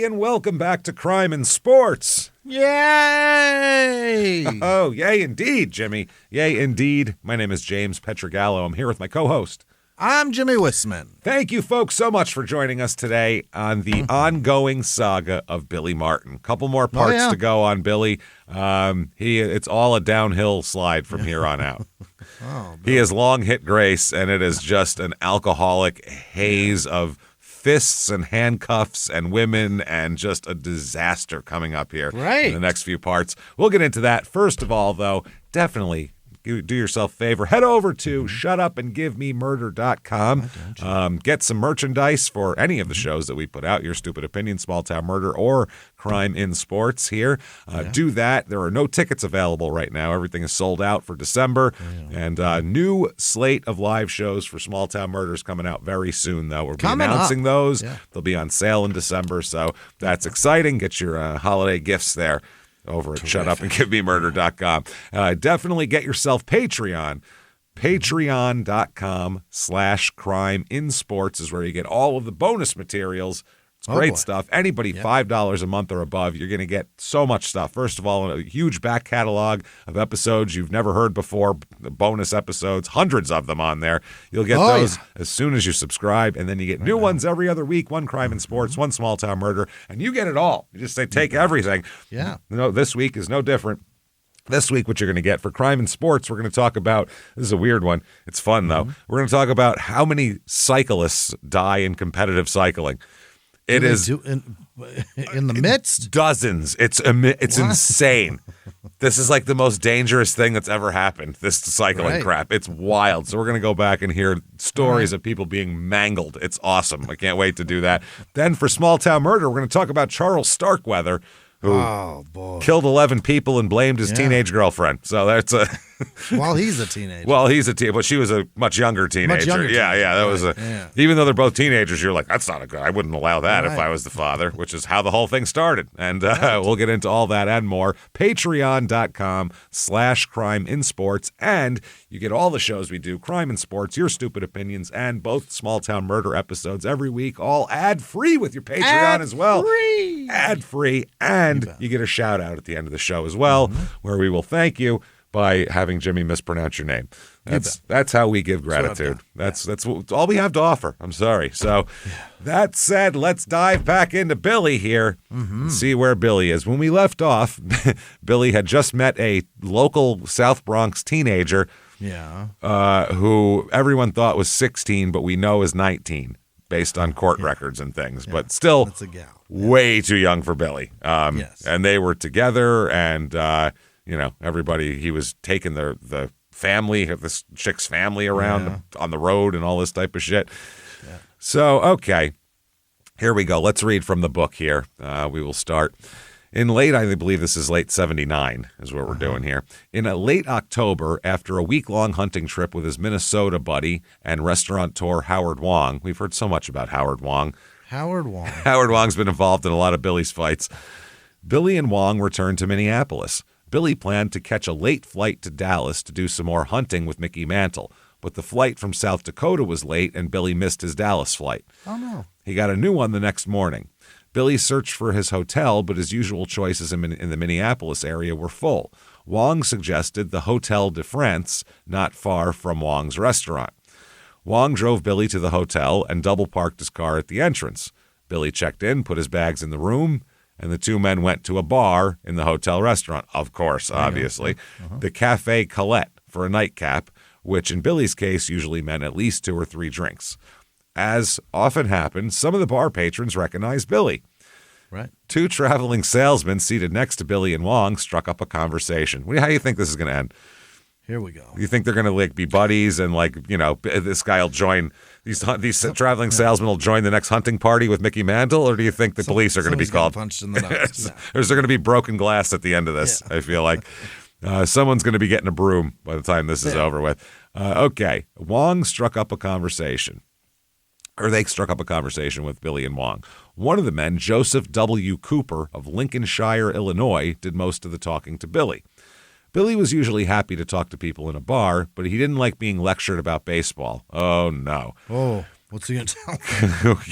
everybody, and welcome back to Crime in Sports. Yay! Oh, yay indeed, Jimmy. Yay indeed. My name is James Pietragallo. I'm here with my co-host. I'm Jimmie Whisman. Thank you, folks, so much for joining us today on the ongoing saga of Billy Martin. Couple more parts to go on Billy. It's all a downhill slide from here on out. He has long hit grace, and it is just an alcoholic haze of fists and handcuffs and women and just a disaster coming up here in the next few parts. We'll get into that. First of all, though, definitely do yourself a favor. Head over to shutupandgivememurder.com. Get some merchandise for any of the shows that we put out, Your Stupid Opinion, Small Town Murder, or Crime in Sports here. Do that. There are no tickets available right now. Everything is sold out for December. And new slate of live shows for Small Town Murders coming out very soon, though. We'll be announcing those. They'll be on sale in December, so that's exciting. Get your holiday gifts there over at shutupandgivememurder.com. Definitely get yourself Patreon. Patreon.com/crimeinsports is where you get all of the bonus materials. It's great stuff. Anybody $5 a month or above, you're going to get so much stuff. First of all, a huge back catalog of episodes you've never heard before, bonus episodes, hundreds of them on there. You'll get those as soon as you subscribe, and then you get new ones every other week, one Crime in Sports, one Small Town Murder, and you get it all. You just say, take everything. Yeah. No, this week is no different. This week, what you're going to get for Crime in Sports, we're going to talk about, this is a weird one. It's fun, though. We're going to talk about how many cyclists die in competitive cycling. It is in the midst? Dozens. It's insane. This is like the most dangerous thing that's ever happened, this cycling crap. It's wild. So we're going to go back and hear stories of people being mangled. It's awesome. I can't wait to do that. Then for Small Town Murder, we're going to talk about Charles Starkweather, who killed 11 people and blamed his teenage girlfriend. So that's a... While he's a teenager. Well, he's a teen, but she was a much younger teenager. That was even though they're both teenagers, you're like, that's not a good. I wouldn't allow that if I was the father, which is how the whole thing started. And we'll get into all that and more. Patreon.com/crimeinsports, and you get all the shows we do: Crime in Sports, Your Stupid Opinions, and both Small Town Murder episodes every week, all ad free with your Patreon as well. Ad free, and you get a shout out at the end of the show as well, where we will thank you by having Jimmie mispronounce your name. That's how we give gratitude. That's all we have to offer. I'm sorry. So that said, let's dive back into Billy here and see where Billy is. When we left off, Billy had just met a local South Bronx teenager who everyone thought was 16, but we know is 19 based on court records and things. But still way too young for Billy. And they were together, and everybody, he was taking the family, this chick's family around on the road and all this type of shit. So, okay, here we go. Let's read from the book here. We will start in I believe this is late 79 is what we're doing here. In a late October, after a week-long hunting trip with his Minnesota buddy and restaurateur Howard Wong. We've heard so much about Howard Wong. Howard Wong's been involved in a lot of Billy's fights. Billy and Wong returned to Minneapolis. Billy planned to catch a late flight to Dallas to do some more hunting with Mickey Mantle, but the flight from South Dakota was late and Billy missed his Dallas flight. Oh, no. He got a new one the next morning. Billy searched for his hotel, but his usual choices in the Minneapolis area were full. Wong suggested the Hotel de France, not far from Wong's restaurant. Wong drove Billy to the hotel and double-parked his car at the entrance. Billy checked in, put his bags in the room, and the two men went to a bar in the hotel restaurant, of course, obviously, the Café Colette for a nightcap, which in Billy's case usually meant at least 2 or 3 drinks. As often happened, some of the bar patrons recognized Billy. Right. 2 traveling salesmen seated next to Billy and Wong struck up a conversation. How do you think this is going to end? Here we go. You think they're going to be buddies and this guy will join, these traveling salesmen will join the next hunting party with Mickey Mantle, or do you think the police are going to be called? Punched in the nose. Or is there going to be broken glass at the end of this? I feel like someone's going to be getting a broom by the time this is over with. Okay. Wong struck up a conversation. Or they struck up a conversation with Billy and Wong. One of the men, Joseph W. Cooper of Lincolnshire, Illinois, did most of the talking to Billy. Billy was usually happy to talk to people in a bar, but he didn't like being lectured about baseball. Oh, no. What's he going to tell?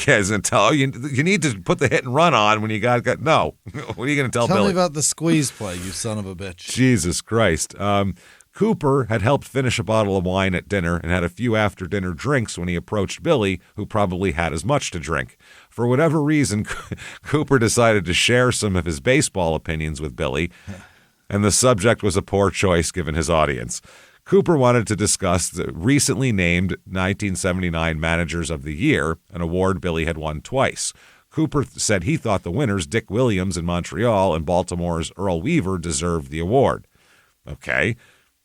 Yeah, he's going to tell you need to put the hit and run on when you got no. What are you going to tell Billy? Tell me about the squeeze play, you son of a bitch. Jesus Christ. Cooper had helped finish a bottle of wine at dinner and had a few after-dinner drinks when he approached Billy, who probably had as much to drink. For whatever reason, Cooper decided to share some of his baseball opinions with Billy, and the subject was a poor choice given his audience. Cooper wanted to discuss the recently named 1979 Managers of the Year, an award Billy had won twice. Cooper said he thought the winners, Dick Williams in Montreal and Baltimore's Earl Weaver, deserved the award. Okay.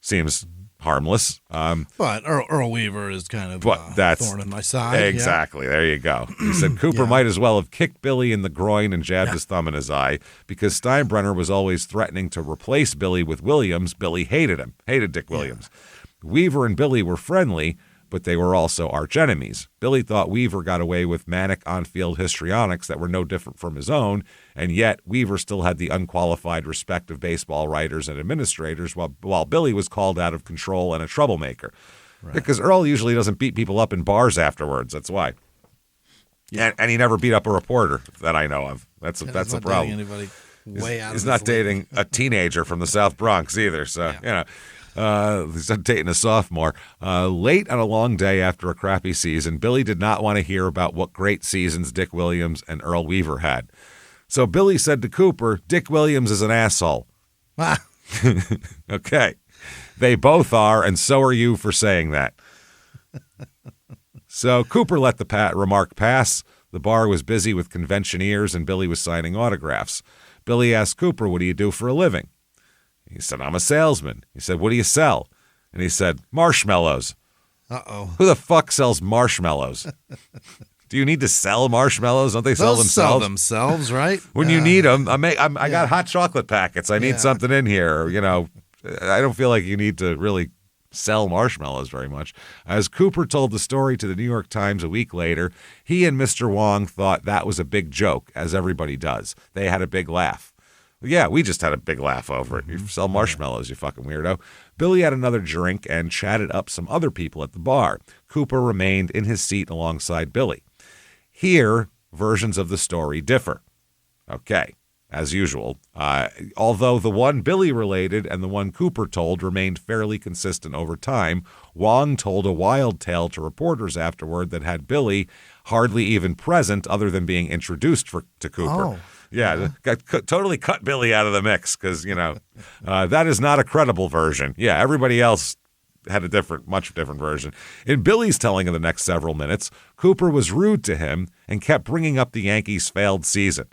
Seems harmless. But Earl Weaver is kind of a thorn in my side. Exactly. Yeah. There you go. He said Cooper might as well have kicked Billy in the groin and jabbed his thumb in his eye because Steinbrenner was always threatening to replace Billy with Williams. Billy hated him, hated Dick Williams. Weaver and Billy were friendly, but they were also arch enemies. Billy thought Weaver got away with manic on-field histrionics that were no different from his own, and yet Weaver still had the unqualified respect of baseball writers and administrators, while Billy was called out of control and a troublemaker. Right. Because Earl usually doesn't beat people up in bars afterwards. That's why. Yeah. And he never beat up a reporter that I know of. That's a problem. Anybody way out he's not dating a teenager from the South Bronx either, so, you know. He's not dating a sophomore. Late on a long day after a crappy season, Billy did not want to hear about what great seasons Dick Williams and Earl Weaver had. So Billy said to Cooper, Dick Williams is an asshole. Okay. They both are, and so are you for saying that. So Cooper let the remark pass. The bar was busy with conventioneers, and Billy was signing autographs. Billy asked Cooper, what do you do for a living? He said, I'm a salesman. He said, what do you sell? And he said, marshmallows. Uh-oh. Who the fuck sells marshmallows? Do you need to sell marshmallows? Don't they sell themselves? Sell themselves, right? When you need them. I got hot chocolate packets. I need something in here. You know, I don't feel like you need to really sell marshmallows very much. As Cooper told the story to the New York Times a week later, he and Mr. Wong thought that was a big joke, as everybody does. They had a big laugh. Yeah, we just had a big laugh over it. You sell marshmallows, you fucking weirdo. Billy had another drink and chatted up some other people at the bar. Cooper remained in his seat alongside Billy. Here, versions of the story differ. Okay, as usual. Although the one Billy related and the one Cooper told remained fairly consistent over time, Wong told a wild tale to reporters afterward that had Billy hardly even present other than being introduced to Cooper. Oh. Yeah, totally cut Billy out of the mix because, that is not a credible version. Yeah, everybody else had a much different version. In Billy's telling of the next several minutes, Cooper was rude to him and kept bringing up the Yankees' failed season.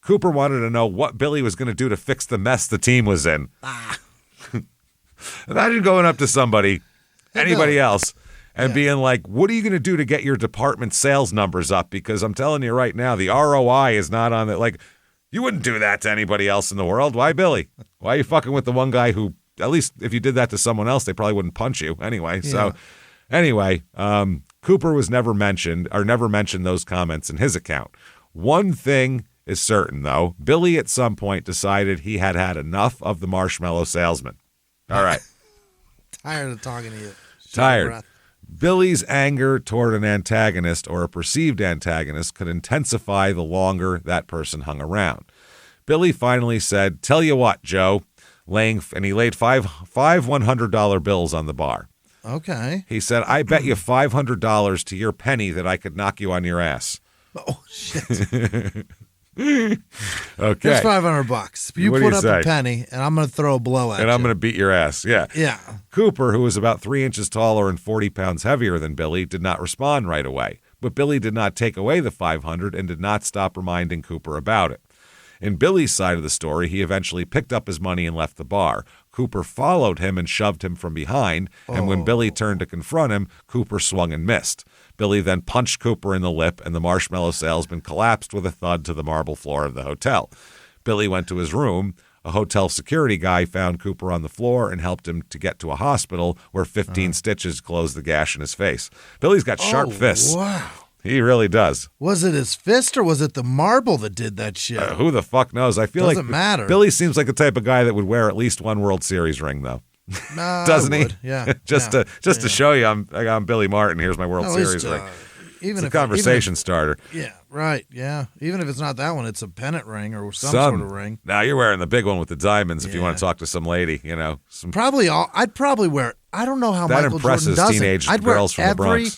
Cooper wanted to know what Billy was going to do to fix the mess the team was in. Imagine going up to somebody, anybody else, and being like, what are you going to do to get your department sales numbers up? Because I'm telling you right now, the ROI is not on it. Like, you wouldn't do that to anybody else in the world. Why Billy? Why are you fucking with the one guy who, at least if you did that to someone else, they probably wouldn't punch you anyway. Yeah. So anyway, Cooper was never mentioned those comments in his account. One thing is certain, though. Billy at some point decided he had had enough of the marshmallow salesman. All right. Tired of talking to you. Tired. Billy's anger toward an antagonist or a perceived antagonist could intensify the longer that person hung around. Billy finally said, tell you what, Joe, and he laid five $100 bills on the bar. Okay. He said, I bet you $500 to your penny that I could knock you on your ass. Oh, shit. Okay. Here's $500. You put up a penny, and I'm going to throw a blow at you. And I'm going to beat your ass. Yeah. Yeah. Cooper, who was about 3 inches taller and 40 pounds heavier than Billy, did not respond right away. But Billy did not take away the $500 and did not stop reminding Cooper about it. In Billy's side of the story, he eventually picked up his money and left the bar. Cooper followed him and shoved him from behind, and when Billy turned to confront him, Cooper swung and missed. Billy then punched Cooper in the lip, and the marshmallow salesman collapsed with a thud to the marble floor of the hotel. Billy went to his room. A hotel security guy found Cooper on the floor and helped him to get to a hospital where 15 stitches closed the gash in his face. Billy's got sharp fists. Wow. He really does. Was it his fist or was it the marble that did that shit? Who the fuck knows? I feel Doesn't matter. Billy seems like the type of guy that would wear at least one World Series ring, though. No, doesn't he? Yeah. just to show you, I'm Billy Martin. Here's my World Series ring. It's a conversation starter. Yeah, right. Yeah. Even if it's not that one, it's a pennant ring or some sort of ring. Now you're wearing the big one with the diamonds if you want to talk to some lady, I'd probably wear, I don't know how Michael Jordan does it. That impresses teenage girls from the Bronx. Every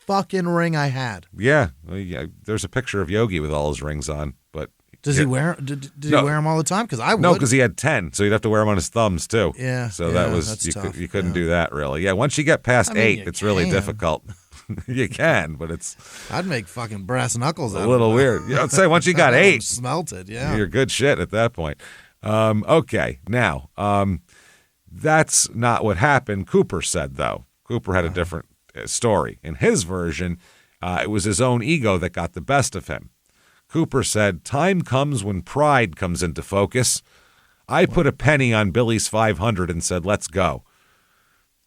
fucking ring I had. Yeah. There's a picture of Yogi with all his rings on, but... Does he wear? Did he wear them all the time? Because I would. No, because he had 10, so he'd have to wear them on his thumbs too. Yeah. So that was you couldn't do that really. Yeah. Once you get past 8, it's really difficult. You can, but it's. I'd make fucking brass knuckles. A little weird. I'd say once you got 8, smelted. Yeah. You're good shit at that point. Okay. Now, that's not what happened. Cooper said though. Cooper had a different story. In his version, it was his own ego that got the best of him. Cooper said, "Time comes when pride comes into focus. I put a penny on Billy's 500 and said, let's go."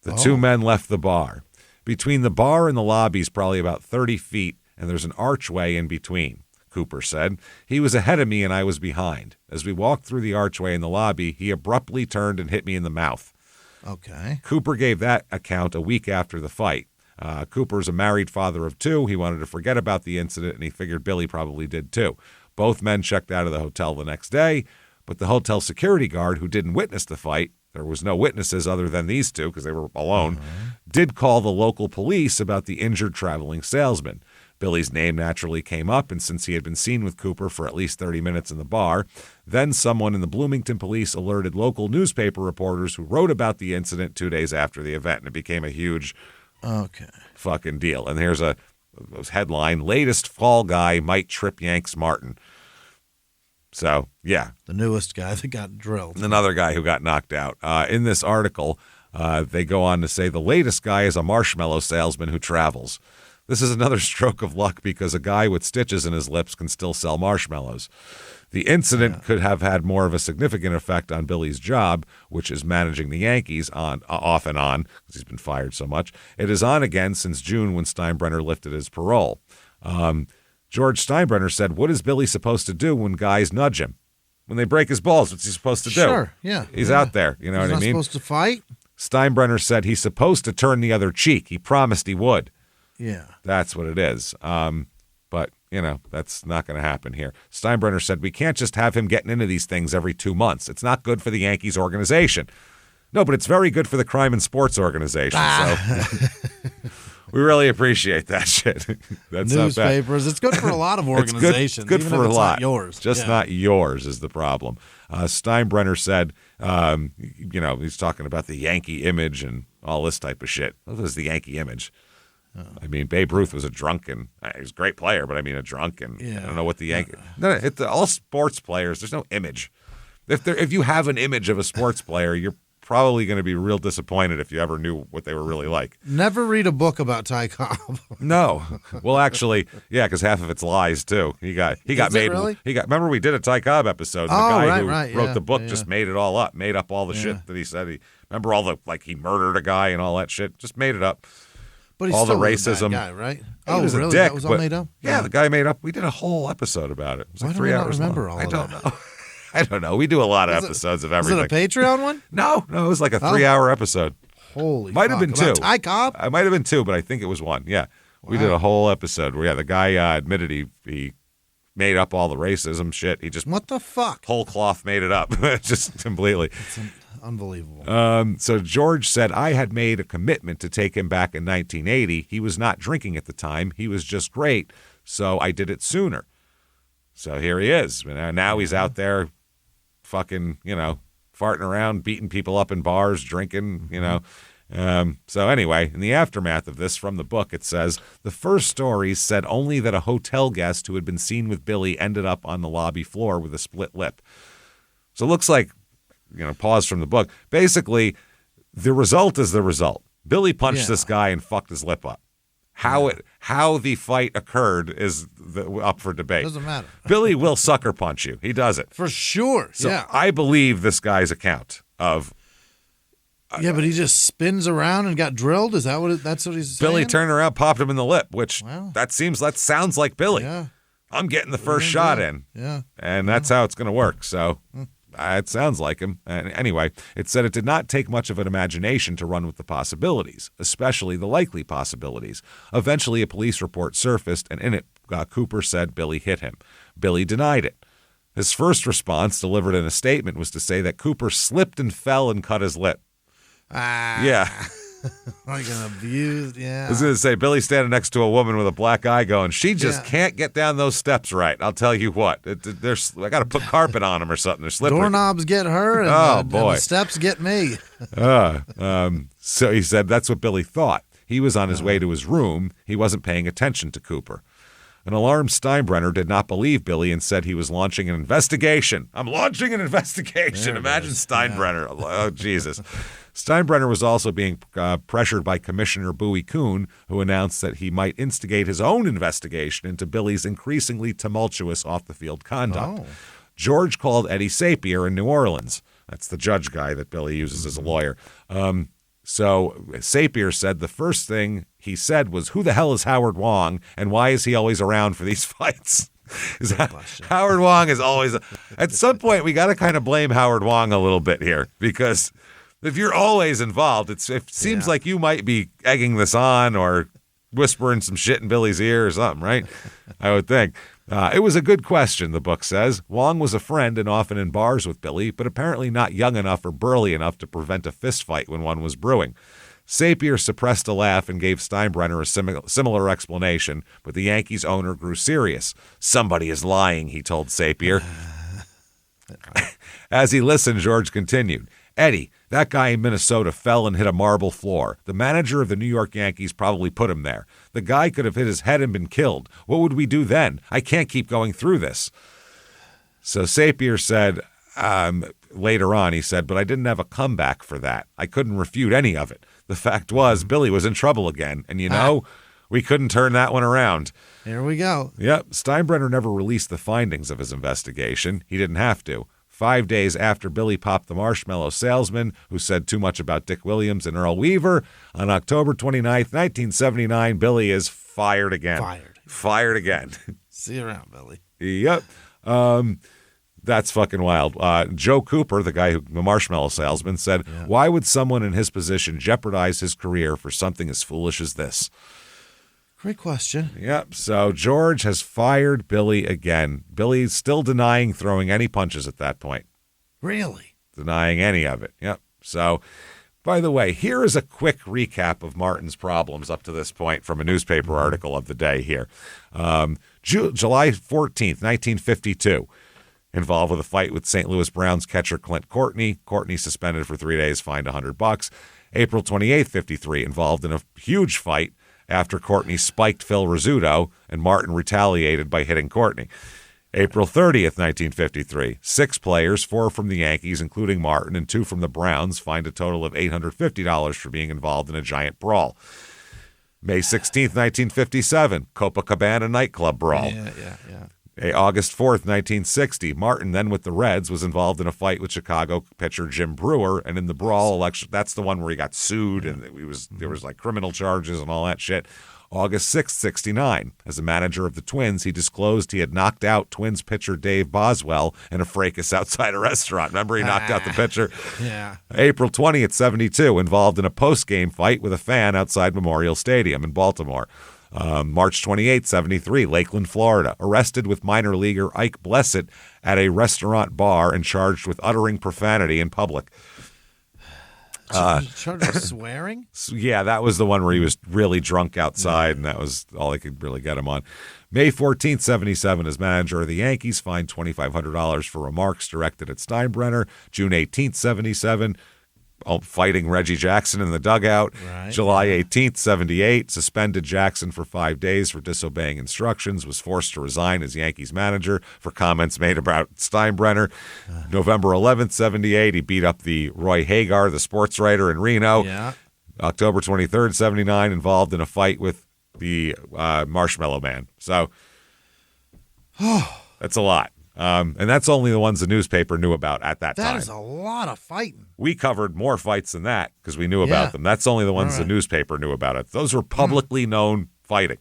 The two men left the bar. Between the bar and the lobby is probably about 30 feet, and there's an archway in between, Cooper said. He was ahead of me and I was behind. As we walked through the archway in the lobby, he abruptly turned and hit me in the mouth. Okay. Cooper gave that account a week after the fight. Cooper's a married father of 2. He wanted to forget about the incident, and he figured Billy probably did too. Both men checked out of the hotel the next day, but the hotel security guard who didn't witness the fight, there was no witnesses other than these two because they were alone, did call the local police about the injured traveling salesman. Billy's name naturally came up, and since he had been seen with Cooper for at least 30 minutes in the bar, then someone in the Bloomington police alerted local newspaper reporters who wrote about the incident 2 days after the event, and it became a huge fucking deal. And here's a headline: "Latest fall guy might trip Yanks Martin." So, yeah. The newest guy that got drilled. Another guy who got knocked out. In this article, they go on to say the latest guy is a marshmallow salesman who travels. This is another stroke of luck because a guy with stitches in his lips can still sell marshmallows. The incident could have had more of a significant effect on Billy's job, which is managing the Yankees off and on, because he's been fired so much. It is on again since June when Steinbrenner lifted his parole. George Steinbrenner said, "What is Billy supposed to do when guys nudge him? When they break his balls, what's he supposed to do?" Sure, yeah. He's out there, you know what I mean? He's not supposed to fight? Steinbrenner said he's supposed to turn the other cheek. He promised he would. Yeah. That's what it is. But, that's not going to happen here. Steinbrenner said, "We can't just have him getting into these things every 2 months. It's not good for the Yankees organization." No, but it's very good for the crime and sports organization. So we really appreciate that shit. That's newspapers. It's good for a lot of organizations. It's good even for if a lot. Not yours. Just not yours is the problem. Steinbrenner said, he's talking about the Yankee image and all this type of shit. What was the Yankee image? I mean, Babe Ruth was a drunken. He was a great player, but I mean, a drunken. I don't know what the Yankee. No, all sports players. There's no image. If you have an image of a sports player, you're probably going to be real disappointed if you ever knew what they were really like. Never read a book about Ty Cobb. No. Well, actually, yeah, because half of it's lies too. He got made. Really? Remember we did a Ty Cobb episode. And the guy who wrote the book just made it all up, made up all the shit that he said. Remember all the he murdered a guy and all that shit. Just made it up. But he's all still the racism. A bad guy, right? He was really? A dick, that was all made up? Yeah, the guy made up. We did a whole episode about it. It was Why like do 3 we hours not remember long. all of that? I don't know. I don't know. We do a lot of episodes of everything. Is it a Patreon one? No, it was like a 3-hour episode. Holy Might have been 2. Ty Cobb? I might have been 2, but I think it was 1. Yeah. Wow. We did a whole episode where, the guy admitted he made up all the racism shit. He just... What the fuck? Whole cloth made it up. Just completely. It's unbelievable. So George said, "I had made a commitment to take him back in 1980. He was not drinking at the time. He was just great. So I did it sooner." So here he is. Now he's out there fucking, farting around, beating people up in bars, drinking, So anyway, in the aftermath of this, from the book, it says, the first stories said only that a hotel guest who had been seen with Billy ended up on the lobby floor with a split lip. So it looks like, pause from the book. Basically, the result is the result. Billy punched this guy and fucked his lip up. How the fight occurred is up for debate. Doesn't matter. Billy will sucker punch you. He does it. For sure. So I believe this guy's account of... but he just spins around and got drilled? Is that that's what he's saying? Billy turned around, popped him in the lip, which that sounds like Billy. Yeah. I'm getting the first shot in. Yeah. And that's how it's going to work. So It sounds like him. Anyway, it said it did not take much of an imagination to run with the possibilities, especially the likely possibilities. Eventually, a police report surfaced, and in it, Cooper said Billy hit him. Billy denied it. His first response, delivered in a statement, was to say that Cooper slipped and fell and cut his lip. Yeah. Like an abused, yeah. I was going to say, Billy's standing next to a woman with a black eye going, she just can't get down those steps right. I'll tell you what. I got to put carpet on them or something. They're slippery. Doorknobs get her, and, boy. And the steps get me. So he said that's what Billy thought. He was on his way to his room. He wasn't paying attention to Cooper. An alarmed Steinbrenner did not believe Billy and said he was launching an investigation. I'm launching an investigation. Imagine Steinbrenner. Yeah. Oh, Jesus. Steinbrenner was also being pressured by Commissioner Bowie Kuhn, who announced that he might instigate his own investigation into Billy's increasingly tumultuous off-the-field conduct. George called Eddie Sapir in New Orleans. That's the judge guy that Billy uses as a lawyer. So Sapir said the first thing he said was, who the hell is Howard Wong, and why is he always around for these fights? Howard Wong is always... At some point, we got to kind of blame Howard Wong a little bit here, because if you're always involved, it seems like you might be egging this on or whispering some shit in Billy's ear or something, right? I would think. It was a good question, the book says. Wong was a friend and often in bars with Billy, but apparently not young enough or burly enough to prevent a fistfight when one was brewing. Sapir suppressed a laugh and gave Steinbrenner a similar explanation, but the Yankees owner grew serious. Somebody is lying, he told Sapir. As he listened, George continued. Eddie, that guy in Minnesota fell and hit a marble floor. The manager of the New York Yankees probably put him there. The guy could have hit his head and been killed. What would we do then? I can't keep going through this. So Sapir said, later on, he said, but I didn't have a comeback for that. I couldn't refute any of it. The fact was, Billy was in trouble again. And we couldn't turn that one around. Here we go. Yep. Steinbrenner never released the findings of his investigation. He didn't have to. 5 days after Billy popped the Marshmallow salesman, who said too much about Dick Williams and Earl Weaver, on October 29th, 1979, Billy is fired again. Fired again. See you around, Billy. Yep. That's fucking wild. Joe Cooper, the Marshmallow salesman, said, why would someone in his position jeopardize his career for something as foolish as this? Great question. Yep. So George has fired Billy again. Billy's still denying throwing any punches at that point. Really? Denying any of it. Yep. So, by the way, here is a quick recap of Martin's problems up to this point from a newspaper article of the day here. July 14th, 1952. Involved with a fight with St. Louis Browns catcher Clint Courtney. Courtney suspended for 3 days, fined $100. April 28th, 53. Involved in a huge fight after Courtney spiked Phil Rizzuto, and Martin retaliated by hitting Courtney. April 30th, 1953. 6 players, 4 from the Yankees, including Martin, and 2 from the Browns, fined a total of $850 for being involved in a giant brawl. May 16th, 1957. Copacabana nightclub brawl. August 4th, 1960, Martin, then with the Reds, was involved in a fight with Chicago pitcher Jim Brewer, and in the brawl election, that's the one where he got sued, and there was like criminal charges and all that shit. August 6th, 69, as a manager of the Twins, he disclosed he had knocked out Twins pitcher Dave Boswell in a fracas outside a restaurant. Remember, he knocked out the pitcher? Yeah. April 20th, 72, involved in a post-game fight with a fan outside Memorial Stadium in Baltimore. March 28, 73, Lakeland, Florida. Arrested with minor leaguer Ike Blessett at a restaurant bar and charged with uttering profanity in public. Charged with swearing? Yeah, that was the one where he was really drunk outside, and that was all they could really get him on. May 14th, 77, as manager of the Yankees, fined $2,500 for remarks directed at Steinbrenner. June 18th, 77, fighting Reggie Jackson in the dugout. Right. July 18th, 78, suspended Jackson for 5 days for disobeying instructions, was forced to resign as Yankees manager for comments made about Steinbrenner. November 11th, 78, he beat up the Roy Hagar, the sports writer in Reno. Yeah. October 23rd, 79, involved in a fight with the Marshmallow Man. So that's a lot. And that's only the ones the newspaper knew about at that time. That is a lot of fighting. We covered more fights than that because we knew about them. That's only the ones the newspaper knew about it. Those were publicly known fighting.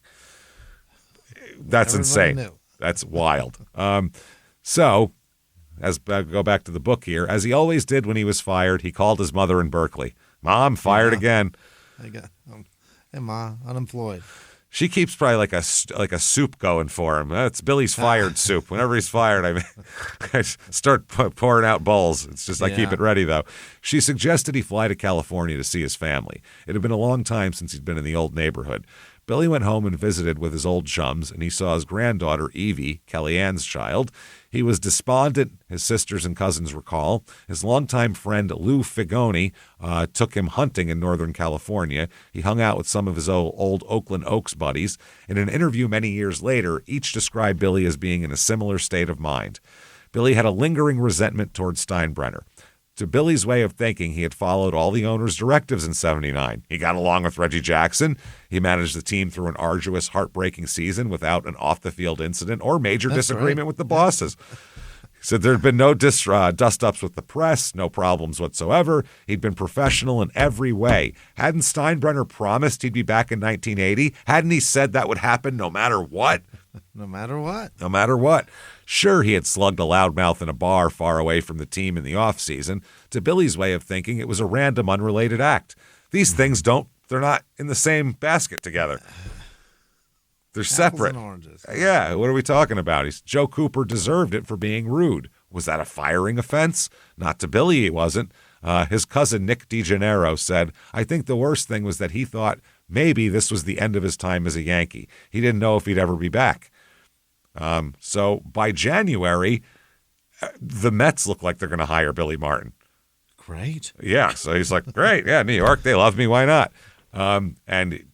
That's Everybody insane. knew. That's wild. So go back to the book here, as he always did when he was fired, he called his mother in Berkeley. Mom, fired again. Hey, Ma, unemployed. She keeps probably like a soup going for him. It's Billy's fired soup. Whenever he's fired, I start pouring out bowls. It's just I keep it ready, though. She suggested he fly to California to see his family. It had been a long time since he'd been in the old neighborhood. Billy went home and visited with his old chums, and he saw his granddaughter, Evie, Kellyanne's child. He was despondent, his sisters and cousins recall. His longtime friend, Lou Figoni, took him hunting in Northern California. He hung out with some of his old Oakland Oaks buddies. In an interview many years later, each described Billy as being in a similar state of mind. Billy had a lingering resentment toward Steinbrenner. To Billy's way of thinking, he had followed all the owner's directives in '79. He got along with Reggie Jackson. He managed the team through an arduous, heartbreaking season without an off-the-field incident or major disagreement with the bosses. He said there had been no dust-ups with the press, no problems whatsoever. He'd been professional in every way. Hadn't Steinbrenner promised he'd be back in 1980? Hadn't he said that would happen no matter what? No matter what. No matter what. Sure, he had slugged a loudmouth in a bar far away from the team in the offseason. To Billy's way of thinking, it was a random, unrelated act. These things they're not in the same basket together. They're separate. Apples and oranges. Yeah, what are we talking about? Joe Cooper deserved it for being rude. Was that a firing offense? Not to Billy, it wasn't. His cousin Nick DeGennaro said, I think the worst thing was that he thought maybe this was the end of his time as a Yankee. He didn't know if he'd ever be back. So by January, the Mets look like they're going to hire Billy Martin. Great. Yeah, so he's like, great, yeah, New York, they love me, why not? And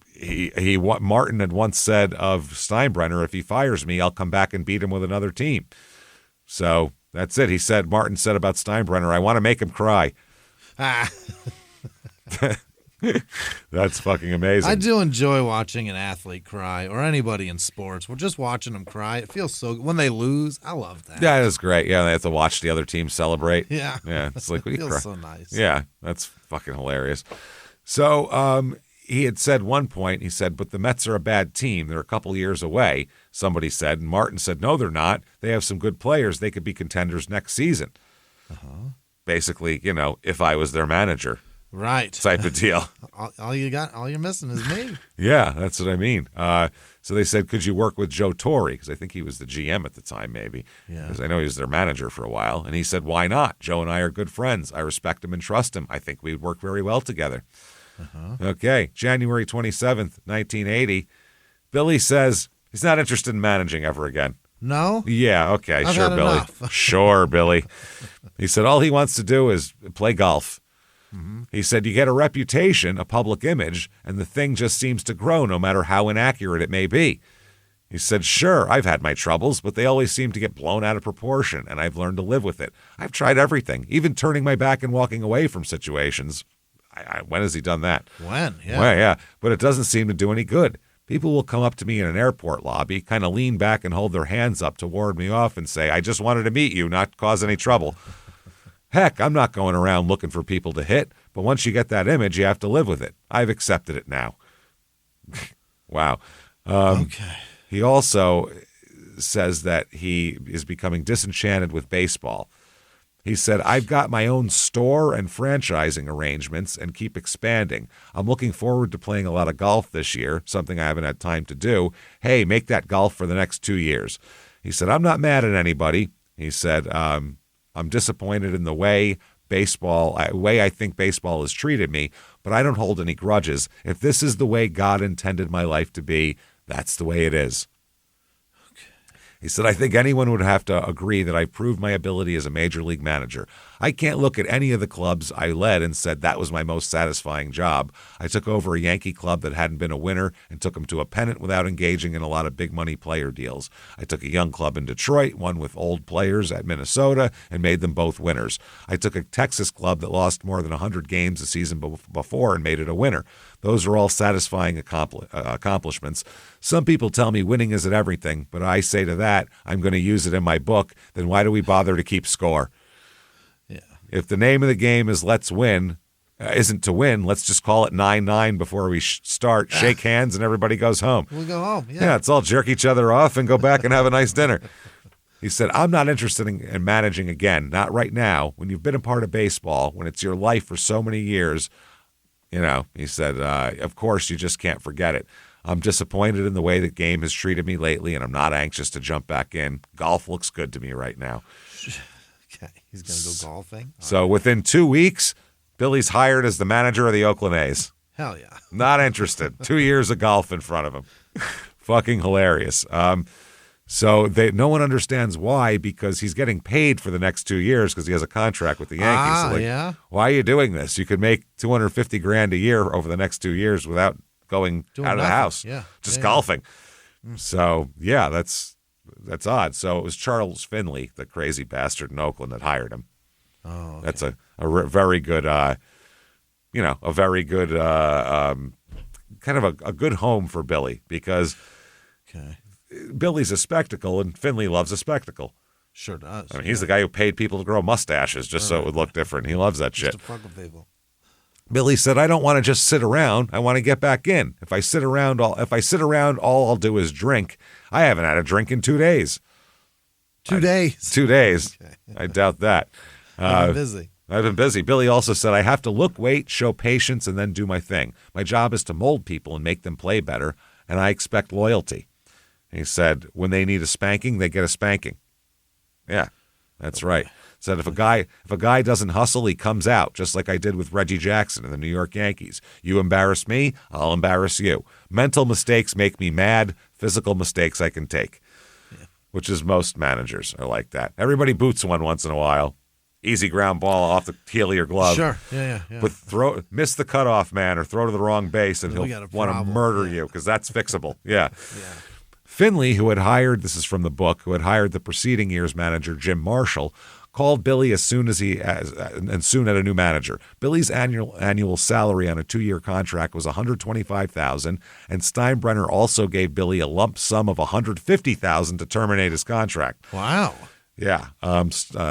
Martin had once said of Steinbrenner, if he fires me, I'll come back and beat him with another team. So that's it. Martin said about Steinbrenner, I want to make him cry. That's fucking amazing. I do enjoy watching an athlete cry, or anybody in sports. We're just watching them cry. It feels so good. When they lose, I love that. Yeah, it's great. Yeah, they have to watch the other team celebrate. Yeah. Yeah, it's like, it feels so nice. Yeah, that's fucking hilarious. So he had said one point, he said, but the Mets are a bad team. They're a couple years away, somebody said. And Martin said, no, they're not. They have some good players. They could be contenders next season. Basically, if I was their manager. Right. Type of deal. all you're missing is me. Yeah, that's what I mean. So they said, could you work with Joe Torre? Because I think he was the GM at the time, maybe. Yeah. Because I know he was their manager for a while. And he said, why not? Joe and I are good friends. I respect him and trust him. I think we'd work very well together. Okay, January 27th, 1980. Billy says he's not interested in managing ever again. No? Yeah, okay, I've sure, had Billy. enough. Sure, Billy. He said all he wants to do is play golf. He said you get a reputation, a public image, and the thing just seems to grow no matter how inaccurate it may be. He said, sure, I've had my troubles, but they always seem to get blown out of proportion, and I've learned to live with it. I've tried everything, even turning my back and walking away from situations. When has he done that? When? Yeah. Well, yeah, but it doesn't seem to do any good. People will come up to me in an airport lobby, kind of lean back and hold their hands up to ward me off and say, I just wanted to meet you, not cause any trouble. Heck, I'm not going around looking for people to hit, but once you get that image, you have to live with it. I've accepted it now. Wow. Okay. He also says that he is becoming disenchanted with baseball. He said, I've got my own store and franchising arrangements and keep expanding. I'm looking forward to playing a lot of golf this year, something I haven't had time to do. Hey, make that golf for the next 2 years. He said, I'm not mad at anybody. He said, I'm disappointed in the way I think baseball has treated me, but I don't hold any grudges. If this is the way God intended my life to be, that's the way it is. He said, I think anyone would have to agree that I proved my ability as a major league manager. I can't look at any of the clubs I led and said that was my most satisfying job. I took over a Yankee club that hadn't been a winner and took them to a pennant without engaging in a lot of big money player deals. I took a young club in Detroit, one with old players at Minnesota, and made them both winners. I took a Texas club that lost more than 100 games the season before and made it a winner. Those are all satisfying accomplishments. Some people tell me winning isn't everything, but I say to that, I'm going to use it in my book, then why do we bother to keep score? Yeah. If the name of the game is let's win, isn't to win, let's just call it 9-9 before we start, shake hands, and everybody goes home. We'll go home, Yeah, let's all jerk each other off and go back and have a nice dinner. He said, I'm not interested in managing again. Not right now. When you've been a part of baseball, when it's your life for so many years, he said, of course, you just can't forget it. I'm disappointed in the way the game has treated me lately, and I'm not anxious to jump back in. Golf looks good to me right now. Okay, he's going to go golfing. So within 2 weeks, Billy's hired as the manager of the Oakland A's. Hell yeah. Not interested. 2 years of golf in front of him. Fucking hilarious. So no one understands why, because he's getting paid for the next 2 years because he has a contract with the Yankees. So yeah. Why are you doing this? You could make $250,000 a year over the next 2 years without doing out of the house. Yeah. Just golfing. So yeah, that's odd. So it was Charles Finley, the crazy bastard in Oakland, that hired him. Oh, okay. That's a very good, a very good, kind of a good home for Billy, because Billy's a spectacle and Finley loves a spectacle. Sure does. I mean, he's the guy who paid people to grow mustaches just so it would look different. He loves that shit. Just to fuck with people. Billy said, I don't want to just sit around. I want to get back in. If I sit around, all I'll do is drink. I haven't had a drink in 2 days. 2 days. 2 days. Okay. I doubt that. I've been busy. I've been busy. Billy also said, I have to look, wait, show patience, and then do my thing. My job is to mold people and make them play better, and I expect loyalty. And he said, when they need a spanking, they get a spanking. Yeah, that's right. Said if a guy doesn't hustle, he comes out, just like I did with Reggie Jackson in the New York Yankees. You embarrass me, I'll embarrass you. Mental mistakes make me mad. Physical mistakes I can take, which is most managers are like that. Everybody boots one once in a while. Easy ground ball off the heel of your glove. Sure, yeah. But miss the cutoff man or throw to the wrong base, and he'll want to murder you because that's fixable. Yeah. Finley, who had hired the preceding year's manager, Jim Marshall, called Billy as soon had a new manager. Billy's annual salary on a 2-year contract was $125,000, and Steinbrenner also gave Billy a lump sum of $150,000 to terminate his contract. Wow. Yeah.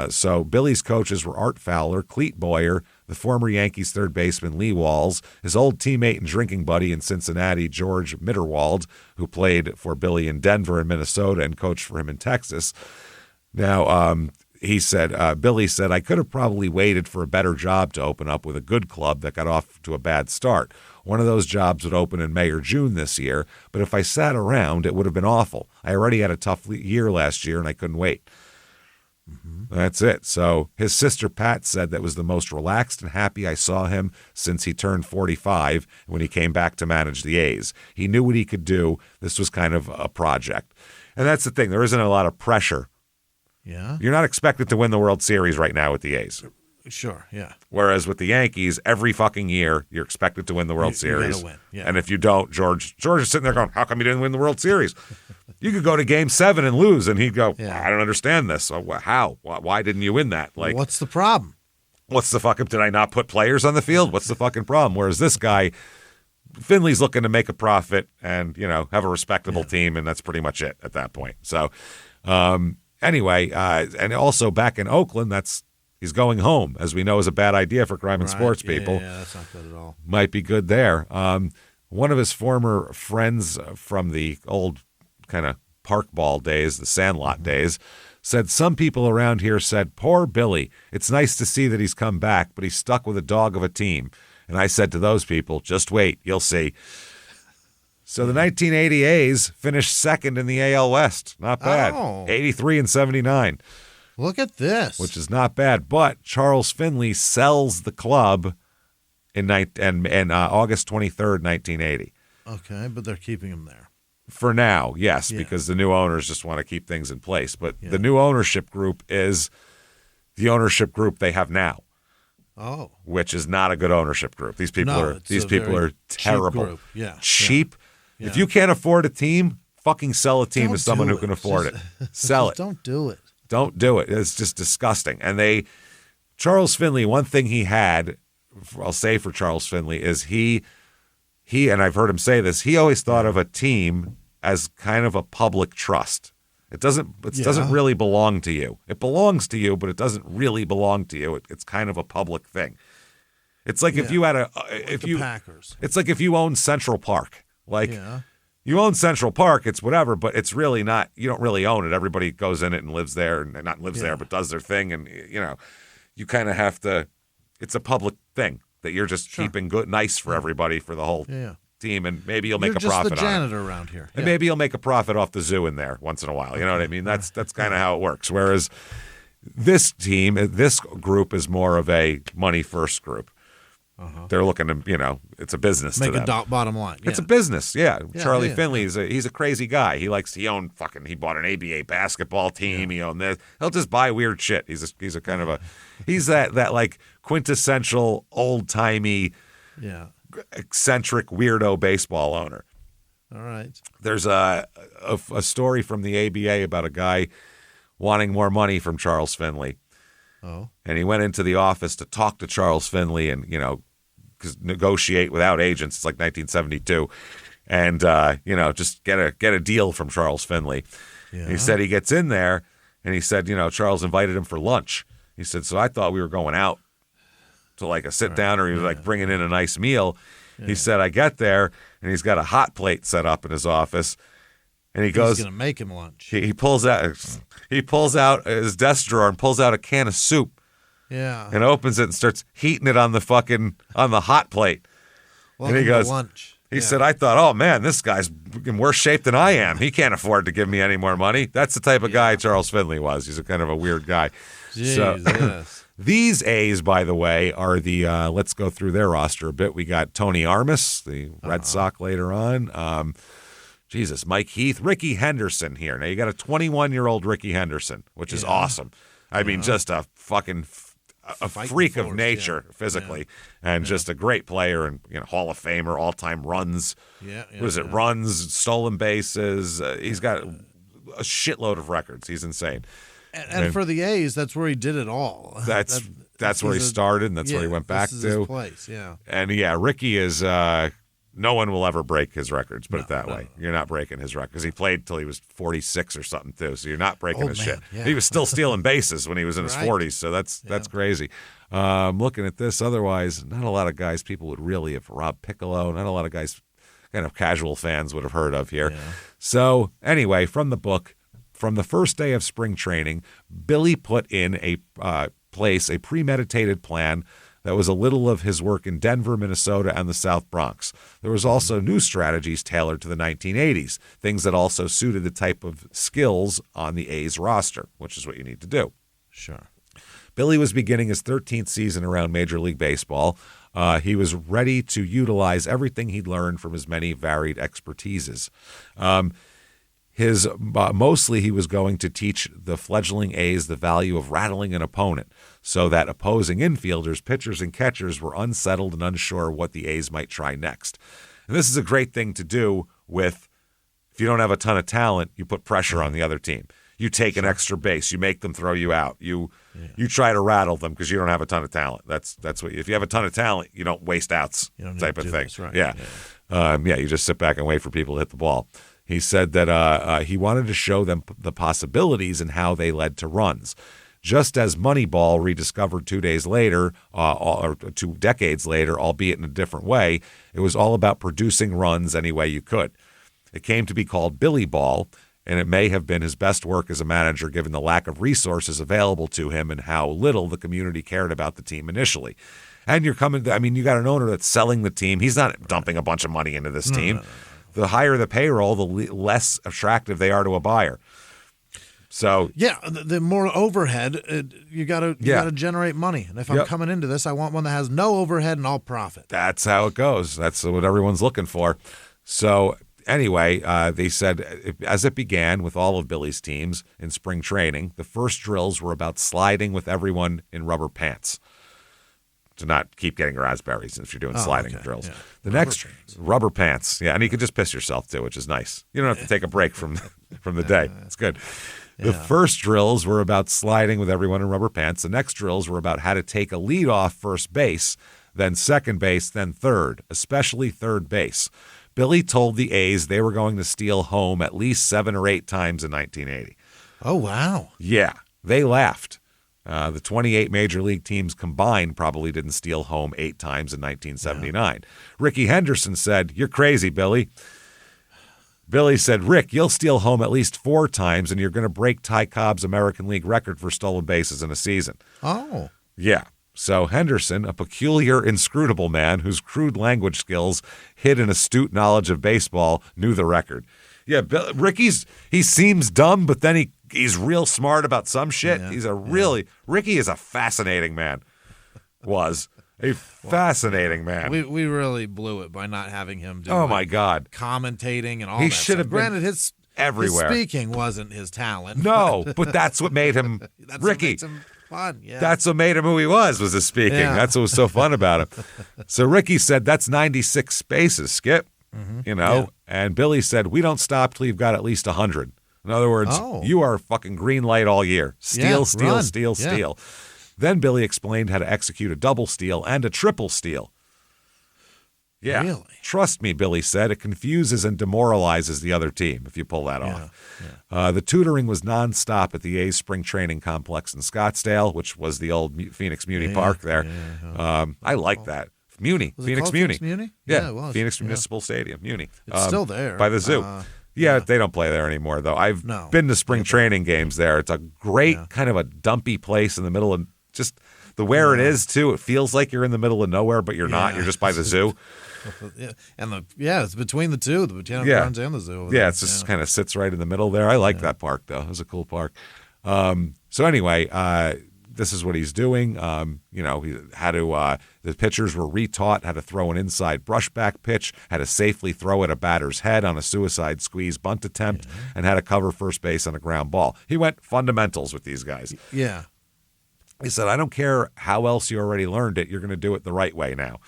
So Billy's coaches were Art Fowler, Cleet Boyer, the former Yankees third baseman Lee Walls, his old teammate and drinking buddy in Cincinnati, George Mitterwald, who played for Billy in Denver and Minnesota and coached for him in Texas. Now, Billy said, I could have probably waited for a better job to open up with a good club that got off to a bad start. One of those jobs would open in May or June this year, but if I sat around, it would have been awful. I already had a tough year last year, and I couldn't wait. Mm-hmm. That's it. So his sister Pat said that was the most relaxed and happy I saw him since he turned 45 when he came back to manage the A's. He knew what he could do. This was kind of a project. And that's the thing. There isn't a lot of pressure. Yeah. You're not expected to win the World Series right now with the A's. Sure, yeah. Whereas with the Yankees, every fucking year, you're expected to win the World Series. You gotta win. Yeah. And if you don't, George is sitting there going, how come you didn't win the World Series? You could go to Game 7 and lose, and he'd go, I don't understand this. So how? Why didn't you win that? Like, what's the problem? What's the fucking, did I not put players on the field? What's the fucking problem? Whereas this guy, Finley's looking to make a profit and, have a respectable team, and that's pretty much it at that point. So, anyway, and also back in Oakland, he's going home, as we know is a bad idea for crime and sports people. Yeah, that's not good at all. Might be good there. One of his former friends from the old kind of park ball days, the Sandlot days, said some people around here said, poor Billy, it's nice to see that he's come back, but he's stuck with a dog of a team. And I said to those people, just wait, you'll see. So the 1980 A's finished second in the AL West. Not bad. 83-79. Look at this. Which is not bad. But Charles Finley sells the club in August 23rd, 1980. Okay, but they're keeping him there. For now, yes, because the new owners just want to keep things in place. But the new ownership group is the ownership group they have now. Oh. Which is not a good ownership group. These people are terrible. Cheap. Yeah. If you can't afford a team, fucking sell a team to someone who can afford it. Sell it. Don't do it. Don't do it. It's just disgusting. And Charles Finley, one thing he had, I'll say for Charles Finley, is he and I've heard him say this, he always thought of a team as kind of a public trust. It doesn't really belong to you. It belongs to you, but it doesn't really belong to you. It's kind of a public thing. It's like if you had the Packers. It's like if you own Central Park. You own Central Park, it's whatever, but it's really not, you don't really own it. Everybody goes in it and lives there, and not lives there, but does their thing. And, you kind of have to, it's a public thing that you're just keeping nice for everybody for the whole team, and maybe you'll make a profit on it. You're just the janitor around here. And maybe you'll make a profit off the zoo in there once in a while. You know what I mean? That's kind of how it works. Whereas this group is more of a money-first group. They're looking to, it's a business Make to them. a bottom line. Yeah. It's a business, Charlie Finley he's a crazy guy. He bought an ABA basketball team. He owned this. He'll just buy weird shit. He's that like quintessential old timey, eccentric weirdo baseball owner. All right. There's a story from the ABA about a guy wanting more money from Charles Finley. Oh. And he went into the office to talk to Charles Finley and, negotiate without agents. It's like 1972. And, just get a deal from Charles Finley. Yeah. He said he gets in there and he said, Charles invited him for lunch. He said, so I thought we were going out to like a sit down or he was like bringing in a nice meal. Yeah. He said, I get there and he's got a hot plate set up in his office. And he's going to make him lunch. He pulls out his desk drawer and pulls out a can of soup. Yeah. And opens it and starts heating it on the hot plate. Welcome and he goes, to lunch. He said, I thought, oh man, this guy's in worse shape than I am. He can't afford to give me any more money. That's the type of guy Charles Finley was. He's a kind of a weird guy. Jesus. These A's, by the way, are the let's go through their roster a bit. We got Tony Armas, the Red Sox later on. Mike Heath, Ricky Henderson here. Now you got a 21-year-old Ricky Henderson, which is awesome. I mean, just a fucking freak of nature physically, and just a great player and Hall of Famer, all-time runs. Runs, stolen bases. He's got a shitload of records. He's insane. And for the A's, that's where he did it all. That's where he started, and that's where he went back to. His place, And Ricky is. No one will ever break his records, put it that way. You're not breaking his record because he played till he was 46 or something too. So you're not breaking his shit. Yeah. He was still stealing bases when he was in his 40s. So that's crazy. Looking at this, otherwise, not a lot of guys people would really have. Rob Piccolo, not a lot of guys, kind of casual fans would have heard of here. Yeah. So anyway, from the book, from the first day of spring training, Billy put in a premeditated plan that was a little of his work in Denver, Minnesota, and the South Bronx. There was also new strategies tailored to the 1980s, things that also suited the type of skills on the A's roster, which is what you need to do. Sure. Billy was beginning his 13th season around Major League Baseball. He was ready to utilize everything he'd learned from his many varied expertises. Mostly he was going to teach the fledgling A's the value of rattling an opponent so that opposing infielders, pitchers, and catchers were unsettled and unsure what the A's might try next. And this is a great thing to do if you don't have a ton of talent, you put pressure on the other team. You take an extra base, you make them throw you out. You try to rattle them because you don't have a ton of talent. That's what if you have a ton of talent, you don't waste outs type of thing. Right. Yeah. You just sit back and wait for people to hit the ball. He said that he wanted to show them the possibilities and how they led to runs. Just as Moneyball rediscovered 2 days later, or 2 decades later, albeit in a different way, it was all about producing runs any way you could. It came to be called Billy Ball, and it may have been his best work as a manager given the lack of resources available to him and how little the community cared about the team initially. And you got an owner that's selling the team. He's not dumping a bunch of money into this team. No. The higher the payroll, the less attractive they are to a buyer. So the more overhead, you got to generate money. And if I'm coming into this, I want one that has no overhead and all profit. That's how it goes. That's what everyone's looking for. So anyway, they said as it began with all of Billy's teams in spring training, the first drills were about sliding with everyone in rubber pants to not keep getting raspberries if you're doing sliding drills. Yeah. The next rubber pants. Yeah, and you can just piss yourself too, which is nice. You don't have to take a break from the day. It's good. The first drills were about sliding with everyone in rubber pants. The next drills were about how to take a lead off first base, then second base, then third, especially third base. Billy told the A's they were going to steal home at least 7 or 8 times in 1980. Oh, wow. Yeah, they laughed. The 28 major league teams combined probably didn't steal home 8 times in 1979. Yeah. Ricky Henderson said, "You're crazy, Billy." Billy said, Rick, you'll steal home at least 4 times, and you're going to break Ty Cobb's American League record for stolen bases in a season. Oh. Yeah. So Henderson, a peculiar, inscrutable man whose crude language skills hid an astute knowledge of baseball, knew the record. Yeah, Ricky seems dumb, but then he's real smart about some shit. Yeah. Ricky is a fascinating man. Was a fascinating man. We really blew it by not having him do my God, commentating and all he that should have been granted his everywhere. His speaking wasn't his talent. No, but that's what made him that's Ricky. What makes him fun. Yeah. That's what made him who he was his speaking. Yeah. That's what was so fun about him. So Ricky said, that's 96 spaces, Skip. Yeah. And Billy said, we don't stop till you've got at least 100. In other words, you are fucking green light all year. Steal. Yeah. Then Billy explained how to execute a double steal and a triple steal. Yeah. Really? Trust me, Billy said. It confuses and demoralizes the other team if you pull that off. Yeah. The tutoring was nonstop at the A's spring training complex in Scottsdale, which was the old Phoenix Muni Park there. Yeah. I like that. Muni. Was Phoenix it called Muni. Phoenix Muni? Yeah, It was. Phoenix Municipal Stadium, Muni. It's still there. By the zoo. They don't play there anymore, though. I've been to spring training games there. It's a great kind of a dumpy place in the middle of just where it is, too. It feels like you're in the middle of nowhere, but you're not. You're just by the zoo. It's between the two, the Botanical Gardens and the zoo. Yeah, it just kind of sits right in the middle there. I like that park, though. It was a cool park. So anyway, this is what he's doing. He had to. The pitchers were retaught how to throw an inside brushback pitch, how to safely throw at a batter's head on a suicide squeeze bunt attempt, and how to cover first base on a ground ball. He went fundamentals with these guys. Yeah. He said, I don't care how else you already learned it. You're going to do it the right way now.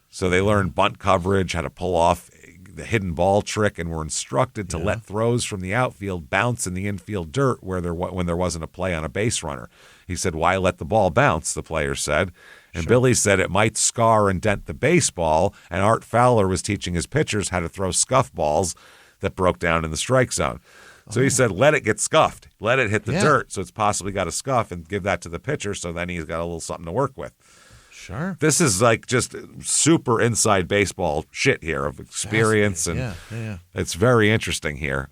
So they learned bunt coverage, how to pull off the hidden ball trick, and were instructed to let throws from the outfield bounce in the infield dirt when there wasn't a play on a base runner. He said, why let the ball bounce, the players said. And Billy said it might scar and dent the baseball, and Art Fowler was teaching his pitchers how to throw scuff balls that broke down in the strike zone. So he said, let it get scuffed. Let it hit the dirt so it's possibly got a scuff, and give that to the pitcher so then he's got a little something to work with. Sure. This is like just super inside baseball shit here of experience. And it's very interesting here.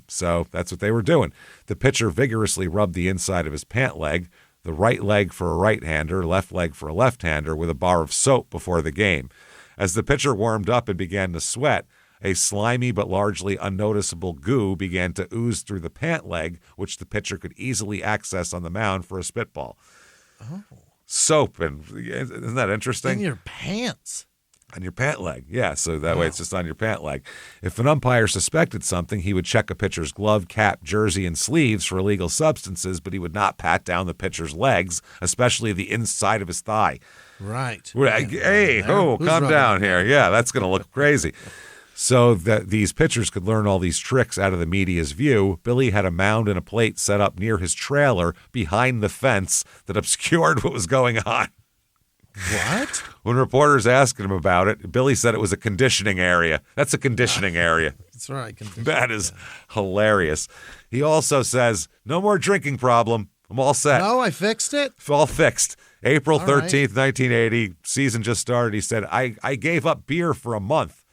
So that's what they were doing. The pitcher vigorously rubbed the inside of his pant leg, the right leg for a right-hander, left leg for a left-hander, with a bar of soap before the game. As the pitcher warmed up and began to sweat, a slimy but largely unnoticeable goo began to ooze through the pant leg, which the pitcher could easily access on the mound for a spitball. Oh. Soap, and isn't that interesting? In your pants. On your pant leg, yeah. So that way it's just on your pant leg. If an umpire suspected something, he would check a pitcher's glove, cap, jersey, and sleeves for illegal substances, but he would not pat down the pitcher's legs, especially the inside of his thigh. Right. Hey, calm down here. Yeah, that's going to look crazy. So that these pitchers could learn all these tricks out of the media's view, Billy had a mound and a plate set up near his trailer behind the fence that obscured what was going on. What? When reporters asked him about it, Billy said it was a conditioning area. That's a conditioning area. That's right. That is hilarious. He also says, no more drinking problem. I'm all set. No, I fixed it. It's all fixed. April 13th, 1980, season just started. He said, I gave up beer for a month.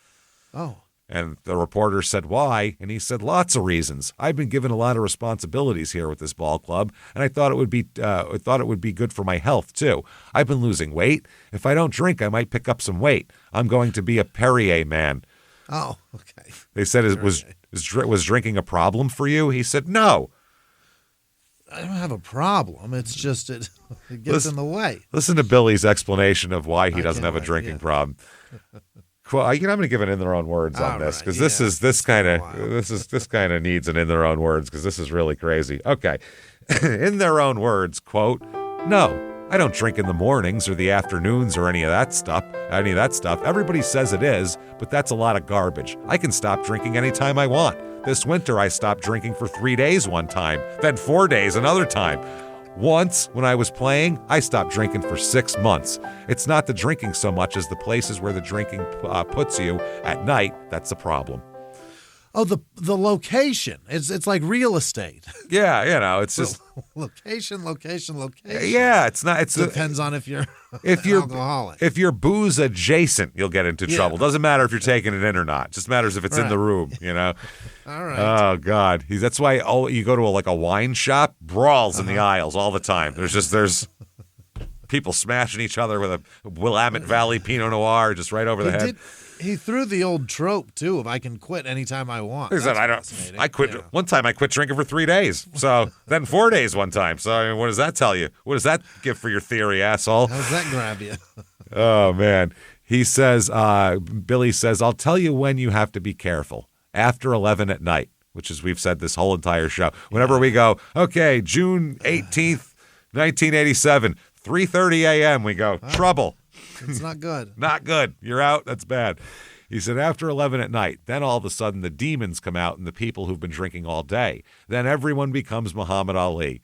Oh. And the reporter said, why? And he said, lots of reasons. I've been given a lot of responsibilities here with this ball club, and I thought it would be good for my health, too. I've been losing weight. If I don't drink, I might pick up some weight. I'm going to be a Perrier man. Oh, okay. They said, was drinking a problem for you? He said, no. I don't have a problem. It's just it gets in the way. Listen to Billy's explanation of why he doesn't have a drinking problem. Well, I'm going to give it in their own words on this, because this kind of needs an in their own words, because this is really crazy. Okay, in their own words, quote, no, I don't drink in the mornings or the afternoons or any of that stuff. Everybody says it is, but that's a lot of garbage. I can stop drinking anytime I want. This winter, I stopped drinking for 3 days one time, then 4 days another time. Once, when I was playing, I stopped drinking for 6 months. It's not the drinking so much as the places where the drinking puts you at night that's the problem. Oh, the location. It's like real estate. Yeah, it's just location. Yeah, it's not. It depends on if you're if you're alcoholic. if you're booze adjacent, you'll get into trouble. Doesn't matter if you're taking it in or not. Just matters if it's in the room, you know. All right. Oh God, that's why you go to a wine shop, brawls in the aisles all the time. There's people smashing each other with a Willamette Valley Pinot Noir just right over the head. He threw the old trope too of I can quit anytime I want. He said, I quit. Yeah. One time I quit drinking for 3 days. So then 4 days one time. So I mean, what does that tell you? What does that give for your theory, asshole? How does that grab you? Oh, man. He says, Billy says, I'll tell you when you have to be careful. After 11 at night, which is we've said this whole entire show. Whenever we go, okay, June 18th, 1987, 3:30 a.m., we go, trouble. It's not good. Not good. You're out. That's bad. He said, after 11 at night, then all of a sudden the demons come out and the people who've been drinking all day. Then everyone becomes Muhammad Ali.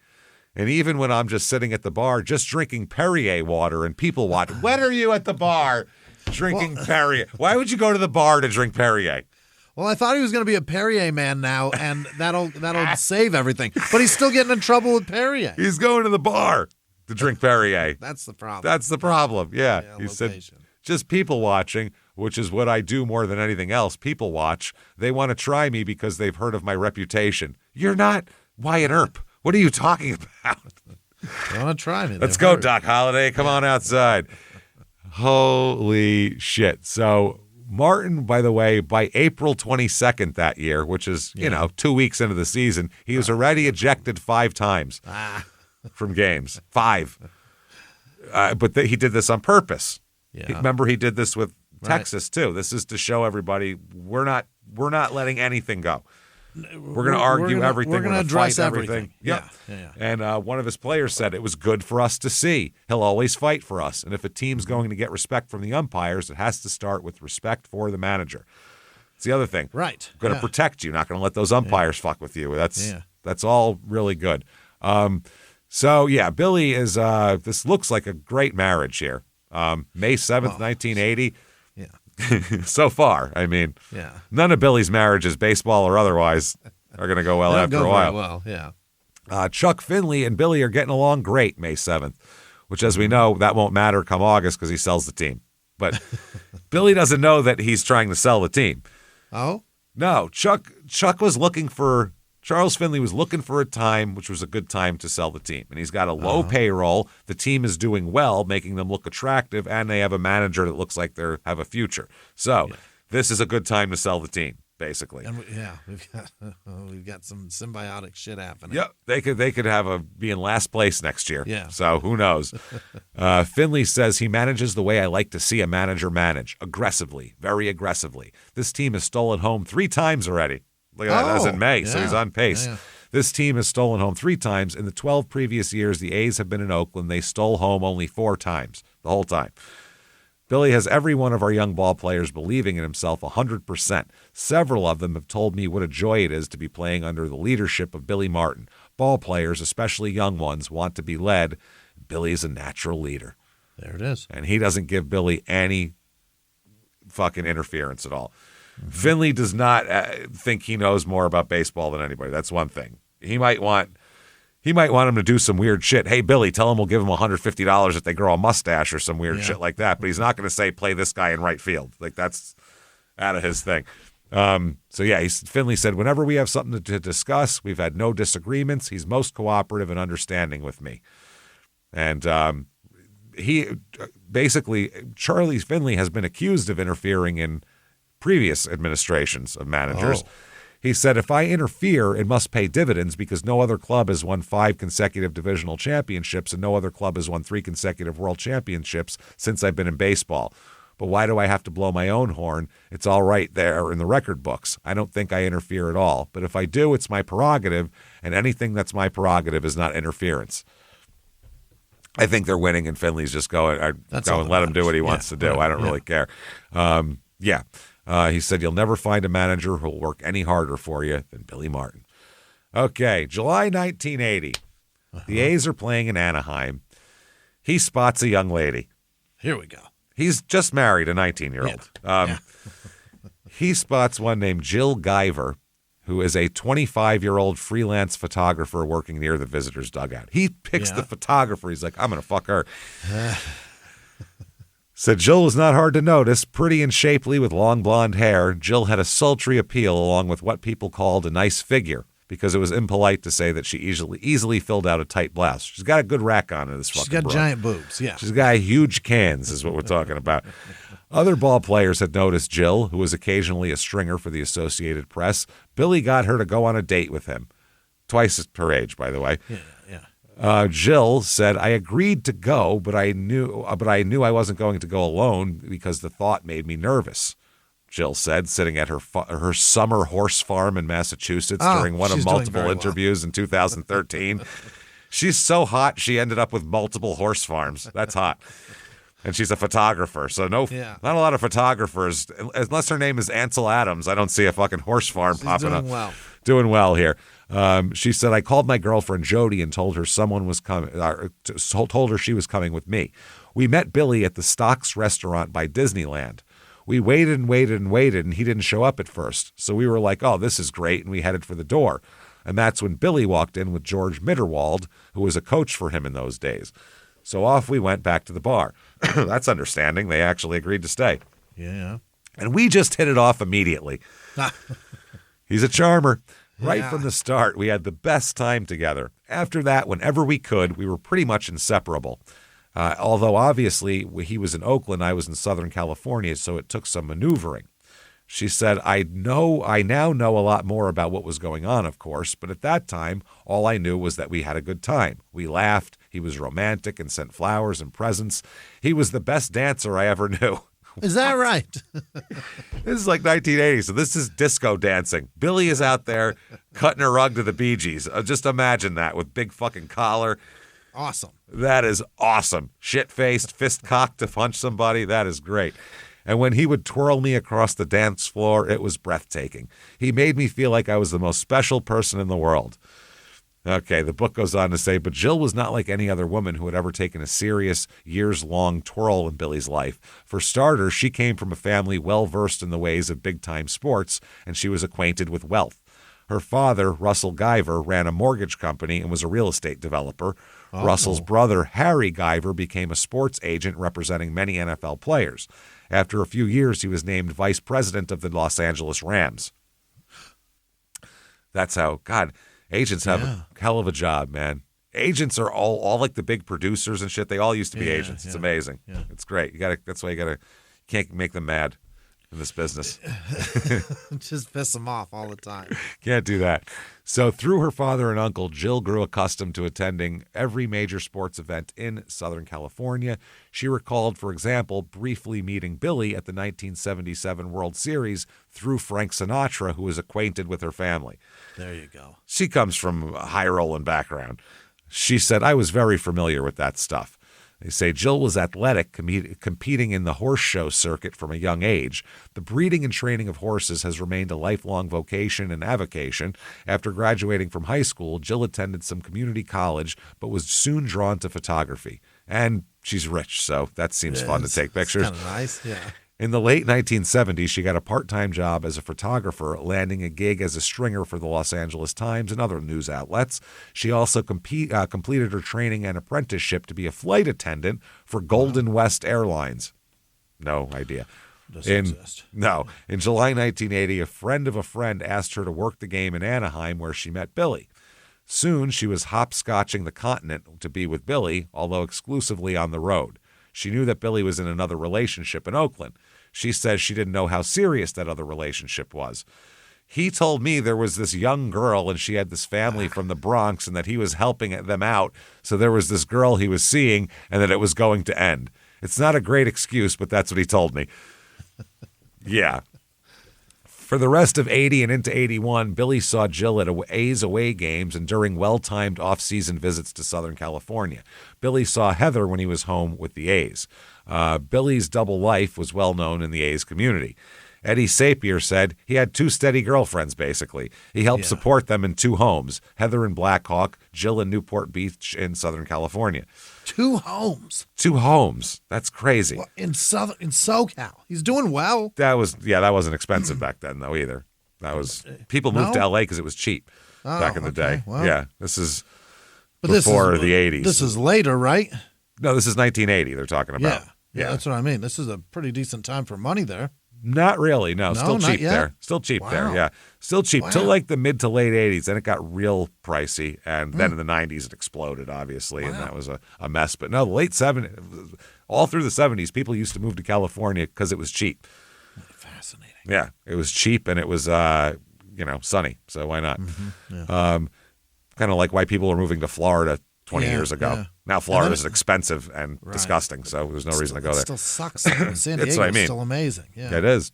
And even when I'm just sitting at the bar, just drinking Perrier water and people watch, when are you at the bar drinking Perrier? Why would you go to the bar to drink Perrier? Well, I thought he was going to be a Perrier man now, and that'll save everything. But he's still getting in trouble with Perrier. He's going to the bar to drink Perrier. That's the problem. That's the problem. Yeah. He said, just people watching, which is what I do more than anything else. People watch. They want to try me because they've heard of my reputation. You're not Wyatt Earp. What are you talking about? They want to try me. Let's go, Doc Holliday. Come on outside. Holy shit. So Martin, by the way, by April 22nd that year, which is, 2 weeks into the season, he was already ejected 5 times from games. 5. But he did this on purpose. Yeah. Remember, he did this with Texas, too. This is to show everybody we're not letting anything go. We're going to argue everything. We're going to address everything. Yep. Yeah. And one of his players said it was good for us to see. He'll always fight for us. And if a team's going to get respect from the umpires, it has to start with respect for the manager. It's the other thing. Right. I'm going to protect you. Not going to let those umpires fuck with you. That's all really good. So, Billy is this looks like a great marriage here. May 7th, 1980. Yeah. So far, I mean, none of Billy's marriages, baseball or otherwise, are going to go well after a while. Well, yeah. Chuck Finley and Billy are getting along great May 7th, which, as we know, that won't matter come August because he sells the team. But Billy doesn't know that he's trying to sell the team. Oh? No, Charles Finley was looking for a time, which was a good time to sell the team. And he's got a low payroll. The team is doing well, making them look attractive, and they have a manager that looks like they have a future. So this is a good time to sell the team, basically. And we've got some symbiotic shit happening. Yep, they could be in last place next year. Yeah. So who knows? Finley says he manages the way I like to see a manager manage, aggressively, very aggressively. This team has stolen home 3 times already. Look at that. That was in May, so he's on pace. Yeah. This team has stolen home 3 times. In the 12 previous years the A's have been in Oakland, they stole home only 4 times the whole time. Billy has every one of our young ball players believing in himself 100%. Several of them have told me what a joy it is to be playing under the leadership of Billy Martin. Ball players, especially young ones, want to be led. Billy is a natural leader. There it is. And he doesn't give Billy any fucking interference at all. Finley does not think he knows more about baseball than anybody. That's one thing. He might want him to do some weird shit. Hey, Billy, tell him we'll give him $150 if they grow a mustache or some weird shit like that. But he's not going to say play this guy in right field. Like that's out of his thing. Finley said, whenever we have something to discuss, we've had no disagreements. He's most cooperative and understanding with me. And Charlie Finley has been accused of interfering in previous administrations of managers. He said, if I interfere, it must pay dividends because no other club has won 5 consecutive divisional championships and no other club has won 3 consecutive world championships since I've been in baseball. But why do I have to blow my own horn? It's all right there in the record books. I don't think I interfere at all. But if I do, it's my prerogative, and anything that's my prerogative is not interference. I think they're winning, and Finley's just going, let him do what he wants to do. I don't really care. He said, you'll never find a manager who will work any harder for you than Billy Martin. Okay, July 1980. The A's are playing in Anaheim. He spots a young lady. Here we go. He's just married, a 19-year-old. He spots one named Jill Guyver, who is a 25-year-old freelance photographer working near the visitors' dugout. He picks the photographer. He's like, I'm going to fuck her. Said Jill was not hard to notice, pretty and shapely with long blonde hair. Jill had a sultry appeal along with what people called a nice figure, because it was impolite to say that she easily filled out a tight blouse. She's got a good rack on her, this fucking She's got broad. giant boobs, yeah. She's got huge cans, is what we're talking about. Other ball players had noticed Jill, who was occasionally a stringer for the Associated Press. Billy got her to go on a date with him. Twice her age, by the way. Yeah. Jill said, I agreed to go, but I knew I wasn't going to go alone because the thought made me nervous. Jill said, sitting at her summer horse farm in Massachusetts during one of multiple interviews in 2013. She's so hot, she ended up with multiple horse farms. That's hot. And she's a photographer, so not a lot of photographers, unless her name is Ansel Adams. I don't see a fucking horse farm popping up. Doing well here. She said, I called my girlfriend Jody and told her someone was coming. Told her she was coming with me. We met Billy at the Stocks restaurant by Disneyland. We waited and he didn't show up at first. So we were like, oh, this is great, and we headed for the door. And that's when Billy walked in with George Mitterwald, who was a coach for him in those days. So off we went back to the bar. That's understanding. They actually agreed to stay. Yeah. And we just hit it off immediately. He's a charmer. Right from the start, we had the best time together. After that, whenever we could, we were pretty much inseparable. Although, obviously, he was in Oakland, I was in Southern California, so it took some maneuvering. She said, I now know a lot more about what was going on, of course, but at that time, all I knew was that we had a good time. We laughed, he was romantic and sent flowers and presents. He was the best dancer I ever knew. Is that right? This is like 1980, so this is disco dancing. Billy is out there cutting a rug to the Bee Gees. Just imagine that with big fucking collar. Awesome. That is awesome. Shit-faced, fist cocked to punch somebody. That is great. And when he would twirl me across the dance floor, it was breathtaking. He made me feel like I was the most special person in the world. Okay, the book goes on to say, but Jill was not like any other woman who had ever taken a serious, years-long twirl in Billy's life. For starters, she came from a family well-versed in the ways of big-time sports, and she was acquainted with wealth. Her father, Russell Guyver, ran a mortgage company and was a real estate developer. Oh. Russell's brother, Harry Guyver, became a sports agent representing many NFL players. After a few years, he was named vice president of the Los Angeles Rams. That's how, God... Agents have a hell of a job, man. Agents are all like the big producers and shit. They all used to be agents. It's amazing. Yeah. It's great. That's why you can't make them mad in this business. Just piss them off all the time. Can't do that. So through her father and uncle, Jill grew accustomed to attending every major sports event in Southern California. She recalled, for example, briefly meeting Billy at the 1977 World Series through Frank Sinatra, who was acquainted with her family. There you go. She comes from a high-rolling background. She said, I was very familiar with that stuff. They say Jill was athletic, competing in the horse show circuit from a young age. The breeding and training of horses has remained a lifelong vocation and avocation. After graduating from high school, Jill attended some community college, but was soon drawn to photography. And she's rich, so that seems fun to take pictures. Kind of nice, yeah. In the late 1970s, she got a part-time job as a photographer, landing a gig as a stringer for the Los Angeles Times and other news outlets. She also completed her training and apprenticeship to be a flight attendant for Golden West Airlines. No idea. Doesn't exist. No. In July 1980, a friend of a friend asked her to work the game in Anaheim, where she met Billy. Soon, she was hopscotching the continent to be with Billy, although exclusively on the road. She knew that Billy was in another relationship in Oakland. She says she didn't know how serious that other relationship was. He told me there was this young girl and she had this family from the Bronx and that he was helping them out. So there was this girl he was seeing and that it was going to end. It's not a great excuse, but that's what he told me. Yeah. For the rest of 80 and into 81, Billy saw Jill at A's away games and during well-timed off-season visits to Southern California. Billy saw Heather when he was home with the A's. Billy's double life was well known in the A's community. Eddie Sapir said he had two steady girlfriends, basically. He helped support them in two homes, Heather in Black Hawk, Jill in Newport Beach in Southern California. Two homes. Two homes. That's crazy. Well, in SoCal. He's doing well. That wasn't expensive back then, though, either. People moved to L.A. because it was cheap back in the day. Well. Yeah, this is before the 80s. This is later, right? No, this is 1980 they're talking about. Yeah, that's what I mean. This is a pretty decent time for money there. Not really. No, still not cheap yet? there. Still cheap there. Wow. Yeah. Still cheap till Wow. like the mid to late 80s. Then it got real pricey. And then in the 90s, it exploded, obviously. And that was a mess. But no, the late 70s, all through the 70s, people used to move to California because it was cheap. Fascinating. Yeah. It was cheap and it was, sunny. So why not? Yeah. Kind of like why people were moving to Florida 20 years ago. Yeah. Now Florida is expensive and disgusting. So there's no reason to go there. It still sucks. San That's Diego's what I mean. still amazing. Yeah. It is.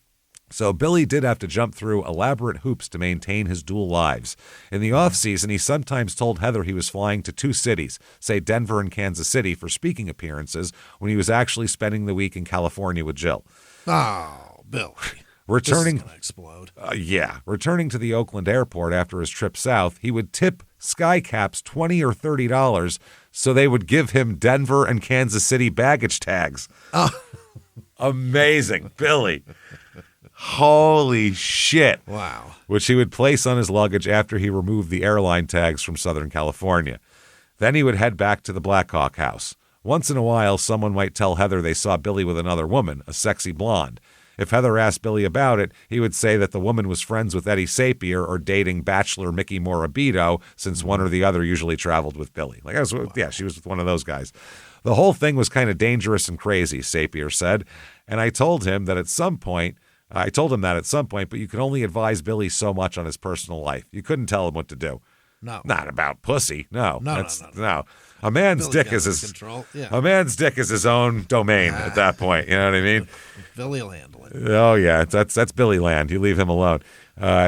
So Billy did have to jump through elaborate hoops to maintain his dual lives. In the off-season, he sometimes told Heather he was flying to 2 cities, say Denver and Kansas City, for speaking appearances, when he was actually spending the week in California with Jill. Oh, Billy. Returning, This is gonna explode. Returning to the Oakland airport after his trip south, he would tip Skycaps $20 or $30 so they would give him Denver and Kansas City baggage tags. Oh. Amazing, Billy. Holy shit. Wow. Which he would place on his luggage after he removed the airline tags from Southern California. Then he would head back to the Blackhawk house. Once in a while, someone might tell Heather they saw Billy with another woman, a sexy blonde. If Heather asked Billy about it, he would say that the woman was friends with Eddie Sapir or dating bachelor Mickey Morabito, since one or the other usually traveled with Billy. She was with one of those guys. The whole thing was kind of dangerous and crazy, Sapir said. And I told him that at some point, but you could only advise Billy so much on his personal life. You couldn't tell him what to do. No. Not about pussy. No. No. A man's Billy's dick got is it his under control. Yeah. A man's dick is his own domain at that point. You know what I mean? Billy will handle it. Oh yeah, that's Billy land. You leave him alone.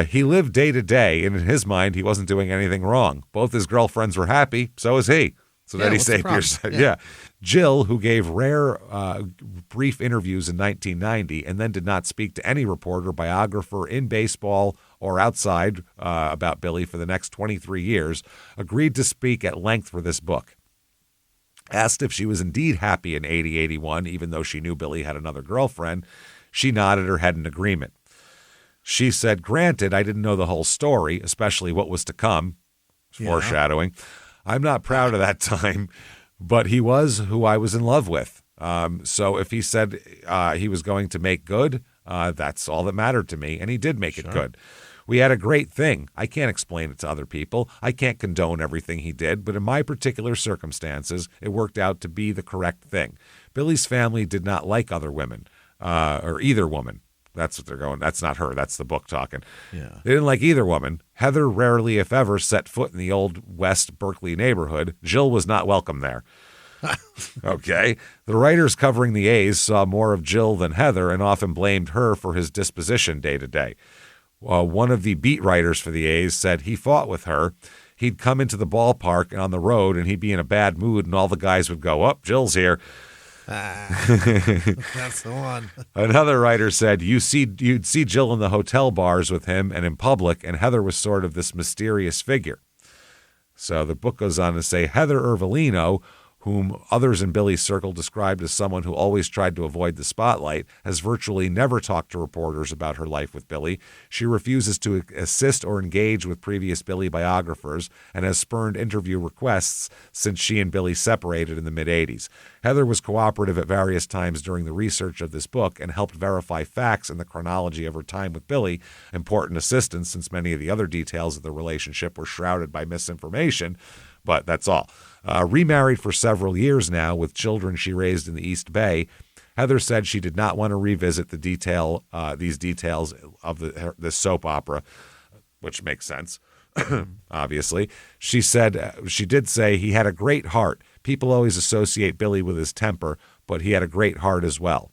He lived day to day, and in his mind, he wasn't doing anything wrong. Both his girlfriends were happy, so was he. So Yeah, Eddie what's the Sapir problem? said, Yeah. Jill, who gave rare, brief interviews in 1990 and then did not speak to any reporter, biographer in baseball or outside about Billy for the next 23 years, agreed to speak at length for this book. Asked if she was indeed happy in 80-81, even though she knew Billy had another girlfriend, she nodded her head in agreement. She said, granted, I didn't know the whole story, especially what was to come, foreshadowing. I'm not proud of that time, but he was who I was in love with. So if he said he was going to make good, that's all that mattered to me, and he did make it good. We had a great thing. I can't explain it to other people. I can't condone everything he did, but in my particular circumstances, it worked out to be the correct thing. Billy's family did not like other women, or either woman. That's what they're going. That's not her. That's the book talking. Yeah. They didn't like either woman. Heather rarely, if ever, set foot in the old West Berkeley neighborhood. Jill was not welcome there. Okay. The writers covering the A's saw more of Jill than Heather and often blamed her for his disposition day to day. One of the beat writers for the A's said he fought with her. He'd come into the ballpark and on the road, and he'd be in a bad mood, and all the guys would go, "Oh, Jill's here." That's the one. Another writer said you'd see Jill in the hotel bars with him and in public, and Heather was sort of this mysterious figure. So the book goes on to say Heather Ervolino, whom others in Billy's circle described as someone who always tried to avoid the spotlight, has virtually never talked to reporters about her life with Billy. She refuses to assist or engage with previous Billy biographers and has spurned interview requests since she and Billy separated in the mid-'80s. Heather was cooperative at various times during the research of this book and helped verify facts in the chronology of her time with Billy, important assistance since many of the other details of the relationship were shrouded by misinformation, but that's all. Remarried for several years now with children she raised in the East Bay, Heather said she did not want to revisit these details of the soap opera, which makes sense, obviously. She said she did say he had a great heart. People always associate Billy with his temper, but he had a great heart as well.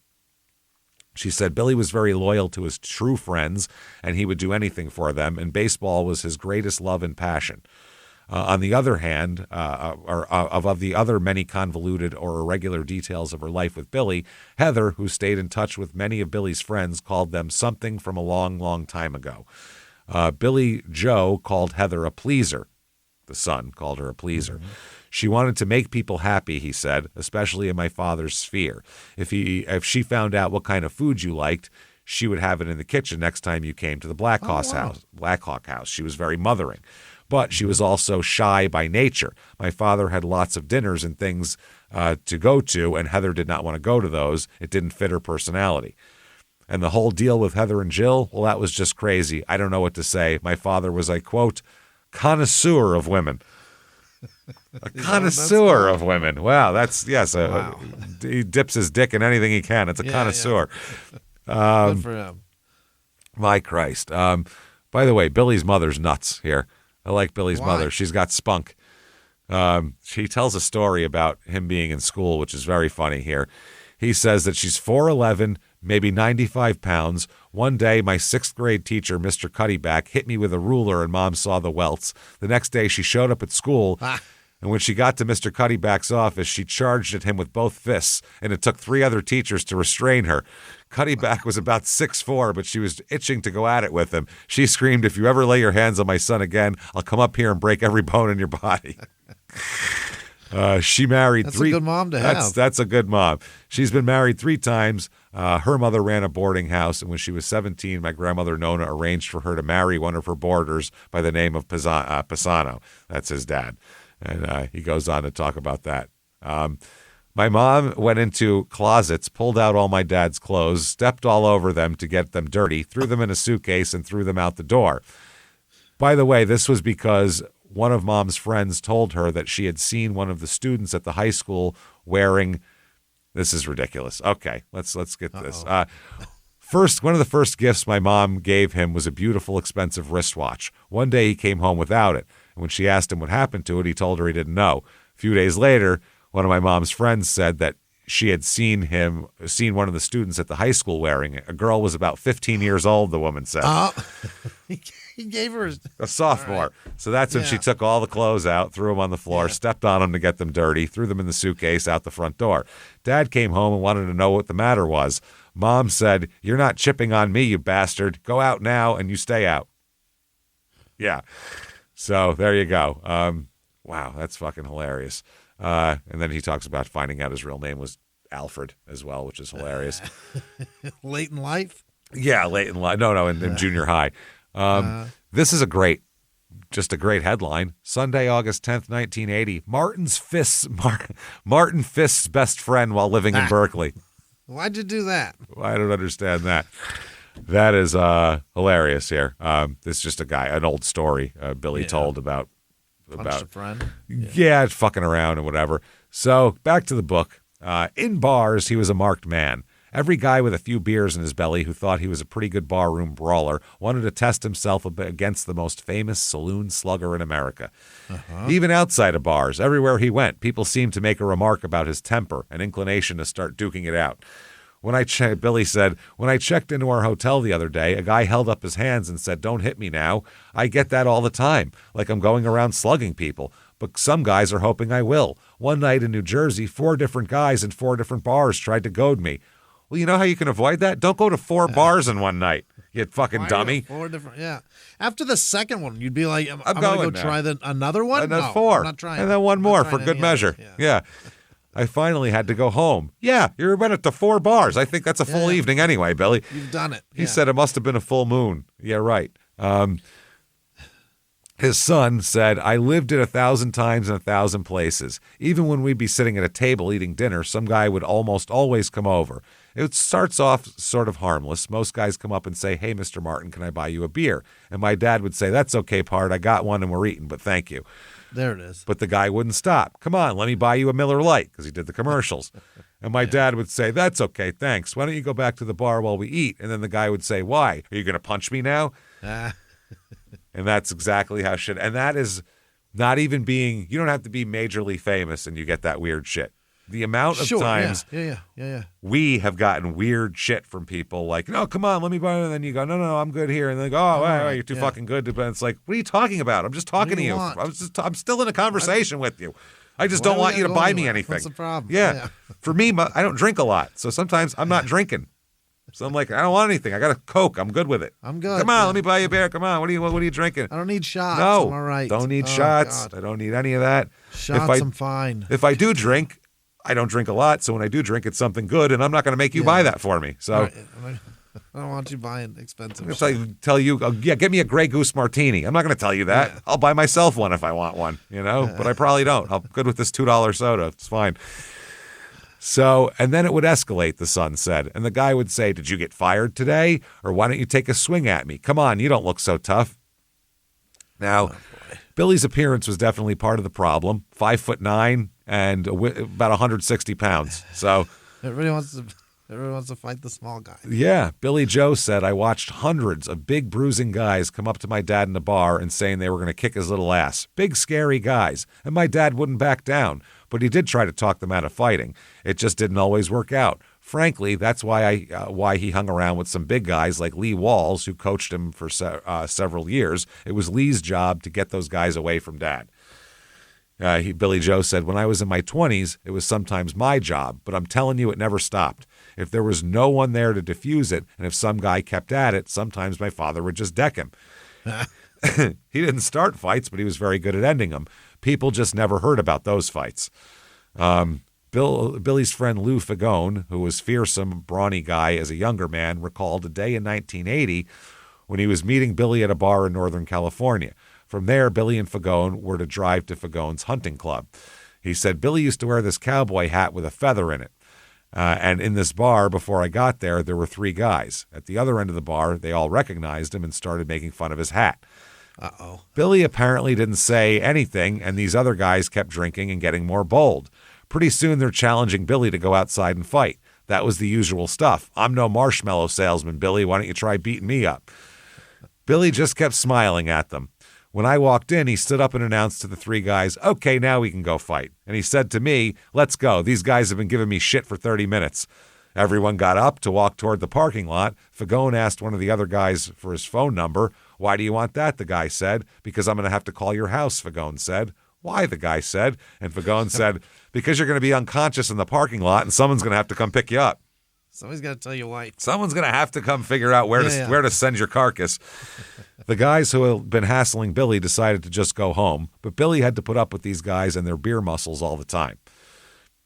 She said Billy was very loyal to his true friends, and he would do anything for them, and baseball was his greatest love and passion. On the other hand, of the other many convoluted or irregular details of her life with Billy, Heather, who stayed in touch with many of Billy's friends, called them something from a long, long time ago. Billy Joe called Heather a pleaser. The son called her a pleaser. Mm-hmm. She wanted to make people happy, he said, especially in my father's sphere. If she found out what kind of food you liked, she would have it in the kitchen next time you came to the Blackhawk house. She was very mothering. But she was also shy by nature. My father had lots of dinners and things to go to, and Heather did not want to go to those. It didn't fit her personality. And the whole deal with Heather and Jill, well, that was just crazy. I don't know what to say. My father was a, quote, connoisseur of women. A connoisseur of women. Wow, that's, yes, wow. He dips his dick in anything he can. It's a connoisseur. Yeah. Good for him. My Christ. By the way, Billy's mother's nuts here. I like Billy's mother. She's got spunk. She tells a story about him being in school, which is very funny here. He says that she's 4'11", maybe 95 pounds. One day, my 6th grade teacher, Mr. Cuddyback, hit me with a ruler and Mom saw the welts. The next day, she showed up at school, and when she got to Mr. Cuddyback's office, she charged at him with both fists, and it took 3 other teachers to restrain her. Cuddyback was about 6'4", but she was itching to go at it with him. She screamed, "If you ever lay your hands on my son again, I'll come up here and break every bone in your body." She married That's 3. That's a good mom to have. That's a good mom. She's been married 3 times. Her mother ran a boarding house, and when she was 17, my grandmother Nona arranged for her to marry one of her boarders by the name of Pisano. That's his dad. And he goes on to talk about that. My mom went into closets, pulled out all my dad's clothes, stepped all over them to get them dirty, threw them in a suitcase, and threw them out the door. By the way, this was because one of Mom's friends told her that she had seen one of the students at the high school wearing. This is ridiculous. Okay, let's get this. One of the first gifts my mom gave him was a beautiful, expensive wristwatch. One day he came home without it, and when she asked him what happened to it, he told her he didn't know. A few days later, one of my mom's friends said that she had seen one of the students at the high school wearing it. A girl was about 15 years old, the woman said. He gave her a sophomore. Right. So that's when she took all the clothes out, threw them on the floor, stepped on them to get them dirty, threw them in the suitcase out the front door. Dad came home and wanted to know what the matter was. Mom said, "You're not chipping on me, you bastard. Go out now and you stay out." Yeah. So there you go. Wow, that's fucking hilarious. And then he talks about finding out his real name was Alfred as well, which is hilarious. Late in life? Yeah, late in life. No, in junior high. This is a great headline. Sunday, August 10th, 1980. Martin Fist's best friend while living in Berkeley. Why'd you do that? I don't understand that. That is hilarious here. This is just an old story Billy told about a friend. Yeah, fucking around and whatever. So back to the book. In bars, he was a marked man. Every guy with a few beers in his belly who thought he was a pretty good barroom brawler wanted to test himself against the most famous saloon slugger in America. Even outside of bars, everywhere he went, people seemed to make a remark about his temper, an inclination to start duking it out. Billy said, "When I checked into our hotel the other day, a guy held up his hands and said, 'Don't hit me now.' I get that all the time, like I'm going around slugging people. But some guys are hoping I will. One night in New Jersey, 4 different guys in 4 different bars tried to goad me. Well, you know how you can avoid that? Don't go to 4 bars in one night, you fucking dummy." 4 different, After the second one, you'd be like, I'm going to go try another one? And then no, 4. I'm not trying. And then one more for good measure. Yeah. I finally had to go home. Yeah, you went up to 4 bars. I think that's a full evening anyway, Billy. You've done it. He said it must have been a full moon. Yeah, right. His son said, "I lived it 1,000 times in 1,000 places. Even when we'd be sitting at a table eating dinner, some guy would almost always come over. It starts off sort of harmless. Most guys come up and say, 'Hey, Mr. Martin, can I buy you a beer?' And my dad would say, 'That's okay, Pard. I got one and we're eating, but thank you.' There it is. But the guy wouldn't stop. 'Come on, let me buy you a Miller Lite,' because he did the commercials. And my dad would say, 'That's okay, thanks. Why don't you go back to the bar while we eat?' And then the guy would say, 'Why? Are you going to punch me now?' And that's exactly how shit. And that is not even being. You don't have to be majorly famous, and you get that weird shit. The amount of times we have gotten weird shit from people like, 'No, come on, let me buy it.' And then you go, 'No, I'm good here.' And they go, 'Oh, wow, you're too fucking good to.' But it's like, what are you talking about? I'm just talking to you. I'm still in a conversation with you. I just don't want you to buy me anything. What's the problem? Yeah. For me, I don't drink a lot, so sometimes I'm not drinking. So I'm like, I don't want anything. I got a Coke. I'm good with it. I'm good. Come on, let me buy you a beer. Come on. What are you drinking? I don't need shots. No, I'm all right. Don't need shots. God. I don't need any of that. Shots, I'm fine. If I do drink, I don't drink a lot. So when I do drink, it's something good, and I'm not going to make you buy that for me. So, I don't want you buying expensive I'm shit. going to tell you, yeah, give me a Grey Goose martini. I'm not going to tell you that. Yeah. I'll buy myself one if I want one, but I probably don't. I'm good with this $2 soda. It's fine. So, and then it would escalate, the son said. And the guy would say, did you get fired today? Or why don't you take a swing at me? Come on, you don't look so tough. Now, Billy's appearance was definitely part of the problem. 5'9" and about 160 pounds. So Everybody wants to fight the small guy. yeah, Billy Joe said, I watched hundreds of big bruising guys come up to my dad in the bar and saying they were going to kick his little ass. Big, scary guys. And my dad wouldn't back down. But he did try to talk them out of fighting. It just didn't always work out. Frankly, that's why he hung around with some big guys like Lee Walls, who coached him for several years. It was Lee's job to get those guys away from Dad. Billy Joe said, when I was in my 20s, it was sometimes my job, but I'm telling you, it never stopped. If there was no one there to defuse it, and if some guy kept at it, sometimes my father would just deck him. He didn't start fights, but he was very good at ending them. People just never heard about those fights. Billy's friend Lou Fagone, who was fearsome, brawny guy as a younger man, recalled a day in 1980 when he was meeting Billy at a bar in Northern California. From there, Billy and Fagone were to drive to Fagone's hunting club. He said, Billy used to wear this cowboy hat with a feather in it. And in this bar, before I got there, there were 3 guys. At the other end of the bar, they all recognized him and started making fun of his hat. Uh-oh. Billy apparently didn't say anything, and these other guys kept drinking and getting more bold. Pretty soon, they're challenging Billy to go outside and fight. That was the usual stuff. I'm no marshmallow salesman, Billy. Why don't you try beating me up? Billy just kept smiling at them. When I walked in, he stood up and announced to the 3 guys, okay, now we can go fight. And he said to me, let's go. These guys have been giving me shit for 30 minutes. Everyone got up to walk toward the parking lot. Fagone asked one of the other guys for his phone number. Why do you want that? The guy said. Because I'm going to have to call your house, Fagone said. Why? The guy said. And Fagone said, because you're going to be unconscious in the parking lot and someone's going to have to come pick you up. Somebody's got to tell you why. Someone's going to have to come figure out where to send your carcass. The guys who had been hassling Billy decided to just go home, but Billy had to put up with these guys and their beer muscles all the time.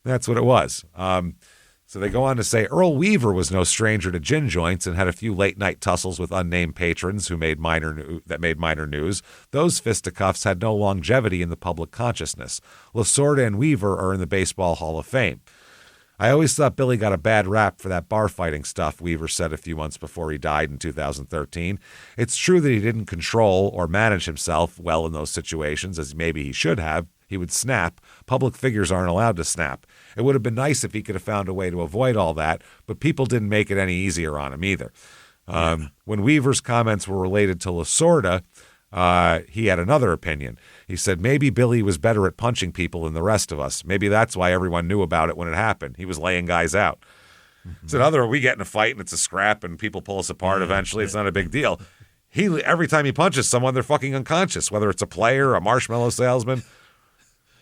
That's what it was. So they go on to say Earl Weaver was no stranger to gin joints and had a few late-night tussles with unnamed patrons who made minor news. Those fisticuffs had no longevity in the public consciousness. Lasorda and Weaver are in the Baseball Hall of Fame. I always thought Billy got a bad rap for that bar fighting stuff, Weaver said a few months before he died in 2013. It's true that he didn't control or manage himself well in those situations, as maybe he should have. He would snap. Public figures aren't allowed to snap. It would have been nice if he could have found a way to avoid all that, but people didn't make it any easier on him either. When Weaver's comments were related to Lasorda, he had another opinion. He said, maybe Billy was better at punching people than the rest of us. Maybe that's why everyone knew about it when it happened. He was laying guys out. Mm-hmm. So we get in a fight and it's a scrap and people pull us apart eventually. It's not a big deal. Every time he punches someone, they're fucking unconscious, whether it's a player, a marshmallow salesman.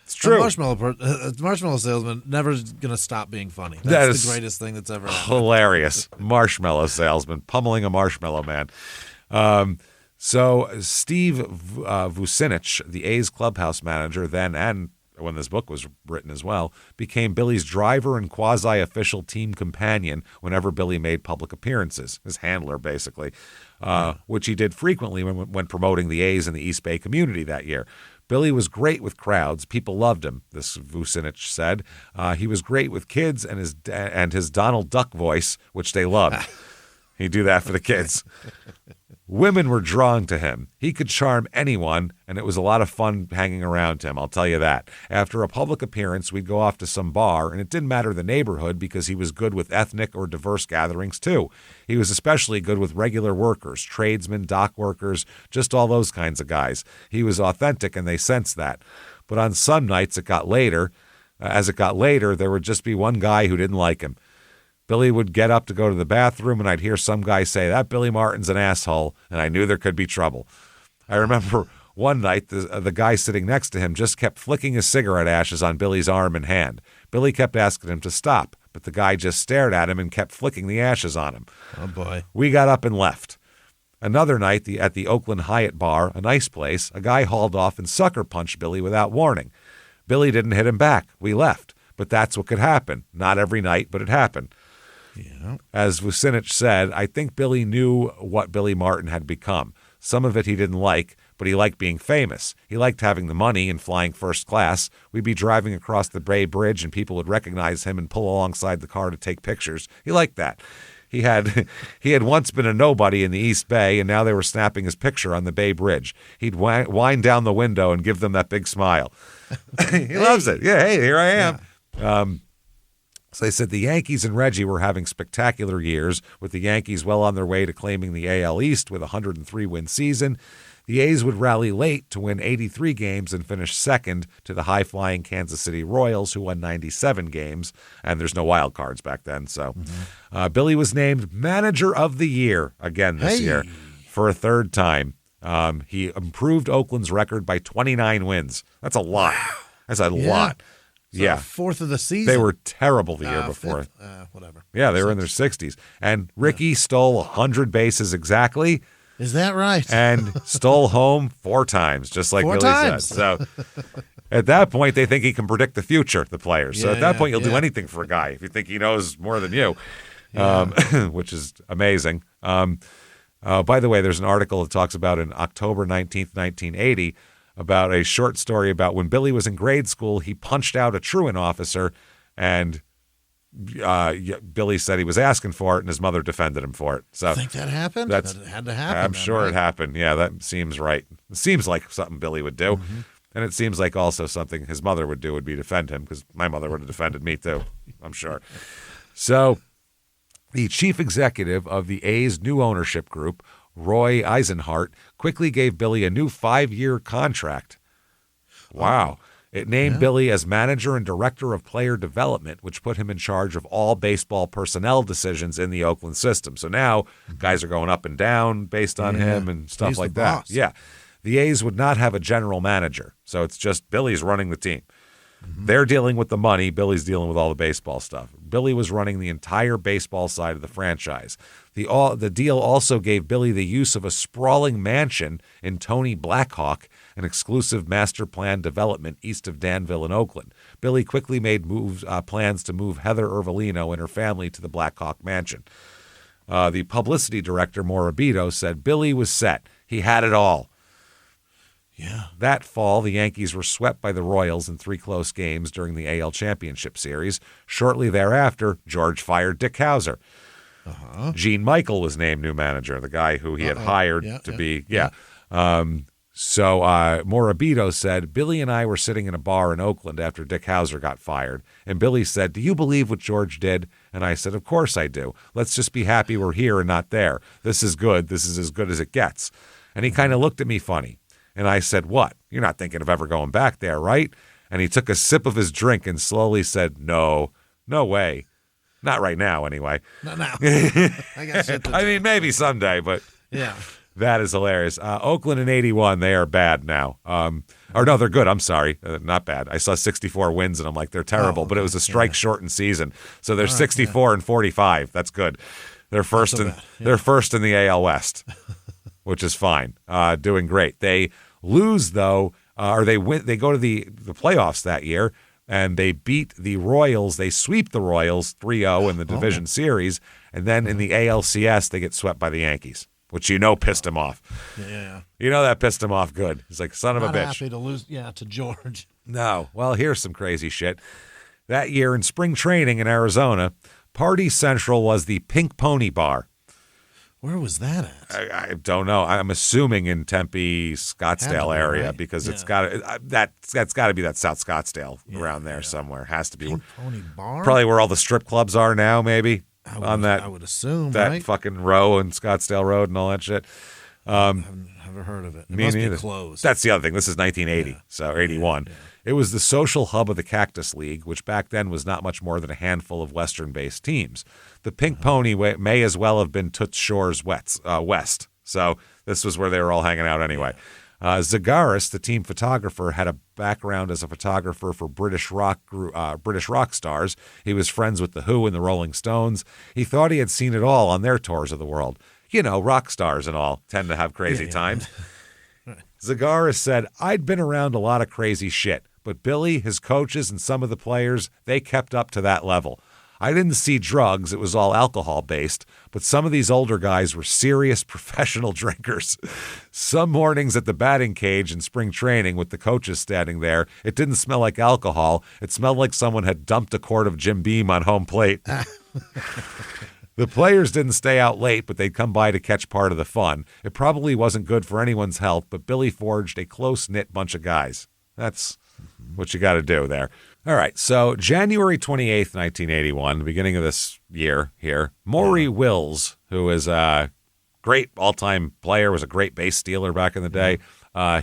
It's true. Marshmallow salesman never going to stop being funny. That's the greatest thing that's ever happened. Hilarious. Marshmallow salesman, pummeling a marshmallow man. So Steve Vucinich, the A's clubhouse manager then and when this book was written as well, became Billy's driver and quasi-official team companion whenever Billy made public appearances, his handler basically, which he did frequently when promoting the A's in the East Bay community that year. Billy was great with crowds. People loved him, this Vucinich said. He was great with kids and his Donald Duck voice, which they loved. He'd do that for the kids. Women were drawn to him. He could charm anyone, and it was a lot of fun hanging around him, I'll tell you that. After a public appearance, we'd go off to some bar, and it didn't matter the neighborhood because he was good with ethnic or diverse gatherings, too. He was especially good with regular workers, tradesmen, dock workers, just all those kinds of guys. He was authentic, and they sensed that. But on some nights, as it got later, there would just be one guy who didn't like him. Billy would get up to go to the bathroom, and I'd hear some guy say, that Billy Martin's an asshole, and I knew there could be trouble. I remember one night the guy sitting next to him just kept flicking his cigarette ashes on Billy's arm and hand. Billy kept asking him to stop, but the guy just stared at him and kept flicking the ashes on him. Oh, boy. We got up and left. Another night at the Oakland Hyatt bar, a nice place, a guy hauled off and sucker punched Billy without warning. Billy didn't hit him back. We left. But that's what could happen. Not every night, but it happened. Yeah. As Vucinich said, I think Billy knew what Billy Martin had become. Some of it he didn't like, but he liked being famous. He liked having the money and flying first class. We'd be driving across the Bay Bridge and people would recognize him and pull alongside the car to take pictures. He liked that. He had once been a nobody in the East Bay, and now they were snapping his picture on the Bay Bridge. He'd wind down the window and give them that big smile. He loves it. Yeah, hey, here I am. Yeah. So they said the Yankees and Reggie were having spectacular years, with the Yankees well on their way to claiming the AL East with a 103-win season. The A's would rally late to win 83 games and finish second to the high-flying Kansas City Royals, who won 97 games, and there's no wild cards back then. So Billy was named Manager of the Year again this year for a third time. He improved Oakland's record by 29 wins. That's a lot. That's a lot. So fourth of the season. They were terrible the year before. Whatever. Yeah, they were in their 60s. And Ricky stole 100 bases exactly. Is that right? And stole home 4 times, just like Billy said. So at that point, they think he can predict the future, the players. So at that point, you'll do anything for a guy if you think he knows more than you, which is amazing. By the way, there's an article that talks about in October 19th, 1980, about a short story about when Billy was in grade school, he punched out a truant officer, and Billy said he was asking for it, and his mother defended him for it. So I think that happened? That had to happen. I'm sure it happened. Yeah, that seems right. It seems like something Billy would do. Mm-hmm. And it seems like also something his mother would do would be defend him, because my mother would have defended me too, I'm sure. So the chief executive of the A's new ownership group, Roy Eisenhart, quickly gave Billy a new 5-year contract. Wow. It named Billy as manager and director of player development, which put him in charge of all baseball personnel decisions in the Oakland system. So now guys are going up and down based on him and stuff like that. Boss. Yeah. The A's would not have a general manager. So it's just Billy's running the team. They're dealing with the money. Billy's dealing with all the baseball stuff. Billy was running the entire baseball side of the franchise. The deal also gave Billy the use of a sprawling mansion in Tony Blackhawk, an exclusive master plan development east of Danville in Oakland. Billy quickly made plans to move Heather Ervolino and her family to the Blackhawk mansion. The publicity director, Morabito, said Billy was set. He had it all. Yeah. That fall, the Yankees were swept by the Royals in 3 close games during the AL Championship Series. Shortly thereafter, George fired Dick Howser. Gene Michael was named new manager, the guy who he had hired to be. So Morabito said, Billy and I were sitting in a bar in Oakland after Dick Howser got fired. And Billy said, do you believe what George did? And I said, of course I do. Let's just be happy we're here and not there. This is good. This is as good as it gets. And he kind of looked at me funny. And I said, what? You're not thinking of ever going back there, right? And he took a sip of his drink and slowly said, no way. Not right now, anyway. Not now. I got shit to do. I mean, maybe someday, but that is hilarious. Oakland in 81, they are bad now. Or no, they're good. I'm sorry. Not bad. I saw 64 wins, and I'm like, they're terrible. But it was a strike-shortened season. So they're 64 and 45. That's good. They're first they're first in the AL West, which is fine. Doing great. They lose, though, or they win. They go to the playoffs that year, and they beat the Royals. They sweep the Royals 3-0 in the division series, and then in the ALCS, they get swept by the Yankees, which pissed him off. Yeah. That pissed him off good. He's like, son of a bitch. Not happy to lose, to George. No. Well, here's some crazy shit. That year in spring training in Arizona, Party Central was the Pink Pony Bar. Where was that at? I don't know. I'm assuming in Tempe, Scottsdale area, because it's got that's got to be that South Scottsdale around there somewhere. Has to be. Pink Pony Bar? Probably where all the strip clubs are now, maybe. I would assume, that right? fucking row in Scottsdale Road and all that shit. Never heard of it. It must be closed. That's the other thing. This is 1980, so 81. Yeah. It was the social hub of the Cactus League, which back then was not much more than a handful of Western-based teams. The Pink Pony may as well have been Toots Shor's West. So this was where they were all hanging out anyway. Zagaris, the team photographer, had a background as a photographer for British rock stars. He was friends with The Who and the Rolling Stones. He thought he had seen it all on their tours of the world. Rock stars and all tend to have crazy times. Zagaris said, I'd been around a lot of crazy shit, but Billy, his coaches, and some of the players, they kept up to that level. I didn't see drugs. It was all alcohol-based. But some of these older guys were serious professional drinkers. Some mornings at the batting cage in spring training with the coaches standing there, it didn't smell like alcohol. It smelled like someone had dumped a quart of Jim Beam on home plate. The players didn't stay out late, but they'd come by to catch part of the fun. It probably wasn't good for anyone's health, but Billy forged a close-knit bunch of guys. That's what you got to do there. All right, so January 28th, 1981, the beginning of this year here, Maury Wills, who is a great all-time player, was a great base stealer back in the day.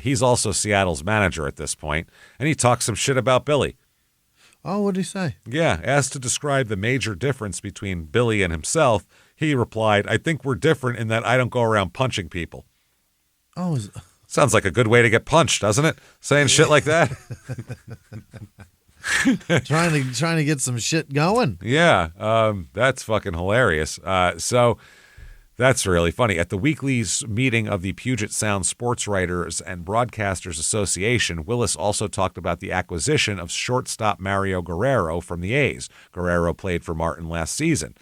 He's also Seattle's manager at this point, and he talks some shit about Billy. Oh, what did he say? Yeah, asked to describe the major difference between Billy and himself, he replied, I think we're different in that I don't go around punching people. Oh, sounds like a good way to get punched, doesn't it? Saying shit like that. trying to get some shit going. Yeah, that's fucking hilarious. So that's really funny. At the weekly meeting of the Puget Sound Sports Writers and Broadcasters Association, Willis also talked about the acquisition of shortstop Mario Guerrero from the A's. Guerrero played for Martin last season.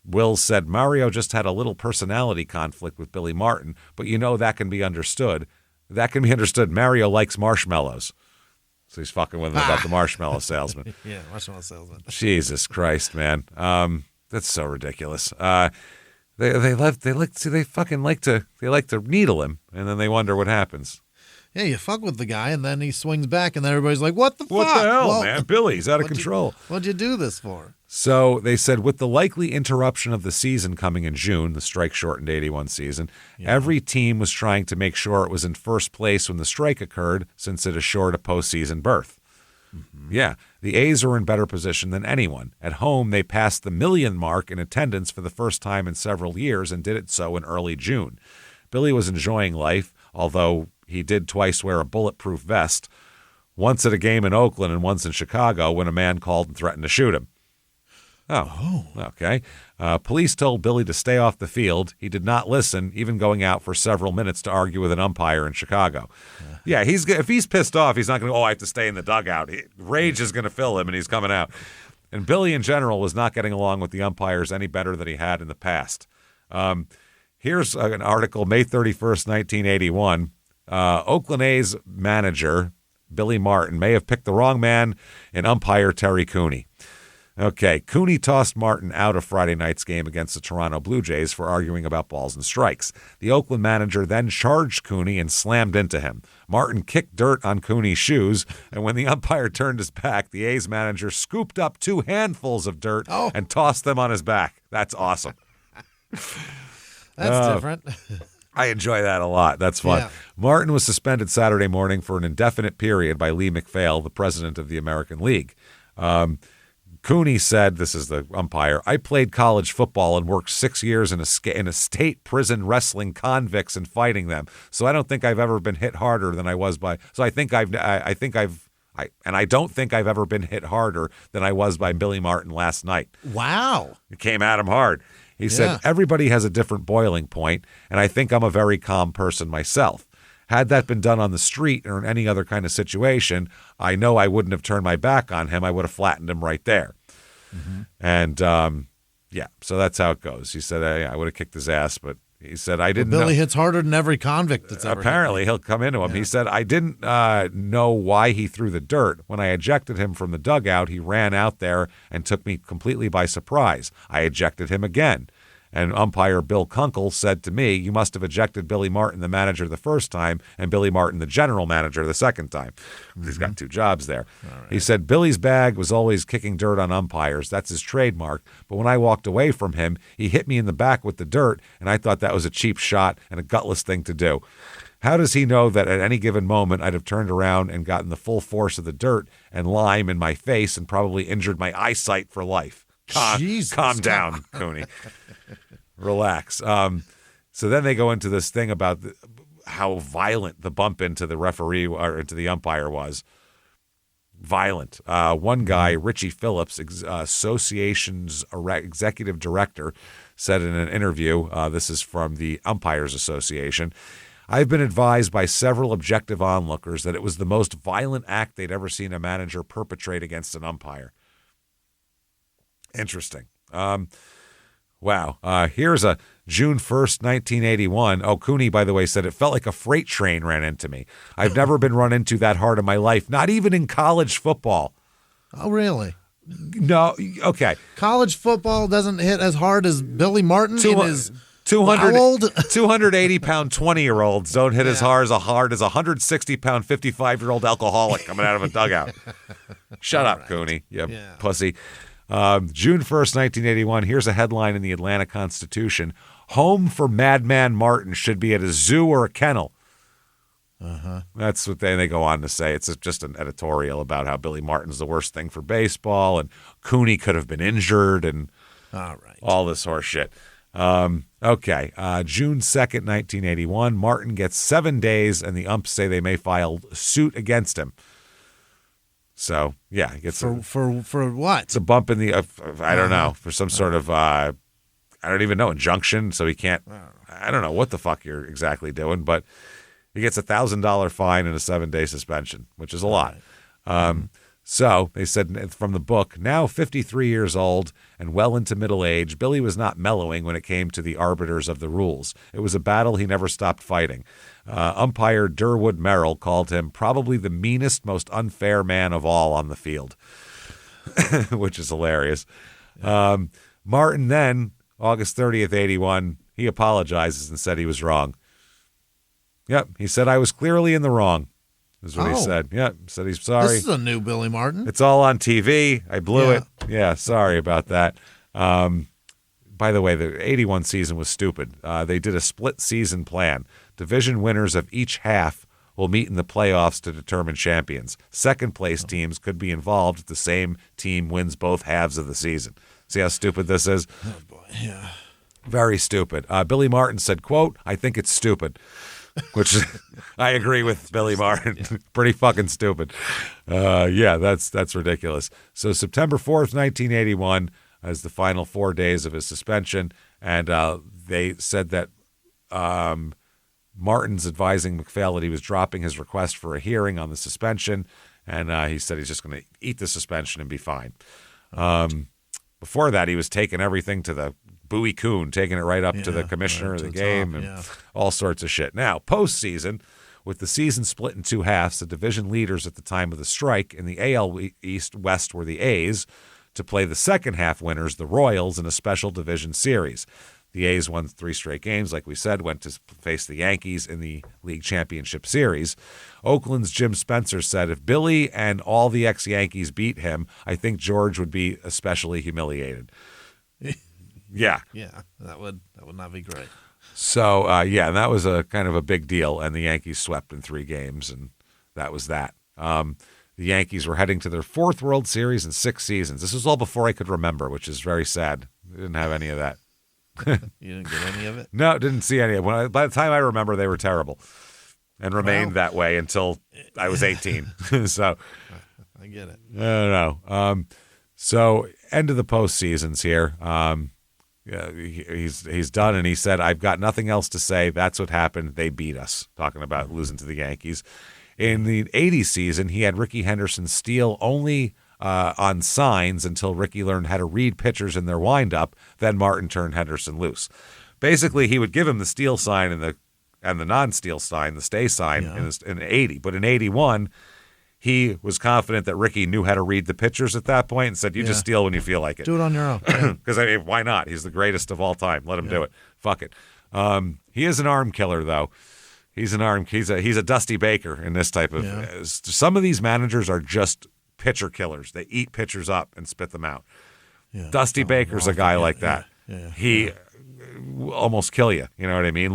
Wills said Mario just had a little personality conflict with Billy Martin, but that can be understood. That can be understood. Mario likes marshmallows. So he's fucking with him about the marshmallow salesman. Yeah, marshmallow salesman. Jesus Christ, man. That's so ridiculous. They like to needle him, and then they wonder what happens. Yeah, you fuck with the guy, and then he swings back, and then everybody's like, what the fuck? What the hell, man? Billy's out of control. What'd you do this for? So they said with the likely interruption of the season coming in June, the strike-shortened 81 season, every team was trying to make sure it was in first place when the strike occurred, since it assured a postseason berth. Yeah, the A's are in better position than anyone. At home, they passed the 1 million mark in attendance for the first time in several years and did it so in early June. Billy was enjoying life, although he did twice wear a bulletproof vest, once at a game in Oakland and once in Chicago when a man called and threatened to shoot him. Oh, okay. Police told Billy to stay off the field. He did not listen, even going out for several minutes to argue with an umpire in Chicago. Yeah, if he's pissed off, he's not going to, I have to stay in the dugout. Rage is going to fill him, and he's coming out. And Billy, in general, was not getting along with the umpires any better than he had in the past. Here's an article, May 31st, 1981. Oakland A's manager, Billy Martin, may have picked the wrong man in umpire Terry Cooney. Okay, Cooney tossed Martin out of Friday night's game against the Toronto Blue Jays for arguing about balls and strikes. The Oakland manager then charged Cooney and slammed into him. Martin kicked dirt on Cooney's shoes, and when the umpire turned his back, the A's manager scooped up 2 handfuls of dirt and tossed them on his back. That's awesome. That's different. I enjoy that a lot. That's fun. Yeah. Martin was suspended Saturday morning for an indefinite period by Lee MacPhail, the president of the American League. Cooney said, this is the umpire, I played college football and worked 6 years in a state prison wrestling convicts and fighting them. So I don't think I've ever been hit harder than I was by. So I don't think I've ever been hit harder than I was by Billy Martin last night. Wow. It came at him hard. He said, everybody has a different boiling point, and I think I'm a very calm person myself. Had that been done on the street or in any other kind of situation, I know I wouldn't have turned my back on him. I would have flattened him right there. Mm-hmm. And, so that's how it goes. He said, I would have kicked his ass, but he said, I didn't know. Billy hits harder than every convict that's ever Apparently, he'll come into him. Yeah. He said, I didn't know why he threw the dirt. When I ejected him from the dugout, he ran out there and took me completely by surprise. I ejected him again. And umpire Bill Kunkel said to me, you must have ejected Billy Martin, the manager, the first time, and Billy Martin, the general manager, the second time. Mm-hmm. He's got 2 jobs there. Right. He said, Billy's bag was always kicking dirt on umpires. That's his trademark. But when I walked away from him, he hit me in the back with the dirt, and I thought that was a cheap shot and a gutless thing to do. How does he know that at any given moment I'd have turned around and gotten the full force of the dirt and lime in my face and probably injured my eyesight for life? Calm down, Cooney. Relax. So then they go into this thing about how violent the bump into the referee or into the umpire was. Violent. One guy, Richie Phillips, Association's executive director, said in an interview, this is from the Umpires Association, I've been advised by several objective onlookers that it was the most violent act they'd ever seen a manager perpetrate against an umpire. Interesting. Wow. Here's a June 1st, 1981. Oh, Cooney, by the way, said, it felt like a freight train ran into me. I've never been run into that hard in my life, not even in college football. Oh, really? No. Okay. College football doesn't hit as hard as Billy Martin in his... 280-pound 20-year-olds don't hit as hard as a 160-pound 55-year-old alcoholic coming out of a dugout. Shut up, Cooney, you pussy. June 1st, 1981, here's a headline in the Atlanta Constitution. Home for Madman Martin should be at a zoo or a kennel. That's what they go on to say. It's just an editorial about how Billy Martin's the worst thing for baseball, and Cooney could have been injured, and all this horse shit. Okay, June 2nd, 1981, Martin gets 7 days, and the umps say they may file suit against him. So, yeah, he gets for what? It's a bump in the, I don't know, for some sort of, I don't even know, injunction, so he can't, I don't know what the fuck you're exactly doing, but he gets a $1,000 fine and a 7-day suspension, which is a lot. So they said from the book, now 53 years old and well into middle age, Billy was not mellowing when it came to the arbiters of the rules. It was a battle he never stopped fighting. Umpire Durwood Merrill called him probably the meanest, most unfair man of all on the field, which is hilarious. Martin then, August 30th, 81, he apologizes and said he was wrong. Yep, he said, I was clearly in the wrong. Is what he said. Yeah, said he's sorry. This is a new Billy Martin. It's all on TV. I blew it. Yeah, sorry about that. By the way, the 81 season was stupid. They did a split season plan. Division winners of each half will meet in the playoffs to determine champions. Second place teams could be involved if the same team wins both halves of the season. See how stupid this is? Oh, boy. Yeah. Very stupid. Billy Martin said, quote, I think it's stupid. Which I agree with Billy Martin. Pretty fucking stupid. That's ridiculous. So September 4th, 1981 is the final 4 days of his suspension. And they said that Martin's advising McPhail that he was dropping his request for a hearing on the suspension. And he said he's just going to eat the suspension and be fine. Before that, he was taking everything to the Bowie Kuhn, taking it right up to the commissioner of the game and all sorts of shit. Now, postseason, with the season split in two halves, the division leaders at the time of the strike in the AL East West were the A's to play the second half winners, the Royals, in a special division series. The A's won 3 straight games, like we said, went to face the Yankees in the League Championship Series. Oakland's Jim Spencer said, if Billy and all the ex-Yankees beat him, I think George would be especially humiliated. Yeah. Yeah, that would not be great. So, and that was a kind of a big deal, and the Yankees swept in 3 games, and that was that. The Yankees were heading to their 4th World Series in 6 seasons. This was all before I could remember, which is very sad. I didn't have any of that. You didn't get any of it? No, didn't see any of it. By the time I remember, they were terrible and remained that way until I was 18. So I get it. I don't know. So end of the postseasons here. He's done, and he said, I've got nothing else to say. That's what happened. They beat us, talking about losing to the Yankees. In the 80s season, he had Ricky Henderson steal only on signs until Ricky learned how to read pitchers in their windup. Then Martin turned Henderson loose. Basically, he would give him the steal sign and the non-steal sign, the stay sign in 80. But in 81, he was confident that Ricky knew how to read the pitchers at that point and said, you just steal when you feel like it. Do it on your own. Because, I mean, why not? He's the greatest of all time. Let him do it. Fuck it. He is an arm killer, though. He's a Dusty Baker in this type of some of these managers are just pitcher killers. They eat pitchers up and spit them out. Yeah. Dusty Baker's a guy like that. He almost kill you. You know what I mean?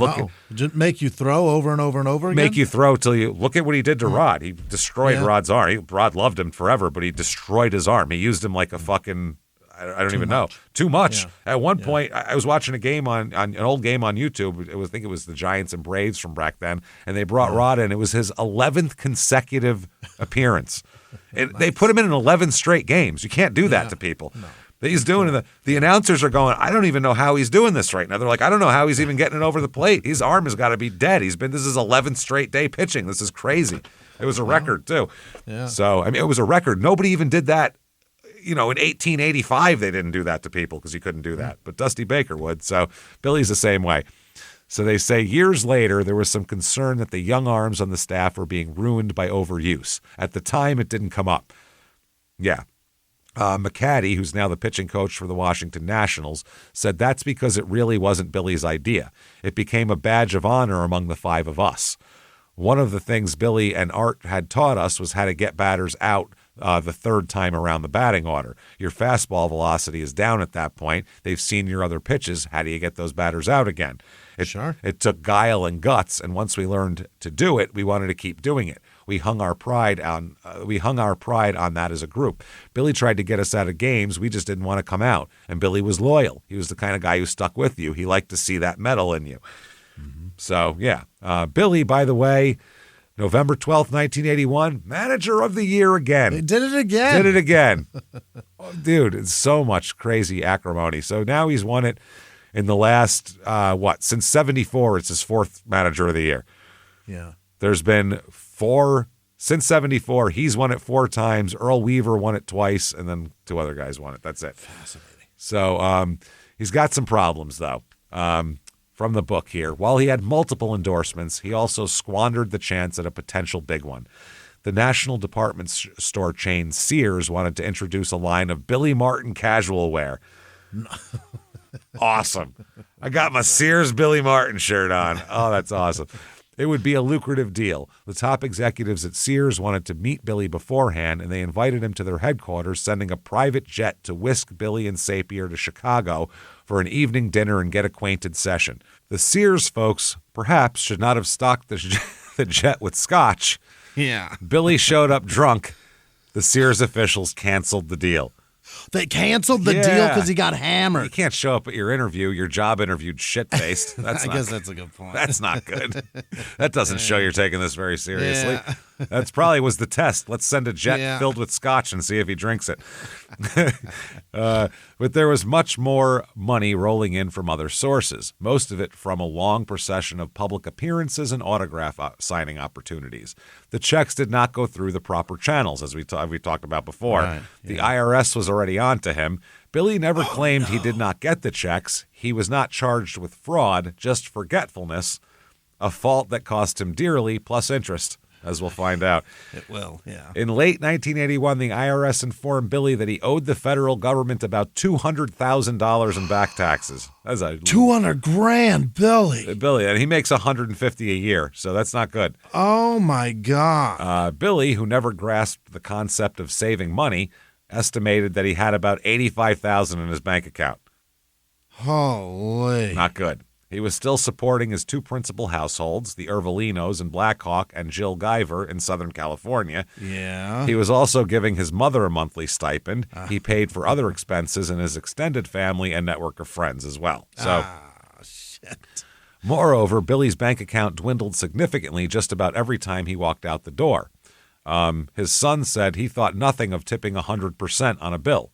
Just make you throw over and over and over again? Make you throw till you look at what he did to Rod. He destroyed Rod's arm. Rod loved him forever, but he destroyed his arm. He used him like a fucking I don't even know. Too much. Yeah. At one point, I was watching a game on an old game on YouTube. I think it was the Giants and Braves from back then, and they brought Rod in. It was his 11th consecutive appearance. Nice. They put him in 11 straight games. You can't do that to people. No. He's doing the announcers are going, I don't even know how he's doing this right now. They're like, I don't know how he's even getting it over the plate. His arm has got to be dead. This is 11th straight day pitching. This is crazy. It was a record too. Yeah. So, I mean, it was a record. Nobody even did that in 1885, they didn't do that to people because you couldn't do that. But Dusty Baker would. So Billy's the same way. So they say years later, there was some concern that the young arms on the staff were being ruined by overuse. At the time, it didn't come up. Yeah. McCaddy, who's now the pitching coach for the Washington Nationals, said that's because it really wasn't Billy's idea. It became a badge of honor among the five of us. One of the things Billy and Art had taught us was how to get batters out the third time around the batting order. Your fastball velocity is down at that point. They've seen your other pitches. How do you get those batters out again? It took guile and guts, and once we learned to do it, we wanted to keep doing it. We hung our pride on that as a group. Billy tried to get us out of games. We just didn't want to come out. And Billy was loyal. He was the kind of guy who stuck with you. He liked to see that medal in you. Mm-hmm. So, yeah. Billy, by the way, November 12th, 1981, Manager of the Year again. They did it again. Oh, dude, it's so much crazy acrimony. So now he's won it in the last, since 74, it's his fourth Manager of the Year. Yeah. There's been since 74, he's won it 4 times. Earl Weaver won it twice, and then 2 other guys won it. That's it. Fascinating. So he's got some problems, though, from the book here. While he had multiple endorsements, he also squandered the chance at a potential big one. The national department store chain Sears wanted to introduce a line of Billy Martin casual wear. Awesome. I got my Sears Billy Martin shirt on. Oh, that's awesome. It would be a lucrative deal. The top executives at Sears wanted to meet Billy beforehand, and they invited him to their headquarters, sending a private jet to whisk Billy and Sapir to Chicago for an evening dinner and get acquainted session. The Sears folks perhaps should not have stocked the jet with scotch. Yeah. Billy showed up drunk. The Sears officials canceled the deal. They canceled the deal because he got hammered. You can't show up at your interview, your job interviewed shit-faced. I guess that's a good point. That's not good. That doesn't show you're taking this very seriously. Yeah. That's probably was the test. Let's send a jet filled with scotch and see if he drinks it. But there was much more money rolling in from other sources, most of it from a long procession of public appearances and autograph signing opportunities. The checks did not go through the proper channels, as we talked about before. Right, The IRS was already on to him. Billy never claimed he did not get the checks. He was not charged with fraud, just forgetfulness, a fault that cost him dearly, plus interest, as we'll find out. It will, yeah. In late 1981, the IRS informed Billy that he owed the federal government about $200,000 in back taxes. That's a $200,000, Billy. Billy, and he makes $150 a year, so that's not good. Oh my God. Billy, who never grasped the concept of saving money, estimated that he had about $85,000 in his bank account. Holy. Not good. He was still supporting his 2 principal households, the Ervelinos in Black Hawk and Jill Guyver in Southern California. Yeah. He was also giving his mother a monthly stipend. He paid for other expenses in his extended family and network of friends as well. So, shit. Moreover, Billy's bank account dwindled significantly just about every time he walked out the door. His son said he thought nothing of tipping 100% on a bill.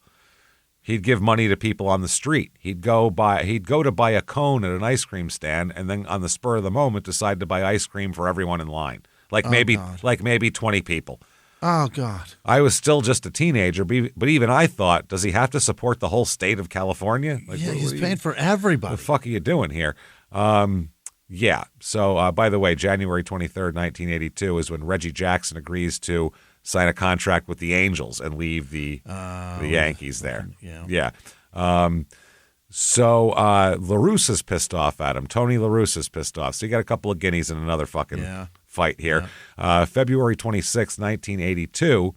He'd give money to people on the street. He'd go to buy a cone at an ice cream stand, and then on the spur of the moment decide to buy ice cream for everyone in line, like maybe 20 people. Oh God! I was still just a teenager, but even I thought, does he have to support the whole state of California? He's paying for everybody. What the fuck are you doing here? Yeah. So, by the way, January 23rd, 1982 is when Reggie Jackson agrees to sign a contract with the Angels and leave the Yankees there. Yeah. So La Russa's pissed off at him. Tony La Russa's pissed off. So you got a couple of guineas in another fucking fight here. Yeah. February 26, 1982,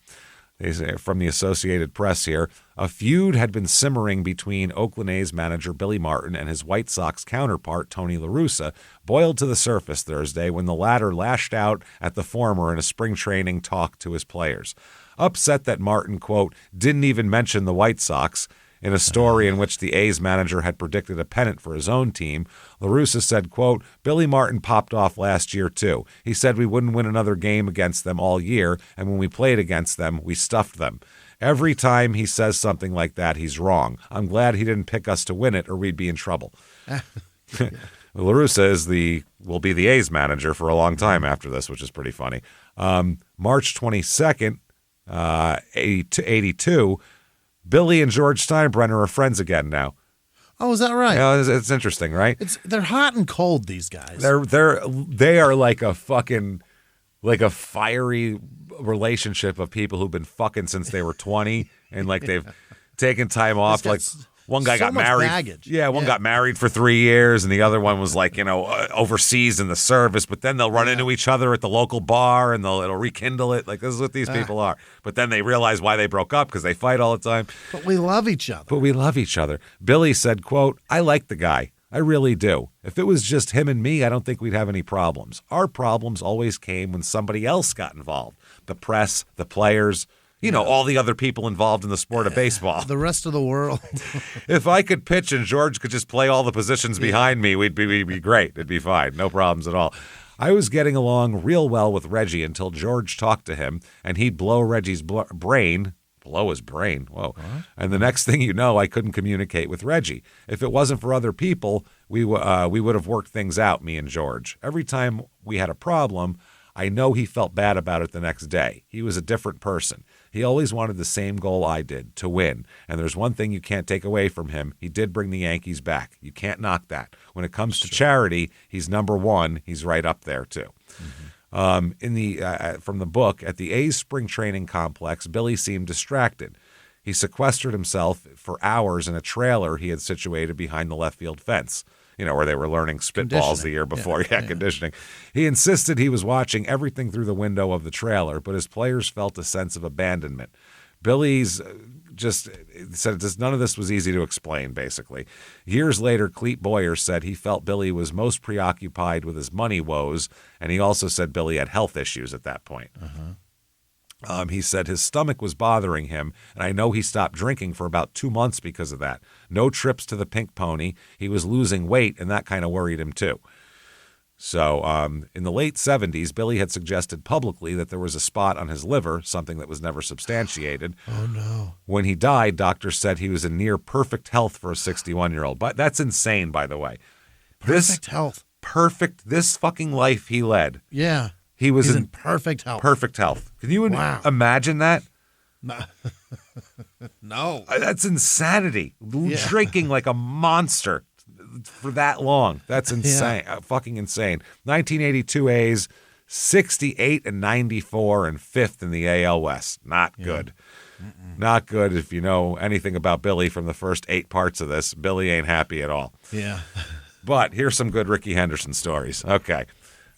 they say from the Associated Press here, a feud had been simmering between Oakland A's manager Billy Martin and his White Sox counterpart Tony La Russa, boiled to the surface Thursday when the latter lashed out at the former in a spring training talk to his players. Upset that Martin, quote, didn't even mention the White Sox. In a story in which the A's manager had predicted a pennant for his own team, La Russa said, quote, Billy Martin popped off last year too. He said we wouldn't win another game against them all year, and when we played against them, we stuffed them. Every time he says something like that, he's wrong. I'm glad he didn't pick us to win it or we'd be in trouble. La Russa will be the A's manager for a long time after this, which is pretty funny. March 22nd, 82, Billy and George Steinbrenner are friends again now. Oh, is that right? You know, it's interesting, right? They're hot and cold, these guys. They are like a fiery relationship of people who've been fucking since they were 20, and like they've taken time off. Like one guy got married. Baggage. Yeah, one got married for 3 years, and the other one was like, overseas in the service. But then they'll run into each other at the local bar, and it'll rekindle it. Like, this is what these people are. But then they realize why they broke up, because they fight all the time. But we love each other. Billy said, quote, "I like the guy. I really do. If it was just him and me, I don't think we'd have any problems. Our problems always came when somebody else got involved. The press, the players, all the other people involved in the sport of baseball. The rest of the world." If I could pitch and George could just play all the positions behind me, we'd be great. It'd be fine. No problems at all. I was getting along real well with Reggie until George talked to him, and he'd blow Reggie's brain. Blow his brain. Whoa. What? And the next thing you know, I couldn't communicate with Reggie. If it wasn't for other people, we would have worked things out, me and George. Every time we had a problem, I know he felt bad about it the next day. He was a different person. He always wanted the same goal I did, to win. And there's one thing you can't take away from him. He did bring the Yankees back. You can't knock that. When it comes to charity, he's number one. He's right up there, too. Mm-hmm. From the book, at the A's spring training complex, Billy seemed distracted. He sequestered himself for hours in a trailer he had situated behind the left field fence, where they were learning spitballs the year before. Yeah, conditioning. He insisted he was watching everything through the window of the trailer, but his players felt a sense of abandonment. Billy's just said none of this was easy to explain, basically. Years later, Clete Boyer said he felt Billy was most preoccupied with his money woes, and he also said Billy had health issues at that point. He said his stomach was bothering him, and I know he stopped drinking for about 2 months because of that. No trips to the Pink Pony. He was losing weight, and that kind of worried him too. So in the late 70s, Billy had suggested publicly that there was a spot on his liver, something that was never substantiated. Oh, no. When he died, doctors said he was in near perfect health for a 61-year-old. But that's insane, by the way. Perfect health. This fucking life he led. Yeah. He's in perfect health. Perfect health. Can you imagine that? No. That's insanity. Drinking like a monster for that long. That's insane. Fucking insane. 1982 A's, 68 and 94 and 5th in the AL West. Not good. Not good if you know anything about Billy from the first 8 parts of this. Billy ain't happy at all. Yeah. But here's some good Ricky Henderson stories. Okay.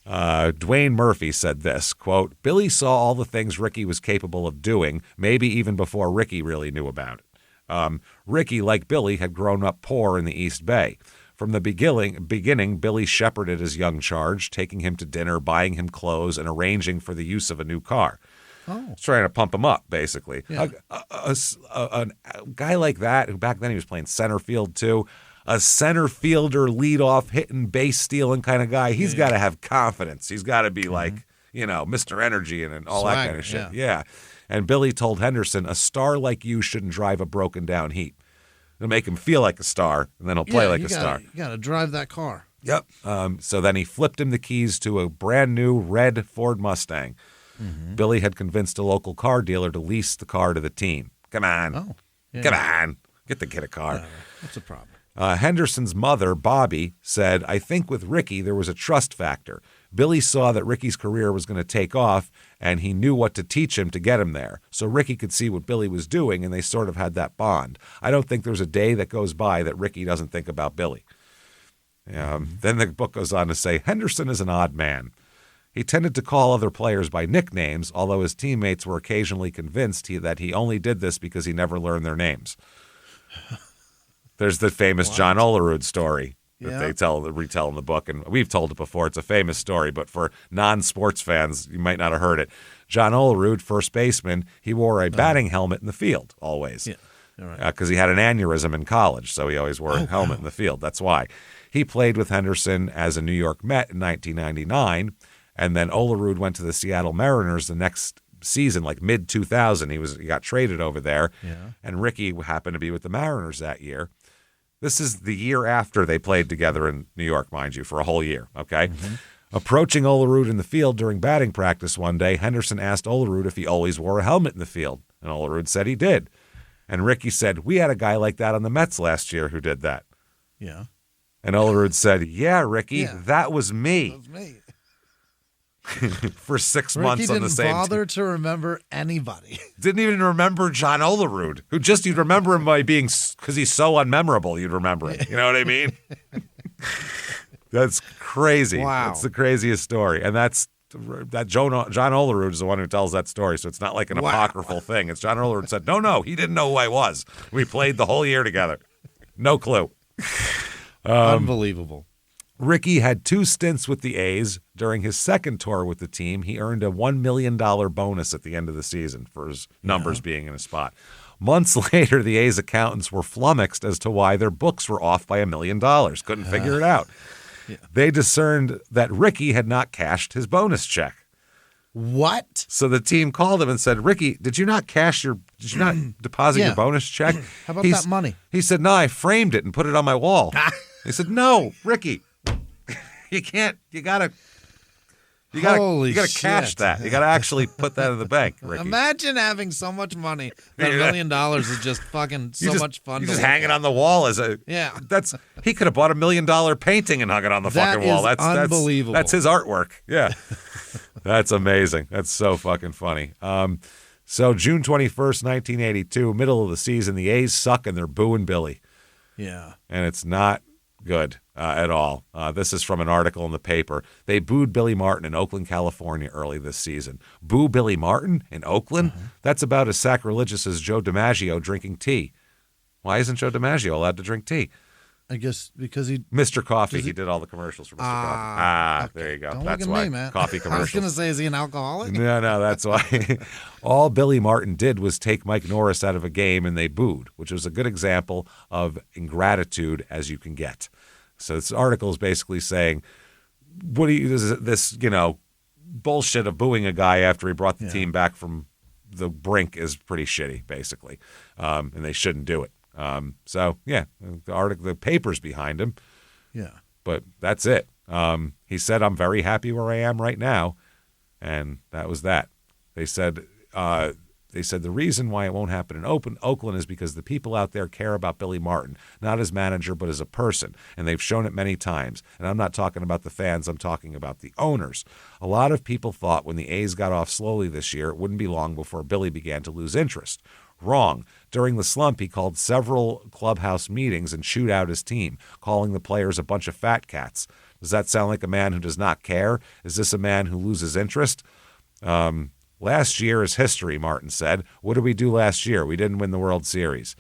Dwayne Murphy said this, quote, "Billy saw all the things Ricky was capable of doing, maybe even before Ricky really knew about it. Ricky, like Billy, had grown up poor in the East Bay. From the beginning, Billy shepherded his young charge, taking him to dinner, buying him clothes, and arranging for the use of a new car. He's trying to pump him up, basically. Yeah. A guy like that, who back then he was playing center field too, a center fielder, leadoff, hitting, base stealing kind of guy, he's got to have confidence. He's got to be like, Mr. Energy and all that kind of shit. Yeah. And Billy told Henderson, a star like you shouldn't drive a broken down Heat. It'll make him feel like a star, and then he'll play like a star. You got to drive that car. Yep. So then he flipped him the keys to a brand new red Ford Mustang. Mm-hmm. Billy had convinced a local car dealer to lease the car to the team. Come on. Come on. Get the kid a car. What's the problem? Henderson's mother, Bobby, said, I think with Ricky there was a trust factor. Billy saw that Ricky's career was going to take off, and he knew what to teach him to get him there. So Ricky could see what Billy was doing, and they sort of had that bond. I don't think there's a day that goes by that Ricky doesn't think about Billy. Then the book goes on to say, Henderson is an odd man. He tended to call other players by nicknames, although his teammates were occasionally convinced that he only did this because he never learned their names. There's the famous John Olerud story that they retell in the book, and we've told it before. It's a famous story, but for non-sports fans, you might not have heard it. John Olerud, first baseman, he wore a batting helmet in the field always because he had an aneurysm in college, so he always wore a helmet in the field. That's why. He played with Henderson as a New York Met in 1999, and then Olerud went to the Seattle Mariners the next season, like mid-2000. He got traded over there, and Ricky happened to be with the Mariners that year. This is the year after they played together in New York, mind you, for a whole year, okay? Mm-hmm. Approaching Olerud in the field during batting practice one day, Henderson asked Olerud if he always wore a helmet in the field, and Olerud said he did. And Ricky said, we had a guy like that on the Mets last year who did that. Yeah. And Olerud said, yeah, Ricky, Yeah. that was me. That was me. For 6 Ricky months on the same didn't bother team. to remember anybody. Didn't even remember John Olerud, who just, you'd remember him by being, because he's so unmemorable, you'd remember him. You know what I mean? That's crazy. Wow. That's the craziest story. And that John Olerud is the one who tells that story, so it's not like an apocryphal thing. It's John Olerud said, no, he didn't know who I was. We played the whole year together. No clue. Unbelievable. Ricky had 2 stints with the A's. During his second tour with the team, he earned a $1 million bonus at the end of the season for his numbers being in a spot. Months later, the A's accountants were flummoxed as to why their books were off by $1 million. Couldn't figure it out. Yeah. They discerned that Ricky had not cashed his bonus check. What? So the team called him and said, Ricky, did you not deposit your bonus check? How about that money? He said, no, I framed it and put it on my wall. He said, no, Ricky, you can't, you gotta cash that. You gotta actually put that in the bank, Ricky. Imagine having so much money that $1 million is just fucking much fun. You just hang it on the wall as a he could have bought $1 million painting and hung it on the fucking wall. That's unbelievable. That's his artwork. Yeah. That's amazing. That's so fucking funny. So June 21st, 1982, middle of the season, the A's suck and they're booing Billy. Yeah. And it's not good at all. This is from an article in the paper. They booed Billy Martin in Oakland, California early this season. Boo Billy Martin in Oakland? That's about as sacrilegious as Joe DiMaggio drinking tea. Why isn't Joe DiMaggio allowed to drink tea? I guess because Mr. Coffee, he did all the commercials for Mr. Coffee. Okay. There you go. Don't That's look at why. me, man. Coffee commercials. I was going to say, is he an alcoholic? No, that's why. All Billy Martin did was take Mike Norris out of a game and they booed, which was a good example of ingratitude as you can get. So this article is basically saying, this bullshit of booing a guy after he brought the team back from the brink is pretty shitty, basically. And they shouldn't do it. The paper's behind him. Yeah. But that's it. He said, I'm very happy where I am right now. And that was that. They said the reason why it won't happen in Oakland is because the people out there care about Billy Martin, not as manager, but as a person. And they've shown it many times. And I'm not talking about the fans. I'm talking about the owners. A lot of people thought when the A's got off slowly this year, it wouldn't be long before Billy began to lose interest. Wrong. During the slump, he called several clubhouse meetings and chewed out his team, calling the players a bunch of fat cats. Does that sound like a man who does not care? Is this a man who loses interest? Last year is history, Martin said. What did we do last year? We didn't win the World Series.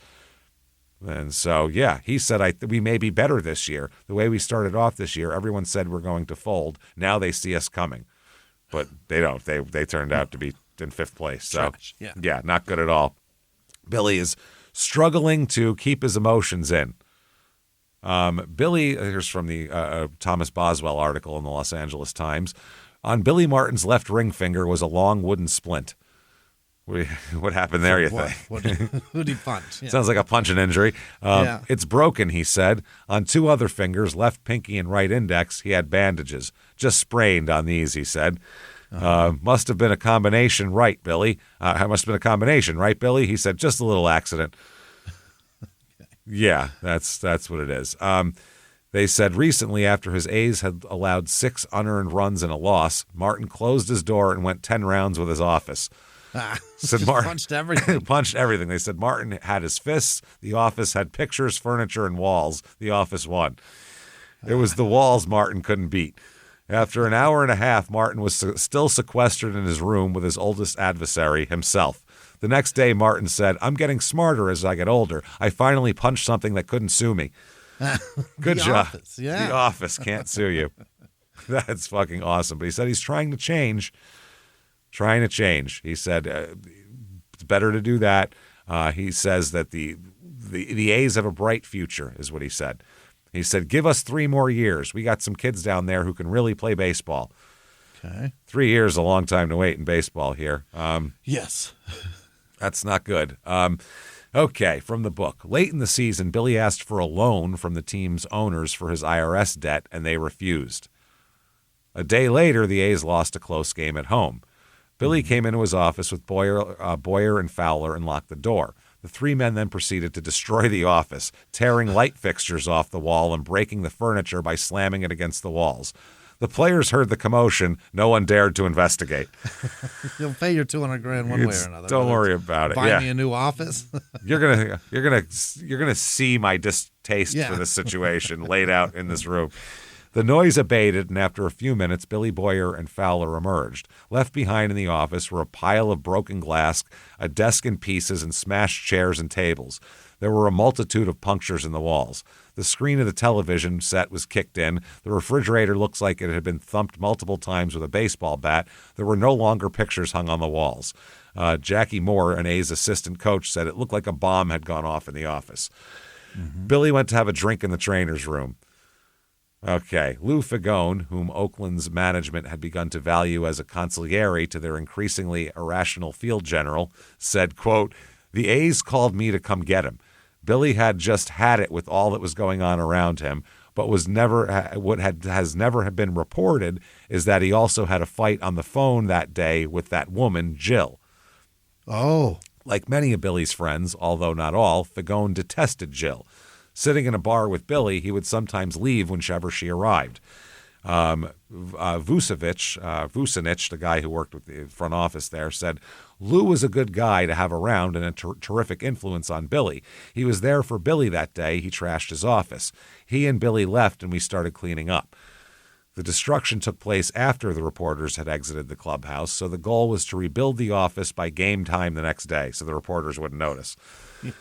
And so, he said, we may be better this year. The way we started off this year, everyone said we're going to fold. Now they see us coming. But they don't. They turned out to be in 5th place. So, not good at all. Billy is struggling to keep his emotions in. Here's from the Thomas Boswell article in the Los Angeles Times. On Billy Martin's left ring finger was a long wooden splint. What happened there, you think? Who did he punch? Yeah. Sounds like a punching injury. It's broken, he said. On 2 other fingers, left pinky and right index, he had bandages. Just sprained on these, he said. Must have been a combination, right, Billy? Must have been a combination, right, Billy? He said, just a little accident. Yeah, that's what it is. They said recently after his A's had allowed 6 unearned runs and a loss, Martin closed his door and went 10 rounds with his office. Said Martin punched everything. Punched everything. They said Martin had his fists. The office had pictures, furniture, and walls. The office won. It was the walls Martin couldn't beat. After an hour and a half, Martin was still sequestered in his room with his oldest adversary, himself. The next day, Martin said, I'm getting smarter as I get older. I finally punched something that couldn't sue me. Good job. Office, yeah. The office can't sue you. That's fucking awesome. But he said he's trying to change. He said it's better to do that. He says that the A's have a bright future, is what he said. He said, give us 3 more years. We got some kids down there who can really play baseball. Okay. 3 years is a long time to wait in baseball here. Yes. That's not good. Okay, from the book. Late in the season, Billy asked for a loan from the team's owners for his IRS debt, and they refused. A day later, the A's lost a close game at home. Billy came into his office with Boyer and Fowler and locked the door. The three men then proceeded to destroy the office, tearing light fixtures off the wall and breaking the furniture by slamming it against the walls. The players heard the commotion. No one dared to investigate. You'll pay your $200,000 one way or another. Don't worry about it. Buy me a new office. You're gonna see my distaste for this situation laid out in this room. The noise abated, and after a few minutes, Billy Boyer and Fowler emerged. Left behind in the office were a pile of broken glass, a desk in pieces, and smashed chairs and tables. There were a multitude of punctures in the walls. The screen of the television set was kicked in. The refrigerator looks like it had been thumped multiple times with a baseball bat. There were no longer pictures hung on the walls. Jackie Moore, an A's assistant coach, said it looked like a bomb had gone off in the office. Mm-hmm. Billy went to have a drink in the trainer's room. Okay, Lou Fagone, whom Oakland's management had begun to value as a consigliere to their increasingly irrational field general, said, quote, "The A's called me to come get him. Billy had just had it with all that was going on around him, but has never been reported is that he also had a fight on the phone that day with that woman, Jill." Oh. Like many of Billy's friends, although not all, Fagone detested Jill. Sitting in a bar with Billy, he would sometimes leave whenever she arrived. Vucinich, the guy who worked with the front office there, said, "Lou was a good guy to have around and a terrific influence on Billy. He was there for Billy that day. He trashed his office. He and Billy left, and we started cleaning up." The destruction took place after the reporters had exited the clubhouse, so the goal was to rebuild the office by game time the next day so the reporters wouldn't notice.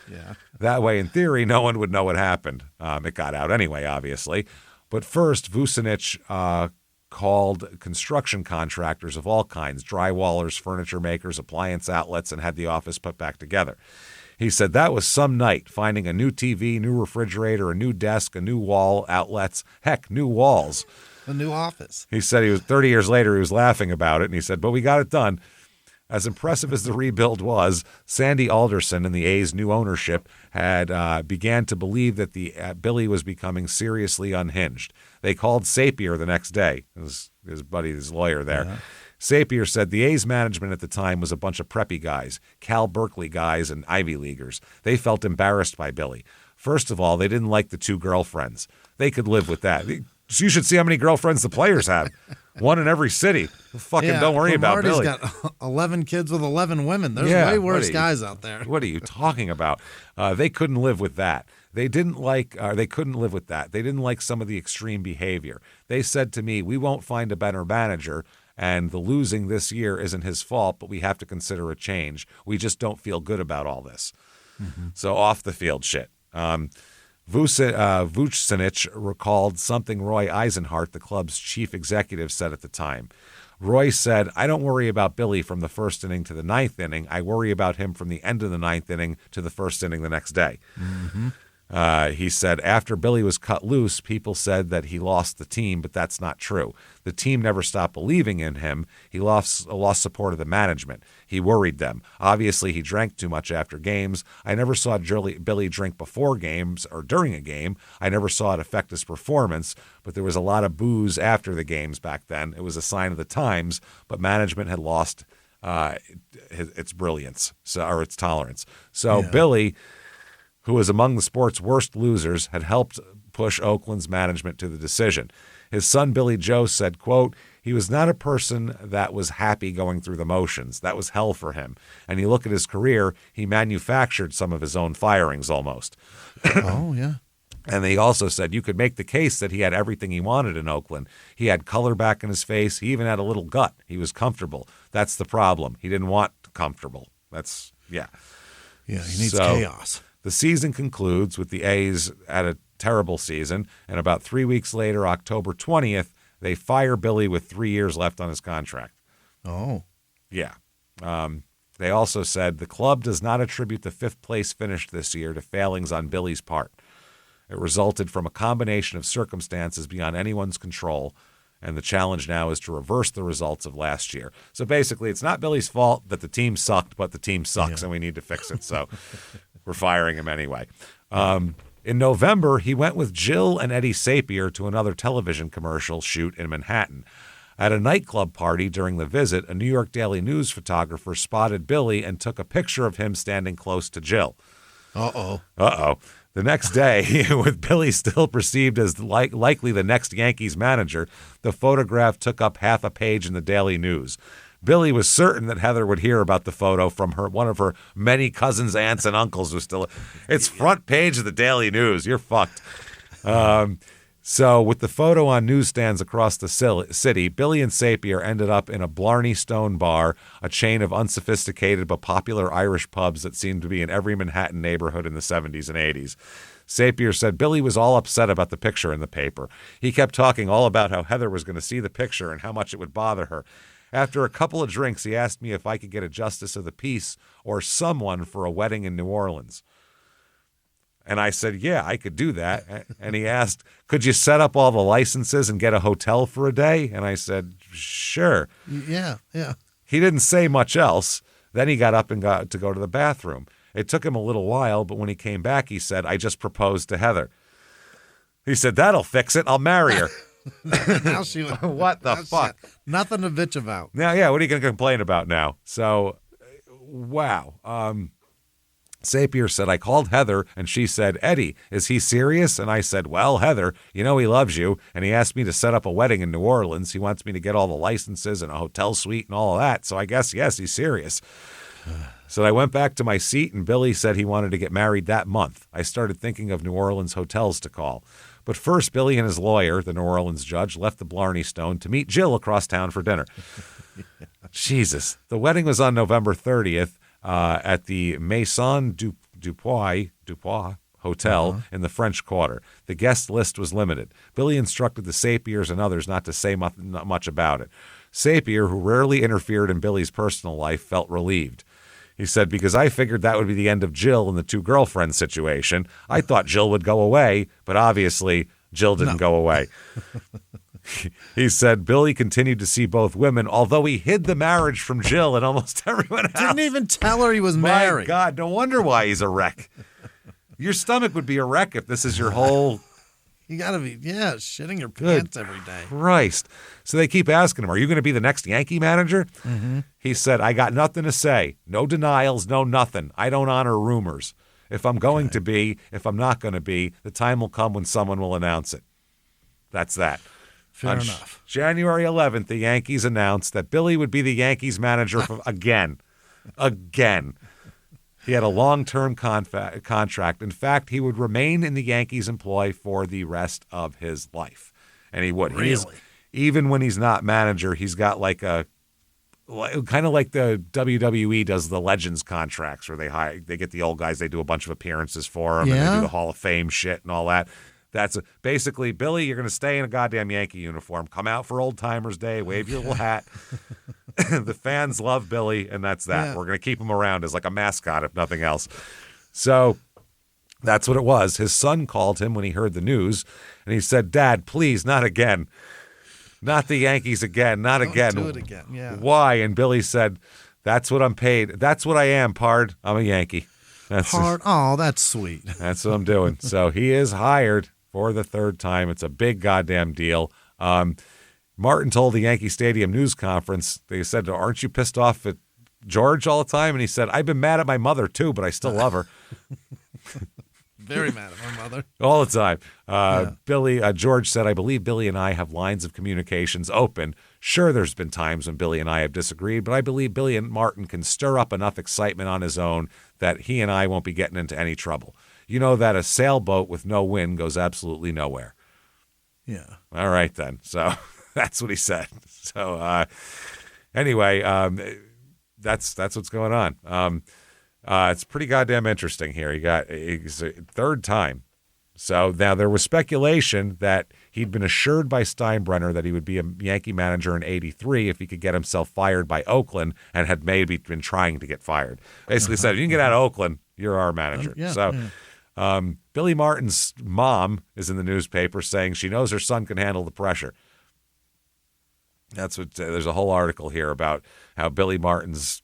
Yeah. That way, in theory, no one would know what happened. It got out anyway, obviously. But first, Vucinich called construction contractors of all kinds, drywallers, furniture makers, appliance outlets, and had the office put back together. He said that was some night, finding a new TV, new refrigerator, a new desk, a new wall, outlets, heck, new walls. A new office. He said he was 30 years later, he was laughing about it, and he said, but we got it done. As impressive as the rebuild was, Sandy Alderson and the A's new ownership had began to believe that the Billy was becoming seriously unhinged. They called Sapir the next day, his buddy, his lawyer there. Yeah. Sapir said the A's management at the time was a bunch of preppy guys, Cal Berkeley guys and Ivy Leaguers. They felt embarrassed by Billy. First of all, they didn't like the two girlfriends. They could live with that. You should see how many girlfriends the players have. One in every city. Don't worry about Billy. He's got 11 kids with 11 women. There's way worse guys out there. What are you talking about? They couldn't live with that. They couldn't live with that. They didn't like some of the extreme behavior. They said to me, we won't find a better manager, and the losing this year isn't his fault, but we have to consider a change. We just don't feel good about all this. Mm-hmm. So off the field shit. Vucinich recalled something Roy Eisenhart, the club's chief executive, said at the time. Roy said, I don't worry about Billy from the first inning to the ninth inning. I worry about him from the end of the ninth inning to the first inning the next day. Mm-hmm. He said, after Billy was cut loose, people said that he lost the team, but that's not true. The team never stopped believing in him. He lost support of the management. He worried them. Obviously, he drank too much after games. I never saw Billy drink before games or during a game. I never saw it affect his performance, but there was a lot of booze after the games back then. It was a sign of the times, but management had lost its brilliance or its tolerance. So Billy, who was among the sport's worst losers, had helped push Oakland's management to the decision. His son, Billy Joe, said, quote, he was not a person that was happy going through the motions. That was hell for him. And you look at his career, he manufactured some of his own firings almost. Oh, yeah. And he also said you could make the case that he had everything he wanted in Oakland. He had color back in his face. He even had a little gut. He was comfortable. That's the problem. He didn't want comfortable. Yeah, he needs chaos. The season concludes with the A's at a terrible season, and about 3 weeks later, October 20th, they fire Billy with 3 years left on his contract. Oh. Yeah. They also said the club does not attribute the fifth place finish this year to failings on Billy's part. It resulted from a combination of circumstances beyond anyone's control, and the challenge now is to reverse the results of last year. So basically, it's not Billy's fault that the team sucked, but the team sucks, and we need to fix it. So we're firing him anyway. In November, he went with Jill and Eddie Sapir to another television commercial shoot in Manhattan. At a nightclub party during the visit, a New York Daily News photographer spotted Billy and took a picture of him standing close to Jill. Uh-oh. The next day, with Billy still perceived as likely the next Yankees manager, the photograph took up half a page in the Daily News. Billy was certain that Heather would hear about the photo from one of her many cousins, aunts, and uncles. It's front page of the Daily News. You're fucked. So with the photo on newsstands across the city, Billy and Sapir ended up in a Blarney Stone bar, a chain of unsophisticated but popular Irish pubs that seemed to be in every Manhattan neighborhood in the 70s and 80s. Sapir said Billy was all upset about the picture in the paper. He kept talking all about how Heather was going to see the picture and how much it would bother her. After a couple of drinks, he asked me if I could get a justice of the peace or someone for a wedding in New Orleans. And I said, yeah, I could do that. And he asked, could you set up all the licenses and get a hotel for a day? And I said, sure. Yeah. He didn't say much else. Then he got up and got to go to the bathroom. It took him a little while, but when he came back, he said, I just proposed to Heather. He said, that'll fix it. I'll marry her. Now she What the fuck? Nothing to bitch about. Now, yeah, what are you going to complain about now? So, wow. Sapir said, I called Heather, and she said, Eddie, is he serious? And I said, well, Heather, you know he loves you, and he asked me to set up a wedding in New Orleans. He wants me to get all the licenses and a hotel suite and all of that, so I guess, yes, he's serious. So I went back to my seat, and Billy said he wanted to get married that month. I started thinking of New Orleans hotels to call. But first, Billy and his lawyer, the New Orleans judge, left the Blarney Stone to meet Jill across town for dinner. Jesus. The wedding was on November 30th. At the Maison Dupuis Hotel in the French Quarter. The guest list was limited. Billy instructed the Sapirs and others not to say much about it. Sapir, who rarely interfered in Billy's personal life, felt relieved. He said, because I figured that would be the end of Jill and the two girlfriends situation. I thought Jill would go away, but obviously Jill didn't go away. He said Billy continued to see both women, although he hid the marriage from Jill and almost everyone else. Didn't even tell her he was married. My God, no wonder why he's a wreck. Your stomach would be a wreck if this is your whole... You got to be, shitting your pants every day. Christ. So they keep asking him, are you going to be the next Yankee manager? Mm-hmm. He said, I got nothing to say. No denials, no nothing. I don't honor rumors. If I'm going to be, if I'm not going to be, the time will come when someone will announce it. That's that. Fair enough. January 11th, the Yankees announced that Billy would be the Yankees manager again. He had a long-term contract. In fact, he would remain in the Yankees' employ for the rest of his life. And he would. Really? Even when he's not manager, he's got like a kind of like the WWE does the Legends contracts where they get the old guys, they do a bunch of appearances for them, and they do the Hall of Fame shit and all that. That's basically, Billy, you're going to stay in a goddamn Yankee uniform. Come out for Old Timers Day, wave your little hat. The fans love Billy, and that's that. Yeah. We're going to keep him around as like a mascot, if nothing else. So that's what it was. His son called him when he heard the news, and he said, Dad, please, not again. Not the Yankees again. Not again. Do it again. Yeah. Why? And Billy said, that's what I'm paid. That's what I am, Pard. I'm a Yankee. Pard. Oh, that's sweet. That's what I'm doing. So he is hired for the third time. It's a big goddamn deal. Martin told the Yankee Stadium news conference, they said, aren't you pissed off at George all the time? And he said, I've been mad at my mother too, but I still love her. Very mad at my mother. All the time. George said, I believe Billy and I have lines of communications open. Sure, there's been times when Billy and I have disagreed, but I believe Billy and Martin can stir up enough excitement on his own that he and I won't be getting into any trouble. You know that a sailboat with no wind goes absolutely nowhere. Yeah. All right, then. So that's what he said. So anyway, that's what's going on. It's pretty goddamn interesting here. He's a third time. So now there was speculation that he'd been assured by Steinbrenner that he would be a Yankee manager in '83 if he could get himself fired by Oakland, and had maybe been trying to get fired. Basically said, if you can get out of Oakland, you're our manager. Billy Martin's mom is in the newspaper saying she knows her son can handle the pressure. That's what there's a whole article here about how Billy Martin's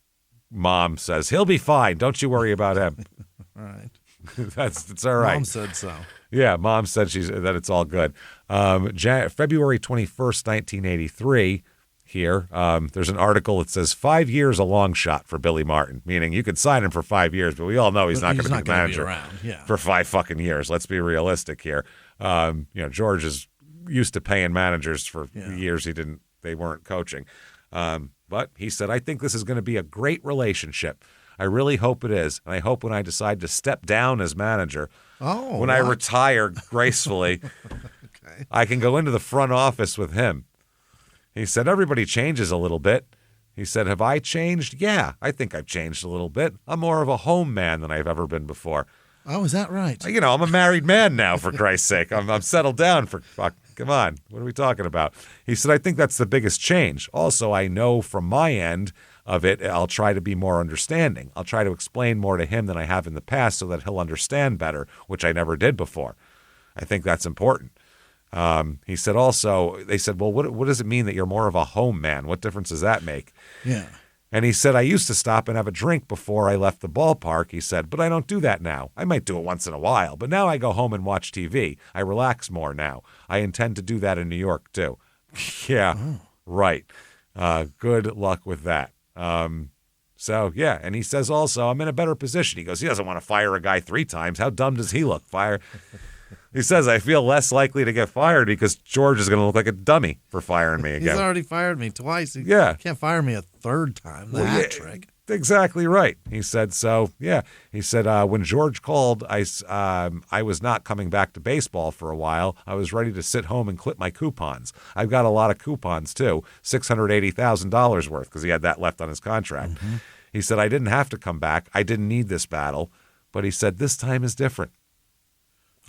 mom says he'll be fine. Don't you worry about him. All right. It's all right. Mom said so. Yeah, Mom said that it's all good. February 21st, 1983, here. There's an article that says 5 years a long shot for Billy Martin, meaning you could sign him for 5 years, but we all know he's not going to be the manager for 5 fucking years. Let's be realistic here. George is used to paying managers for years they weren't coaching. But he said, I think this is going to be a great relationship. I really hope it is. And I hope when I decide to step down as manager, I retire gracefully, I can go into the front office with him. He said, everybody changes a little bit. He said, have I changed? Yeah, I think I've changed a little bit. I'm more of a home man than I've ever been before. Oh, is that right? I'm a married man now, for Christ's sake. I'm settled down for fuck. Come on. What are we talking about? He said, I think that's the biggest change. Also, I know from my end of it, I'll try to be more understanding. I'll try to explain more to him than I have in the past so that he'll understand better, which I never did before. I think that's important. He said also, they said, well, what does it mean that you're more of a home man? What difference does that make? Yeah. And he said, I used to stop and have a drink before I left the ballpark. He said, but I don't do that now. I might do it once in a while, but now I go home and watch TV. I relax more now. I intend to do that in New York too. Right. Good luck with that. And he says also, I'm in a better position. He goes, he doesn't want to fire a guy 3 times. How dumb does he look? He says, I feel less likely to get fired because George is going to look like a dummy for firing me again. He's already fired me twice. He can't fire me a 3rd time. Trick. Exactly right. He said, He said, when George called, I was not coming back to baseball for a while. I was ready to sit home and clip my coupons. I've got a lot of coupons, too, $680,000 worth because he had that left on his contract. Mm-hmm. He said, I didn't have to come back. I didn't need this battle. But he said, this time is different.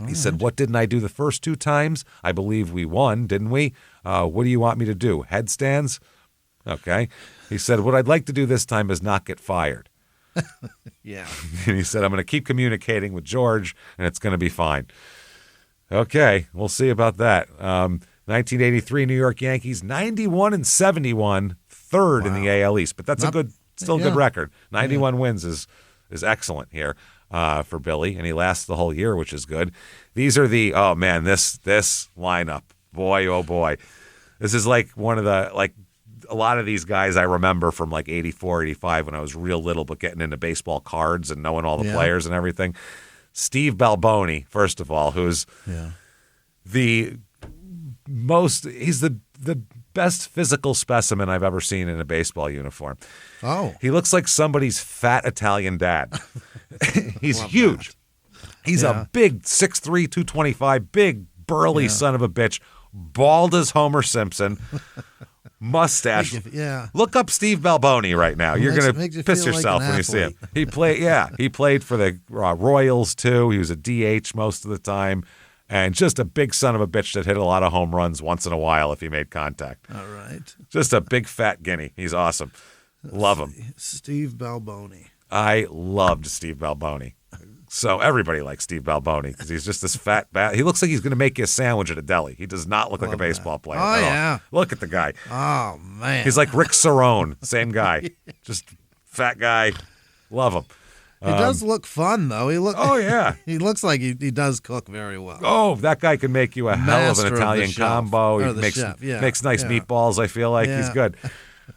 He said, what didn't I do the first 2 times? I believe we won, didn't we? What do you want me to do? Headstands? Okay. He said, what I'd like to do this time is not get fired. Yeah. And he said, I'm going to keep communicating with George, and it's going to be fine. Okay. We'll see about that. 1983 New York Yankees, 91-71, 3rd in the AL East. But that's a good record. 91 wins is excellent here. For Billy, and he lasts the whole year, which is good. These are this lineup. Boy, oh boy. This is like one of a lot of these guys I remember from like 84, 85 when I was real little, but getting into baseball cards and knowing all the players and everything. Steve Balboni, first of all, who's he's the best physical specimen I've ever seen in a baseball uniform. Oh. He looks like somebody's fat Italian dad. He's huge. He's a big 6'3", 225, big, burly son of a bitch, bald as Homer Simpson, mustache. Look up Steve Balboni right now. You're going to piss yourself when you see him. He played for the Royals, too. He was a DH most of the time. And just a big son of a bitch that hit a lot of home runs once in a while if he made contact. All right. Just a big fat guinea. He's awesome. Love him. Steve Balboni. I loved Steve Balboni. So everybody likes Steve Balboni because he's just this fat bat. He looks like he's going to make you a sandwich at a deli. He does not look like a baseball player. Oh, yeah. Look at the guy. Oh, man. He's like Rick Cerrone. Same guy. Just fat guy. Love him. He does look fun, though. Oh, yeah. He looks like he does cook very well. Oh, that guy can make you a hell of an Italian combo. He makes nice meatballs, I feel like. He's good.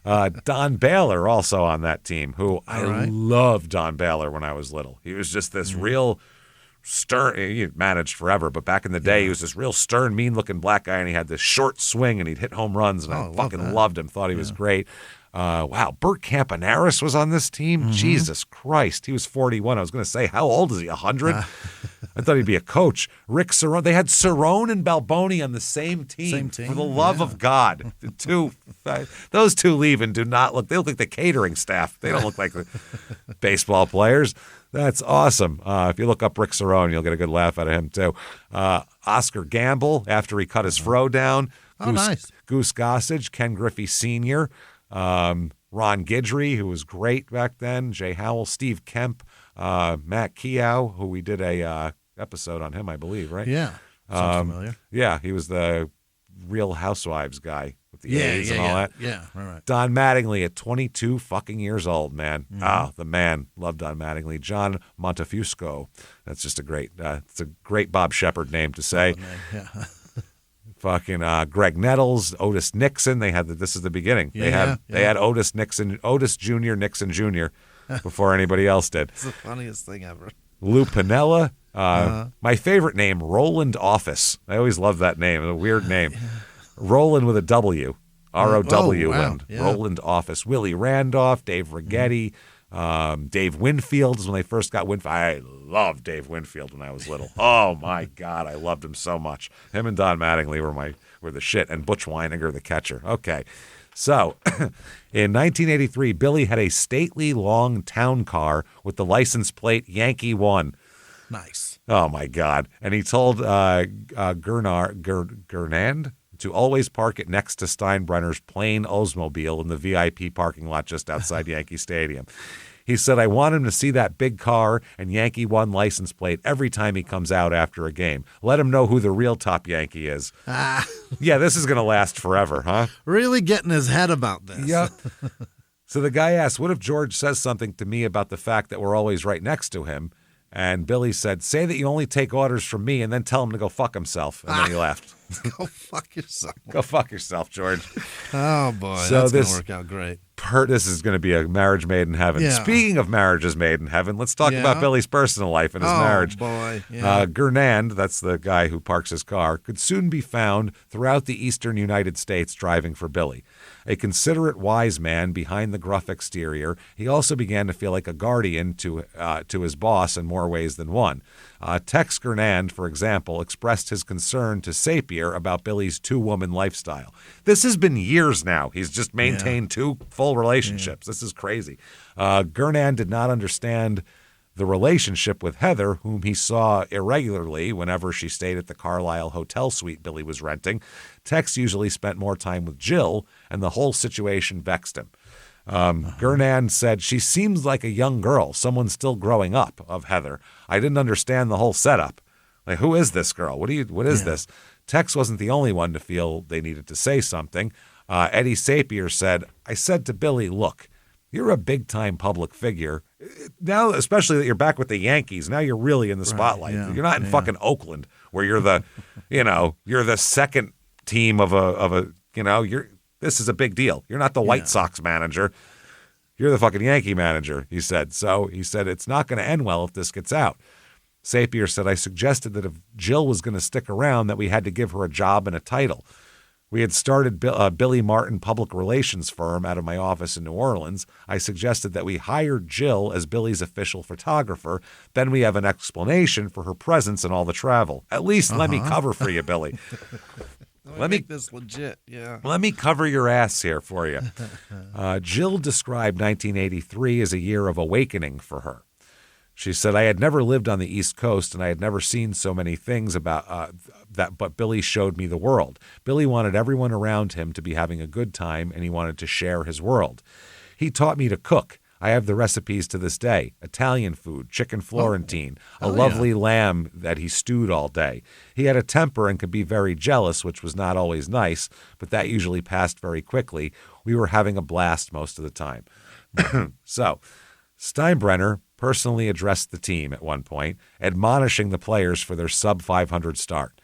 Don Baylor also on that team, who I loved Don Baylor when I was little. He was just this real stern, he managed forever, but back in the day, he was this real stern, mean-looking black guy, and he had this short swing, and he'd hit home runs, and I fucking loved him, thought he was great. Wow, Bert Campaneris was on this team. Mm-hmm. Jesus Christ, he was 41. I was going to say, how old is he? 100? I thought he'd be a coach. Rick Cerrone. They had Cerrone and Balboni on the same team. For the love of God, those two leave and do not look. They look like the catering staff. They don't look like the baseball players. That's awesome. If you look up Rick Cerrone, you'll get a good laugh out of him too. Oscar Gamble, after he cut his fro down. Nice. Goose Gossage, Ken Griffey Sr., Ron Guidry, who was great back then, Jay Howell, Steve Kemp, Matt Keough, who we did a episode on him, I believe, right? Yeah, sounds familiar. Yeah, he was the Real Housewives guy with the A's and all that. Yeah, right. Don Mattingly at 22 fucking years old, man. Mm-hmm. The man. Love Don Mattingly. John Montefusco. That's just a great, it's a great Bob Shepard name to say. Fucking Greg Nettles, Otis Nixon. This is the beginning. They had Otis Jr., Nixon Jr. before anybody else did. It's the funniest thing ever. Lou Piniella. My favorite name, Roland Office. I always love that name. It's a weird name. Roland with a W. R-O-W. Roland Office. Willie Randolph, Dave Righetti, Dave Winfield is when they first got Winfield. I loved Dave Winfield when I was little. Oh, my God. I loved him so much. Him and Don Mattingly were the shit, and Butch Weininger, the catcher. Okay. So, in 1983, Billy had a stately long town car with the license plate Yankee 1. Nice. Oh, my God. And he told Gernand to always park it next to Steinbrenner's plain Oldsmobile in the VIP parking lot just outside Yankee Stadium. He said, I want him to see that big car and Yankee 1 license plate every time he comes out after a game. Let him know who the real top Yankee is. Yeah, this is going to last forever, huh? Really getting his head about this. Yep. So the guy asked, what if George says something to me about the fact that we're always right next to him? And Billy said, say that you only take orders from me and then tell him to go fuck himself. And then he laughed. Go fuck yourself. Go fuck yourself, George. Oh, boy. So that's going to work out great. This is going to be a marriage made in heaven. Yeah. Speaking of marriages made in heaven, let's talk about Billy's personal life and his marriage. Oh, boy. Yeah. Gernand, that's the guy who parks his car, could soon be found throughout the eastern United States driving for Billy. A considerate, wise man behind the gruff exterior, he also began to feel like a guardian to his boss in more ways than one. Tex Gernand, for example, expressed his concern to Sapir about Billy's two-woman lifestyle. This has been years now. He's just maintained two full relationships. This is crazy. Gernand did not understand the relationship with Heather, whom he saw irregularly whenever she stayed at the Carlisle hotel suite Billy was renting. Tex usually spent more time with Jill, and the whole situation vexed him. Gernand said, she seems like a young girl, someone still growing up, of Heather. I didn't understand the whole setup. Like, who is this girl? What is this? Tex wasn't the only one to feel they needed to say something. Eddie Sapir said, I said to Billy, look, you're a big-time public figure. Now, especially that you're back with the Yankees, now you're really in the spotlight. Right, you're not in fucking Oakland, where you're the, you're the second team this is a big deal. You're not the White Sox manager. You're the fucking Yankee manager, he said. So he said, it's not going to end well if this gets out. Sapir said, I suggested that if Jill was going to stick around, that we had to give her a job and a title. We had started Billy Martin public relations firm out of my office in New Orleans. I suggested that we hired Jill as Billy's official photographer. Then we have an explanation for her presence and all the travel. At least let me cover for you, Billy. Let me make this legit, yeah. Let me cover your ass here for you. Jill described 1983 as a year of awakening for her. She said, I had never lived on the East Coast, and I had never seen so many things about that, but Billy showed me the world. Billy wanted everyone around him to be having a good time, and he wanted to share his world. He taught me to cook. I have the recipes to this day. Italian food, chicken Florentine, a lovely lamb that he stewed all day. He had a temper and could be very jealous, which was not always nice, but that usually passed very quickly. We were having a blast most of the time. So, Steinbrenner personally addressed the team at one point, admonishing the players for their sub-500 start.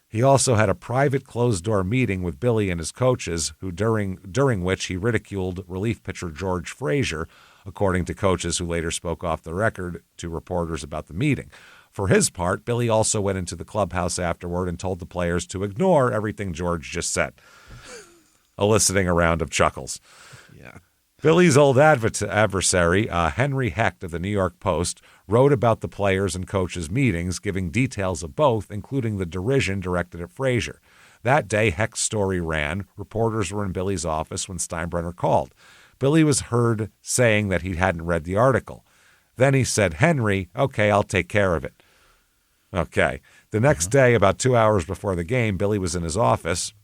He also had a private closed-door meeting with Billy and his coaches, who during which he ridiculed relief pitcher George Frazier, according to coaches who later spoke off the record to reporters about the meeting. For his part, Billy also went into the clubhouse afterward and told the players to ignore everything George just said, eliciting a round of chuckles. Yeah. Billy's old adversary, Henry Hecht of the New York Post, wrote about the players' and coaches' meetings, giving details of both, including the derision directed at Frazier. That day, Hecht's story ran, reporters were in Billy's office when Steinbrenner called. Billy was heard saying that he hadn't read the article. Then he said, Henry, okay, I'll take care of it. Okay. The next day, about 2 hours before the game, Billy was in his office,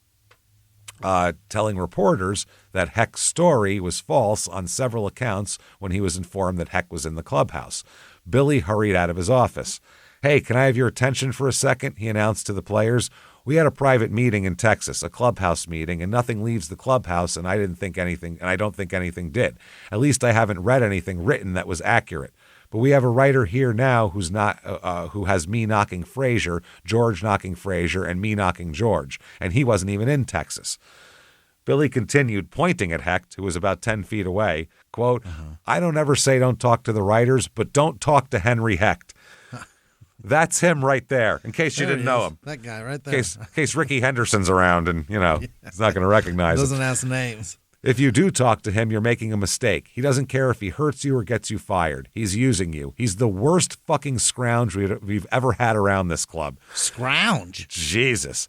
telling reporters that Hecht's story was false on several accounts when he was informed that Hecht was in the clubhouse. Billy hurried out of his office. Hey, can I have your attention for a second? He announced to the players. We had a private meeting in Texas, a clubhouse meeting, and nothing leaves the clubhouse, and I don't think anything did. At least I haven't read anything written that was accurate. But we have a writer here now who has me knocking Frazier, George knocking Frazier, and me knocking George. And he wasn't even in Texas. Billy continued, pointing at Hecht, who was about 10 feet away, quote, I don't ever say don't talk to the writers, but don't talk to Henry Hecht. That's him right there, in case you didn't know him. That guy right there. In case Ricky Henderson's around and, he's not going to recognize him. Doesn't ask names. If you do talk to him, you're making a mistake. He doesn't care if he hurts you or gets you fired. He's using you. He's the worst fucking scrounge we've ever had around this club. Scrounge? Jesus.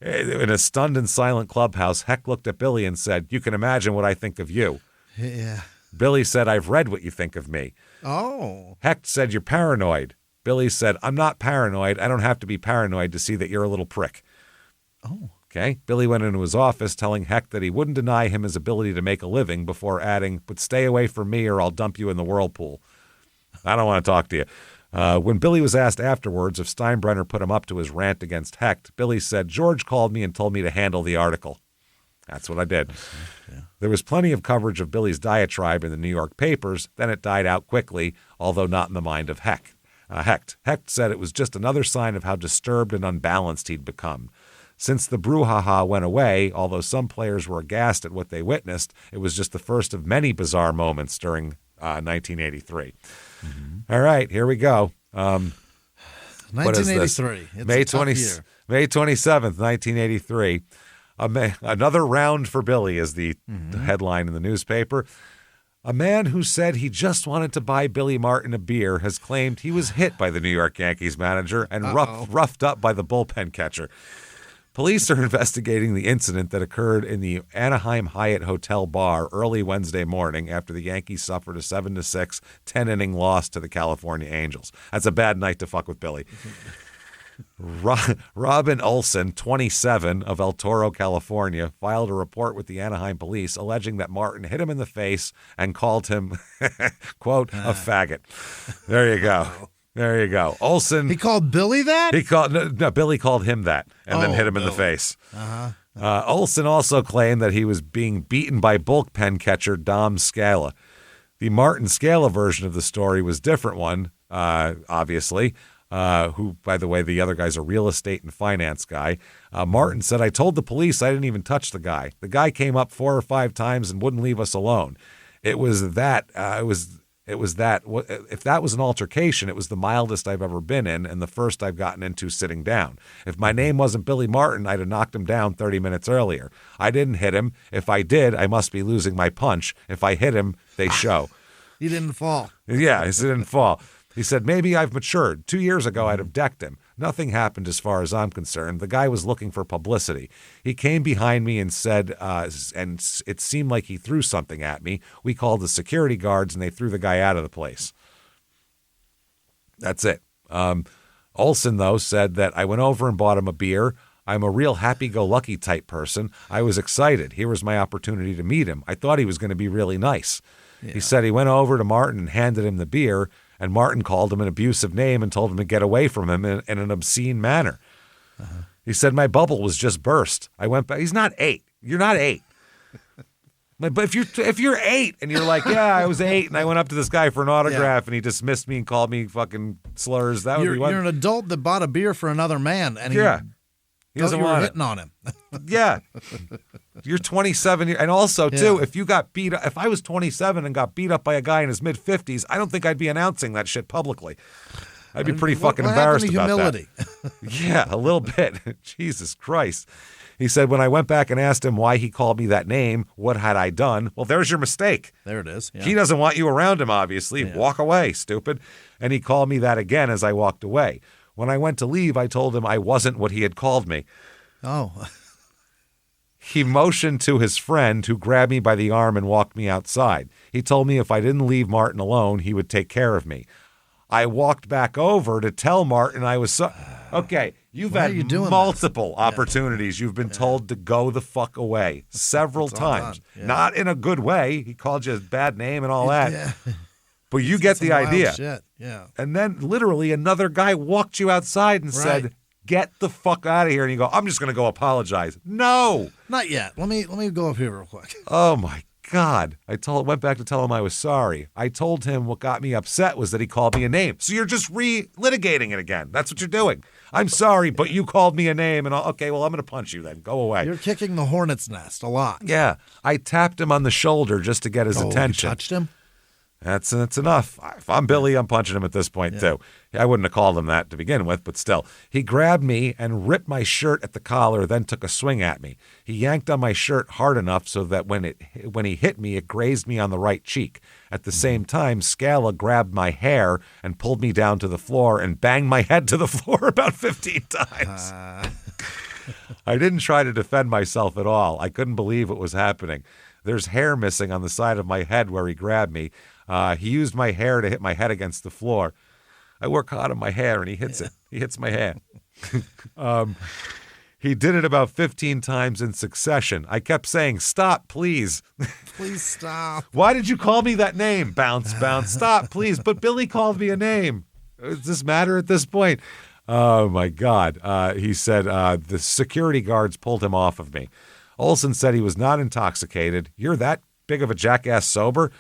In a stunned and silent clubhouse, Hecht looked at Billy and said, you can imagine what I think of you. Yeah. Billy said, I've read what you think of me. Oh. Hecht said, you're paranoid. Billy said, I'm not paranoid. I don't have to be paranoid to see that you're a little prick. Oh. Okay. Billy went into his office telling Hecht that he wouldn't deny him his ability to make a living before adding, but stay away from me or I'll dump you in the whirlpool. I don't want to talk to you. When Billy was asked afterwards if Steinbrenner put him up to his rant against Hecht, Billy said, George called me and told me to handle the article. That's what I did. Yeah. There was plenty of coverage of Billy's diatribe in the New York papers. Then it died out quickly, although not in the mind of Hecht. Hecht said it was just another sign of how disturbed and unbalanced he'd become. Since the brouhaha went away, although some players were aghast at what they witnessed, it was just the first of many bizarre moments during 1983. Mm-hmm. All right, here we go. 1983. It's May a tough year. May 27th, 1983. Another round for Billy is the headline in the newspaper. A man who said he just wanted to buy Billy Martin a beer has claimed he was hit by the New York Yankees manager and roughed up by the bullpen catcher. Police are investigating the incident that occurred in the Anaheim Hyatt Hotel bar early Wednesday morning after the Yankees suffered a 7-6 10-inning loss to the California Angels. That's a bad night to fuck with Billy. Robin Olson, 27, of El Toro, California, filed a report with the Anaheim police alleging that Martin hit him in the face and called him, quote, a faggot. There you go. There you go. Olson. He called Billy that? Billy called him that and then hit him in the face. Olson also claimed that he was being beaten by bullpen catcher Dom Scala. The Martin Scala version of the story was a different one, obviously, who, by the way, the other guy's a real estate and finance guy. Martin said, I told the police I didn't even touch the guy. The guy came up 4 or 5 times and wouldn't leave us alone. It was that, if that was an altercation, it was the mildest I've ever been in and the first I've gotten into sitting down. If my name wasn't Billy Martin, I'd have knocked him down 30 minutes earlier. I didn't hit him. If I did, I must be losing my punch. If I hit him, they show. He didn't fall. Yeah, he didn't fall. He said, maybe I've matured. 2 years ago, I'd have decked him. Nothing happened as far as I'm concerned. The guy was looking for publicity. He came behind me and said, and it seemed like he threw something at me. We called the security guards, and they threw the guy out of the place. That's it. Olson, though, said that I went over and bought him a beer. I'm a real happy-go-lucky type person. I was excited. Here was my opportunity to meet him. I thought he was going to be really nice. Yeah. He said he went over to Martin and handed him the beer, and Martin called him an abusive name and told him to get away from him in an obscene manner. He said, my bubble was just burst. I went back. He's not 8. You're not 8. But if you're 8 and you're like, yeah, I was 8 and I went up to this guy for an autograph and he dismissed me and called me fucking slurs, that would be one. You're an adult that bought a beer for another man and he doesn't want hitting on him. Yeah. You're 27. And also, too, if you got beat up, if I was 27 and got beat up by a guy in his mid-50s, I don't think I'd be announcing that shit publicly. I'd be pretty fucking embarrassed about humility? That. Yeah, a little bit. Jesus Christ. He said, when I went back and asked him why he called me that name, what had I done? Well, there's your mistake. There it is. Yeah. He doesn't want you around him, obviously. Yeah. Walk away, stupid. And he called me that again as I walked away. When I went to leave, I told him I wasn't what he had called me. Oh. He motioned to his friend, who grabbed me by the arm and walked me outside. He told me if I didn't leave Martin alone, he would take care of me. I walked back over to tell Martin I was so... Okay, you've had multiple opportunities. You've been told to go the fuck away several times. Yeah. Not in a good way. He called you a bad name and all that. Yeah. But you get the idea. Shit. Yeah. And then literally another guy walked you outside and said, get the fuck out of here. And you go, I'm just going to go apologize. No. Not yet. Let me go up here real quick. Oh, my God. Went back to tell him I was sorry. I told him what got me upset was that he called me a name. So you're just relitigating it again. That's what you're doing. I'm sorry, but you called me a name, and okay, well, I'm going to punch you then. Go away. You're kicking the hornet's nest a lot. Yeah. I tapped him on the shoulder just to get his attention. You touched him? That's enough. If I'm Billy, I'm punching him at this point, too. I wouldn't have called him that to begin with, but still. He grabbed me and ripped my shirt at the collar, then took a swing at me. He yanked on my shirt hard enough so that when he hit me, it grazed me on the right cheek. At the same time, Scala grabbed my hair and pulled me down to the floor and banged my head to the floor about 15 times. I didn't try to defend myself at all. I couldn't believe what was happening. There's hair missing on the side of my head where he grabbed me. He used my hair to hit my head against the floor. I work hard on my hair, and he hits it. He hits my hair. He did it about 15 times in succession. I kept saying, stop, please. Please stop. Why did you call me that name? Bounce, bounce, stop, please. But Billy called me a name. Does this matter at this point? Oh, my God. He said the security guards pulled him off of me. Olson said he was not intoxicated. You're that big of a jackass sober?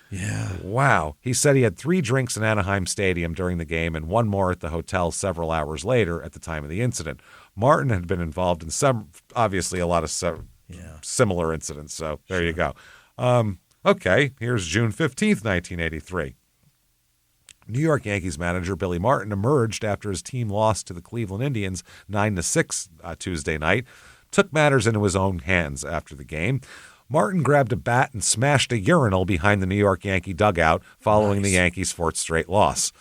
Yeah. Wow. He said he had 3 drinks in Anaheim Stadium during the game and 1 more at the hotel several hours later at the time of the incident. Martin had been involved in obviously a lot of similar incidents. So there you go. Okay, here's June 15th, 1983. New York Yankees manager Billy Martin emerged after his team lost to the Cleveland Indians 9-6 Tuesday night, took matters into his own hands after the game. Martin grabbed a bat and smashed a urinal behind the New York Yankee dugout following the Yankees' 4th straight loss.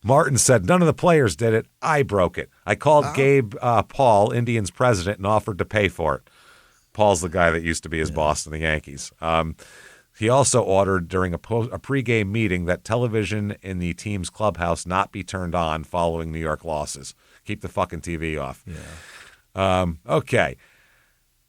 Martin said, none of the players did it. I broke it. I called Gabe Paul, Indians president, and offered to pay for it. Paul's the guy that used to be his boss in the Yankees. He also ordered during a pregame meeting that television in the team's clubhouse not be turned on following New York losses. Keep the fucking TV off. Yeah. Okay.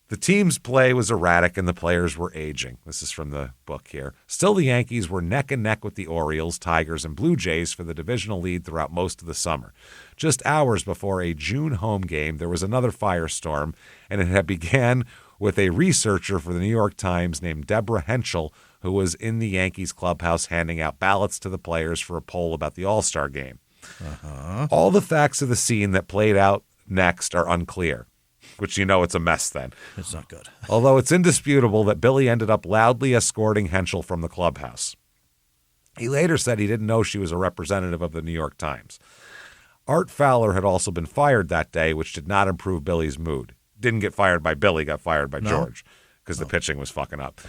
The team's play was erratic and the players were aging. This is from the book here. Still, the Yankees were neck and neck with the Orioles, Tigers, and Blue Jays for the divisional lead throughout most of the summer. Just hours before a June home game, there was another firestorm, and it had began with a researcher for the New York Times named Deborah Henschel, who was in the Yankees clubhouse handing out ballots to the players for a poll about the All-Star game. All the facts of the scene that played out next are unclear, which it's a mess then. It's not good. Although it's indisputable that Billy ended up loudly escorting Henschel from the clubhouse. He later said he didn't know she was a representative of the New York Times. Art Fowler had also been fired that day, which did not improve Billy's mood. Didn't get fired by Billy, got fired by George because the pitching was fucking up.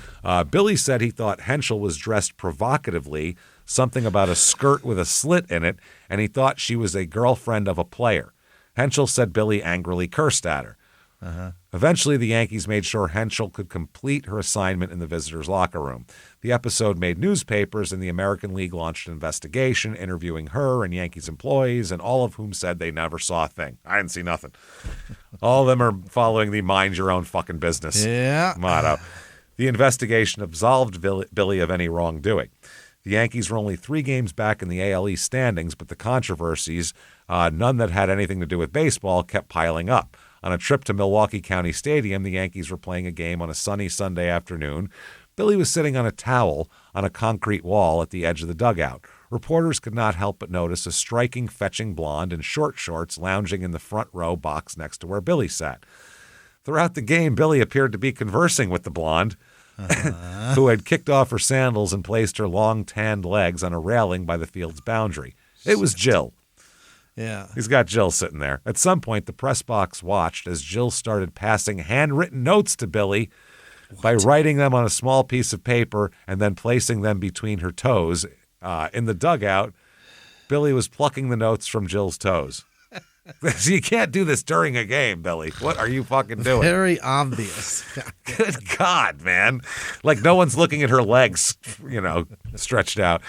Billy said he thought Henschel was dressed provocatively, something about a skirt with a slit in it, and he thought she was a girlfriend of a player. Henschel said Billy angrily cursed at her. Eventually, the Yankees made sure Henschel could complete her assignment in the visitors' locker room. The episode made newspapers, and the American League launched an investigation, interviewing her and Yankees employees, and all of whom said they never saw a thing. I didn't see nothing. All of them are following the mind your own fucking business motto. The investigation absolved Billy of any wrongdoing. The Yankees were only 3 games back in the AL East standings, but the controversies, none that had anything to do with baseball, kept piling up. On a trip to Milwaukee County Stadium, the Yankees were playing a game on a sunny Sunday afternoon. Billy was sitting on a towel on a concrete wall at the edge of the dugout. Reporters could not help but notice a striking, fetching blonde in short shorts lounging in the front row box next to where Billy sat. Throughout the game, Billy appeared to be conversing with the blonde, who had kicked off her sandals and placed her long, tanned legs on a railing by the field's boundary. It was Jill. Yeah. He's got Jill sitting there. At some point, the press box watched as Jill started passing handwritten notes to Billy by writing them on a small piece of paper and then placing them between her toes. In the dugout, Billy was plucking the notes from Jill's toes. You can't do this during a game, Billy. What are you fucking doing? Very obvious. Good God, man. Like no one's looking at her legs, stretched out.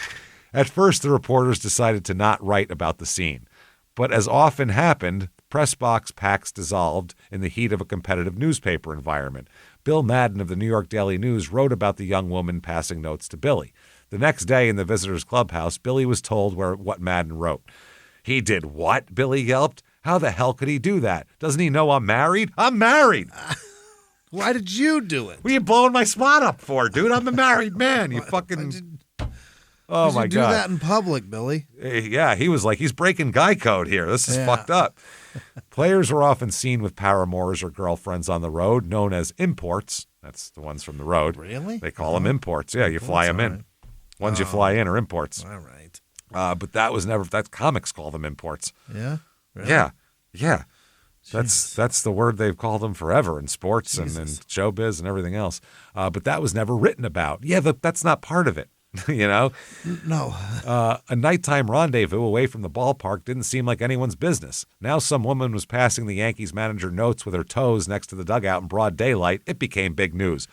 At first, the reporters decided to not write about the scene. But as often happened, press box packs dissolved in the heat of a competitive newspaper environment. Bill Madden of the New York Daily News wrote about the young woman passing notes to Billy. The next day in the visitors' clubhouse, Billy was told what Madden wrote. He did what? Billy yelped. How the hell could he do that? Doesn't he know I'm married? I'm married! Why did you do it? What are you blowing my spot up for, dude? I'm a married man. You fucking... Oh, my God. Do that in public, Billy. Yeah, he was like, he's breaking guy code here. This is fucked up. Players were often seen with paramours or girlfriends on the road, known as imports. That's the ones from the road. Really? They call them imports. Yeah, you fly them in. Right. Ones you fly in are imports. All right. But that was never, that comics call them imports. Yeah? Really? Yeah. That's the word they've called them forever in sports and showbiz and everything else. But that was never written about. Yeah, that's not part of it. You know? No. A nighttime rendezvous away from the ballpark didn't seem like anyone's business. Now some woman was passing the Yankees manager notes with her toes next to the dugout in broad daylight. It became big news.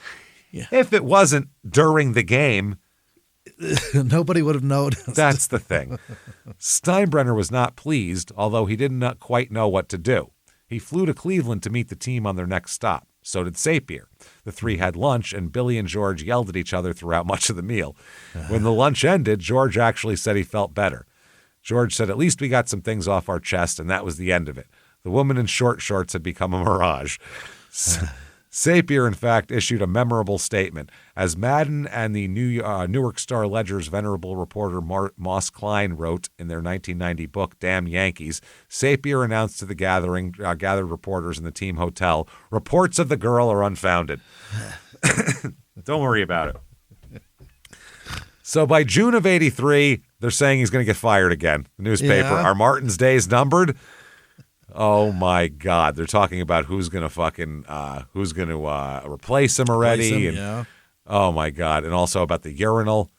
Yeah. If it wasn't during the game, nobody would have noticed. That's the thing. Steinbrenner was not pleased, although he did not quite know what to do. He flew to Cleveland to meet the team on their next stop. So did Sapir. The three had lunch, and Billy and George yelled at each other throughout much of the meal. When the lunch ended, George actually said he felt better. George said, "At least we got some things off our chest," and that was the end of it. The woman in short shorts had become a mirage. Sapir, in fact, issued a memorable statement. As Madden and the Newark Star-Ledger's venerable reporter Moss Klein wrote in their 1990 book, Damn Yankees, Sapir announced to the gathered reporters in the team hotel, "Reports of the girl are unfounded." Don't worry about it. So by June of 83, they're saying he's going to get fired again. The newspaper, Are Martin's days numbered? Oh my God! They're talking about who's gonna replace him already, oh my God! And also about the urinal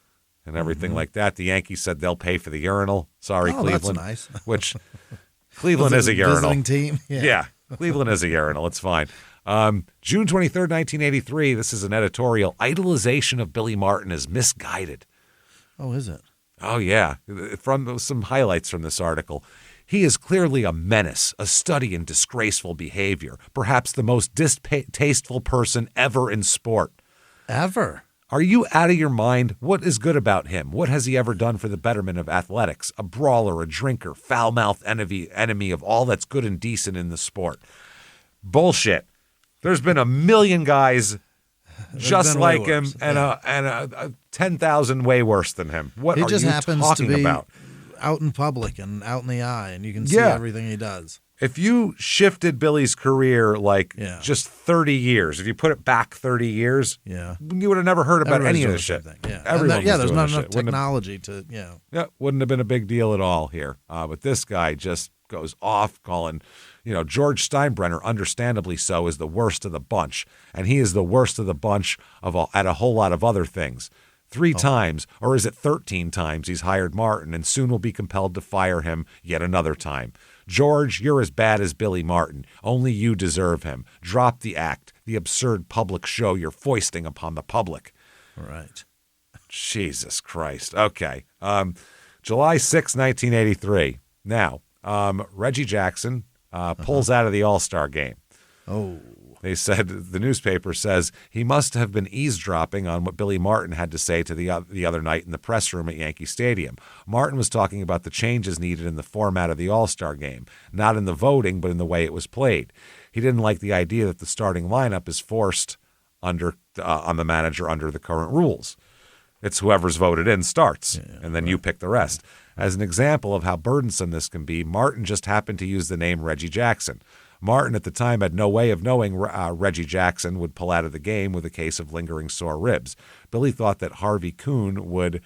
and everything like that. The Yankees said they'll pay for the urinal. Sorry, Cleveland. That's nice. Which Cleveland is a urinal. Visiting team. Yeah, Cleveland is a urinal. It's fine. June 23rd, 1983. This is an editorial. Idolization of Billy Martin is misguided. Oh, is it? Oh yeah. From some highlights from this article. He is clearly a menace, a study in disgraceful behavior, perhaps the most distasteful person ever in sport. Ever? Are you out of your mind? What is good about him? What has he ever done for the betterment of athletics? A brawler, a drinker, foul-mouthed enemy of all that's good and decent in the sport. Bullshit. There's been a million guys just like him and a 10,000 way worse than him. What are you talking about? Out in public and out in the eye, and you can see everything he does. If you shifted Billy's career just 30 years, if you put it back 30 years, you would have never heard about any of this shit. There's not enough technology to, wouldn't have been a big deal at all here. But this guy just goes off calling, George Steinbrenner, understandably so, is the worst of the bunch. And he is the worst of the bunch at a whole lot of other things. 3 times, or is it 13 times, he's hired Martin and soon will be compelled to fire him yet another time. George, you're as bad as Billy Martin. Only you deserve him. Drop the act, the absurd public show you're foisting upon the public. All right. Jesus Christ. Okay. July 6, 1983. Now, Reggie Jackson pulls out of the All-Star game. Oh. They said, the newspaper says, he must have been eavesdropping on what Billy Martin had to say to the other night in the press room at Yankee Stadium. Martin was talking about the changes needed in the format of the All-Star game, not in the voting, but in the way it was played. He didn't like the idea that the starting lineup is forced on the manager under the current rules. It's whoever's voted in starts, and then you pick the rest. As an example of how burdensome this can be, Martin just happened to use the name Reggie Jackson. Martin at the time had no way of knowing Reggie Jackson would pull out of the game with a case of lingering sore ribs. Billy thought that Harvey Kuhn would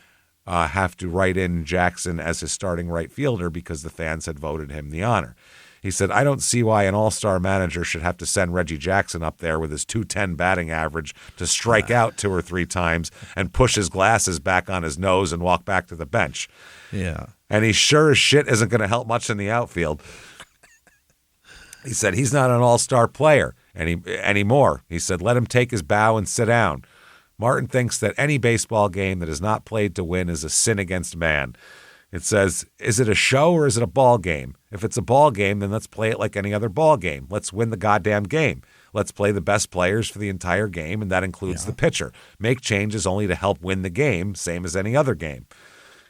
have to write in Jackson as his starting right fielder because the fans had voted him the honor. He said, "I don't see why an all-star manager should have to send Reggie Jackson up there with his .210 batting average to strike out 2 or 3 times and push his glasses back on his nose and walk back to the bench." Yeah. And he sure as shit isn't going to help much in the outfield. He said, he's not an all-star player anymore. He said, let him take his bow and sit down. Martin thinks that any baseball game that is not played to win is a sin against man. It says, is it a show or is it a ball game? If it's a ball game, then let's play it like any other ball game. Let's win the goddamn game. Let's play the best players for the entire game, and that includes the pitcher. Make changes only to help win the game, same as any other game.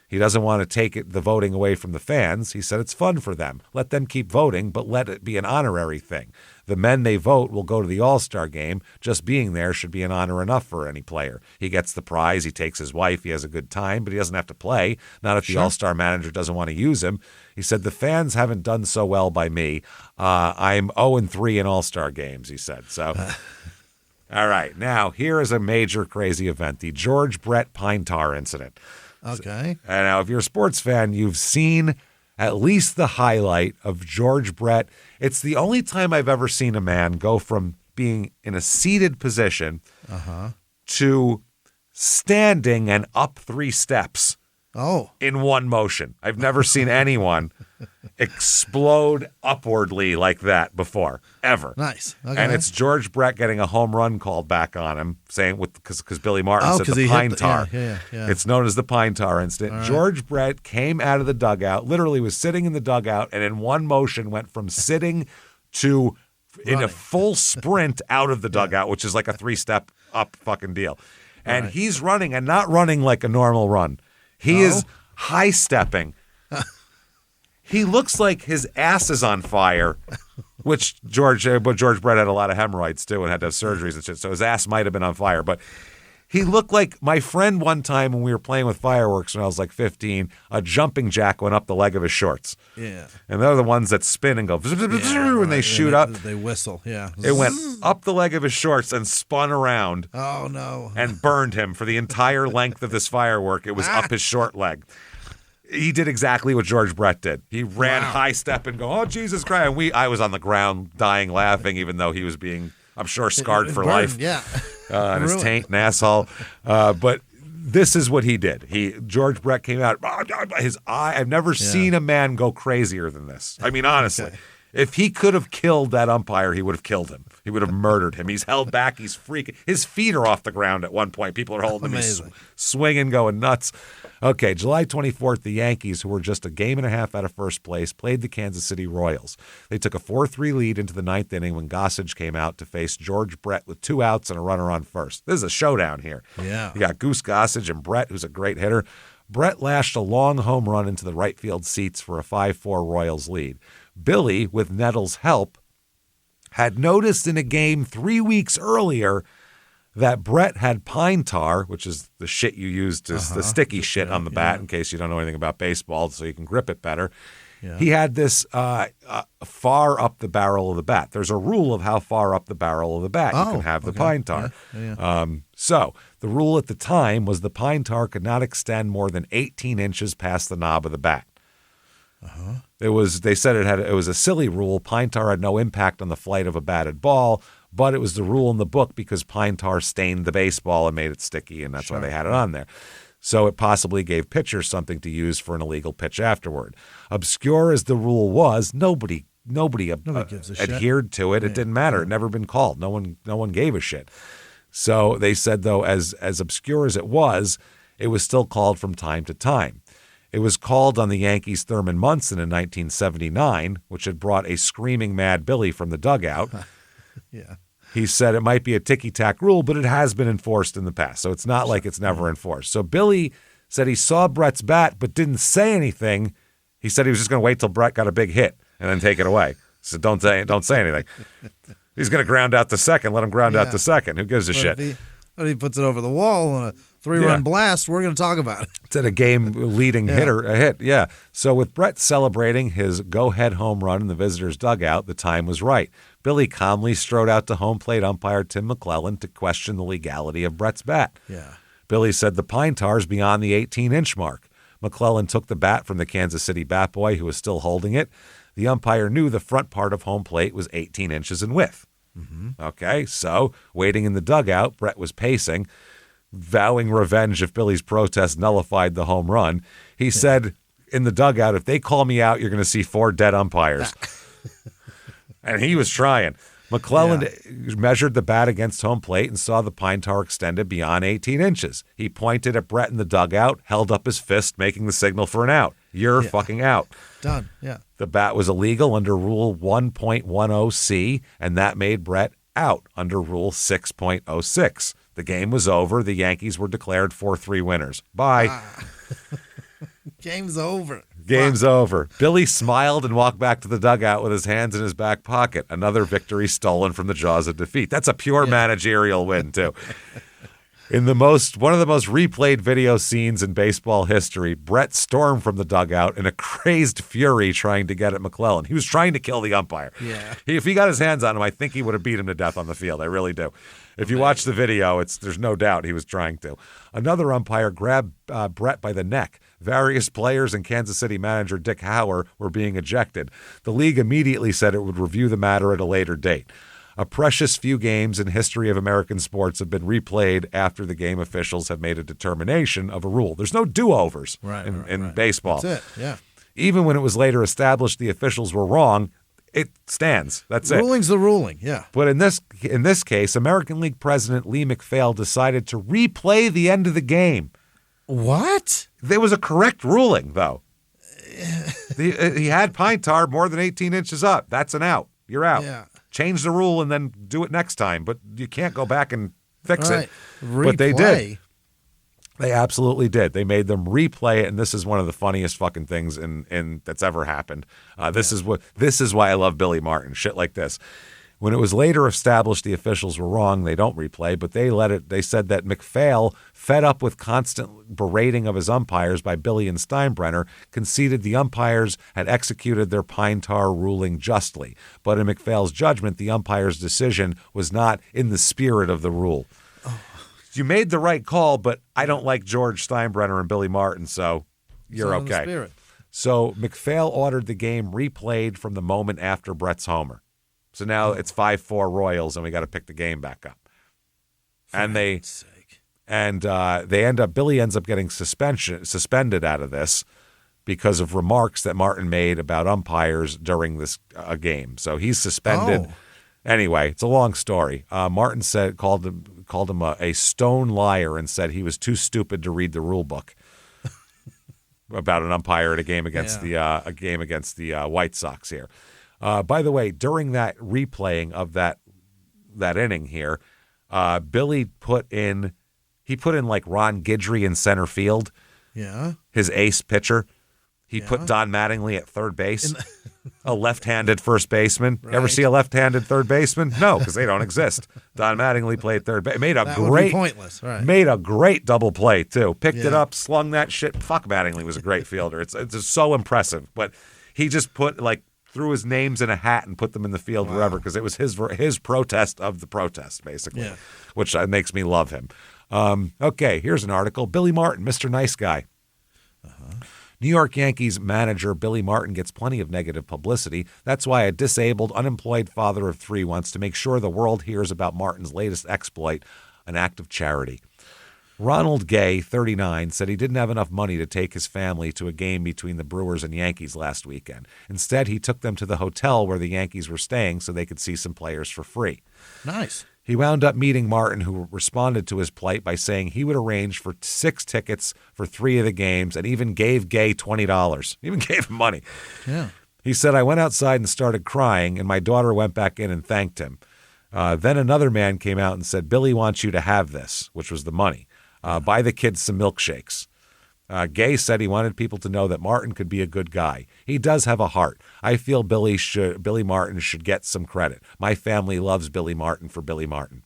He doesn't want to take the voting away from the fans. He said it's fun for them. Let them keep voting, but let it be an honorary thing. The men they vote will go to the All-Star game. Just being there should be an honor enough for any player. He gets the prize. He takes his wife. He has a good time, but he doesn't have to play. Not if the All-Star manager doesn't want to use him. He said, the fans haven't done so well by me. I'm 0-3 in All-Star games, he said. So, all right. Now, here is a major crazy event, the George Brett pine tar incident. Okay. And now, if you're a sports fan, you've seen at least the highlight of George Brett. It's the only time I've ever seen a man go from being in a seated position to standing and up 3 steps in one motion. I've never seen anyone explode upwardly like that before, ever. Nice. Okay. And it's George Brett getting a home run called back on him, saying because Billy Martin said the pine tar. Yeah. It's known as the pine tar incident. Right. George Brett came out of the dugout, literally was sitting in the dugout, and in one motion went from sitting to in a full sprint out of the dugout, which is like a 3-step up fucking deal. And he's running, and not running like a normal run. He is high stepping. He looks like his ass is on fire, which George Brett had a lot of hemorrhoids too and had to have surgeries and shit, so his ass might have been on fire. But he looked like my friend one time when we were playing with fireworks when I was like 15, a jumping jack went up the leg of his shorts. Yeah. And they're the ones that spin and go, and they shoot up. They whistle, yeah. It went up the leg of his shorts and spun around. Oh, no. And burned him for the entire length of this firework. It was up his short leg. He did exactly what George Brett did. He ran high step and go, oh, Jesus Christ. And I was on the ground dying laughing, even though he was being, I'm sure, scarred for life. Yeah. And his taint and asshole. But this is what he did. George Brett came out, his eye. I've never seen a man go crazier than this. I mean, honestly. Okay. If he could have killed that umpire, he would have killed him. He would have murdered him. He's held back. He's freaking. His feet are off the ground at one point. People are holding him. He's swinging, going nuts. Okay, July 24th, the Yankees, who were just a game and a half out of first place, played the Kansas City Royals. They took a 4-3 lead into the ninth inning when Gossage came out to face George Brett with 2 outs and a runner on first. This is a showdown here. Yeah. You got Goose Gossage and Brett, who's a great hitter. Brett lashed a long home run into the right field seats for a 5-4 Royals lead. Billy, with Nettles' help, had noticed in a game 3 weeks earlier that Brett had pine tar, which is the shit you use to the sticky shit on the bat, in case you don't know anything about baseball, so you can grip it better. Yeah. He had this far up the barrel of the bat. There's a rule of how far up the barrel of the bat you can have the pine tar. So the rule at the time was the pine tar could not extend more than 18 inches past the knob of the bat. They said it was a silly rule. Pine tar had no impact on the flight of a batted ball, but it was the rule in the book because pine tar stained the baseball and made it sticky, and that's why they had it on there. So it possibly gave pitchers something to use for an illegal pitch afterward. Obscure as the rule was, nobody adhered to it. It didn't matter. It never been called. No one gave a shit. So they said, though, as obscure as it was still called from time to time. It was called on the Yankees' Thurman Munson in 1979, which had brought a screaming Mad Billy from the dugout. He said it might be a ticky-tack rule, but it has been enforced in the past, so it's not like it's never enforced. So Billy said he saw Brett's bat but didn't say anything. He said he was just going to wait till Brett got a big hit and then take it away. So don't say anything. He's going to ground out to second. Let him ground out to second. Who gives a shit? If he puts it over the wall on a 3-run blast, we're going to talk about it. It's a game-leading hitter, a hit, yeah. So with Brett celebrating his go-ahead home run in the visitors' dugout, the time was right. Billy calmly strode out to home plate umpire Tim McClellan to question the legality of Brett's bat. Yeah. Billy said the pine tar's beyond the 18-inch mark. McClellan took the bat from the Kansas City bat boy, who was still holding it. The umpire knew the front part of home plate was 18 inches in width. Okay, so waiting in the dugout, Brett was pacing, vowing revenge if Billy's protest nullified the home run. He said in the dugout, if they call me out, you're going to see 4 dead umpires. And he was trying. McClellan measured the bat against home plate and saw the pine tar extended beyond 18 inches. He pointed at Brett in the dugout, held up his fist, making the signal for an out. You're fucking out. Done, yeah. The bat was illegal under Rule 1.10C, and that made Brett out under Rule 6.06. The game was over. The Yankees were declared 4-3 winners. Bye. Game's over. Game's over. Billy smiled and walked back to the dugout with his hands in his back pocket. Another victory stolen from the jaws of defeat. That's a pure managerial win, too. In one of the most replayed video scenes in baseball history, Brett stormed from the dugout in a crazed fury trying to get at McClellan. He was trying to kill the umpire. Yeah. If he got his hands on him, I think he would have beat him to death on the field. I really do. If you watch the video, there's no doubt he was trying to. Another umpire grabbed Brett by the neck. Various players and Kansas City manager Dick Hauer were being ejected. The league immediately said it would review the matter at a later date. A precious few games in history of American sports have been replayed after the game officials have made a determination of a rule. There's no do-overs in baseball. That's it, yeah. Even when it was later established the officials were wrong, it stands. That's it. Ruling's the ruling, yeah. But in this case, American League President Lee McPhail decided to replay the end of the game. What? There was a correct ruling, though. He had pine tar more than 18 inches up. That's an out. You're out. Yeah. Change the rule and then do it next time. But you can't go back and fix it. Replay. But they did. They absolutely did. They made them replay it, and this is one of the funniest fucking things in that's ever happened. This is why I love Billy Martin. Shit like this. When it was later established the officials were wrong, they don't replay, but they said that McPhail, fed up with constant berating of his umpires by Billy and Steinbrenner, conceded the umpires had executed their pine tar ruling justly. But in McPhail's judgment, the umpire's decision was not in the spirit of the rule. Oh. You made the right call, but I don't like George Steinbrenner and Billy Martin, so you're okay. So McPhail ordered the game replayed from the moment after Brett's homer. So now it's 5-4 Royals, and we got to pick the game back up. Billy ends up getting suspended out of this because of remarks that Martin made about umpires during this game. So he's suspended. Oh. Anyway, it's a long story. Martin called him a stone liar and said he was too stupid to read the rule book about an umpire at a game against the White Sox here. By the way, during that replaying of that inning here, Billy put in like Ron Guidry in center field. Yeah. His ace pitcher. He put Don Mattingly at third base, a left-handed first baseman. Right. Ever see a left-handed third baseman? No, because they don't exist. Don Mattingly played third base. Made would be pointless. Right. Made a great double play too. Picked it up, slung that shit. Fuck, Mattingly was a great fielder. It's just so impressive. But he just threw his names in a hat and put them in the field wherever because it was his protest of the protest, basically, which makes me love him. Okay, here's an article. Billy Martin, Mr. Nice Guy. New York Yankees manager Billy Martin gets plenty of negative publicity. That's why a disabled, unemployed father of 3 wants to make sure the world hears about Martin's latest exploit, an act of charity. Ronald Gay, 39, said he didn't have enough money to take his family to a game between the Brewers and Yankees last weekend. Instead, he took them to the hotel where the Yankees were staying so they could see some players for free. Nice. He wound up meeting Martin, who responded to his plight by saying he would arrange for 6 tickets for 3 of the games and even gave Gay $20. Even gave him money. Yeah. He said, I went outside and started crying, and my daughter went back in and thanked him. Then another man came out and said, Billy wants you to have this, which was the money. Buy the kids some milkshakes. Gay said he wanted people to know that Martin could be a good guy. He does have a heart. I feel Billy Martin should get some credit. My family loves Billy Martin for Billy Martin.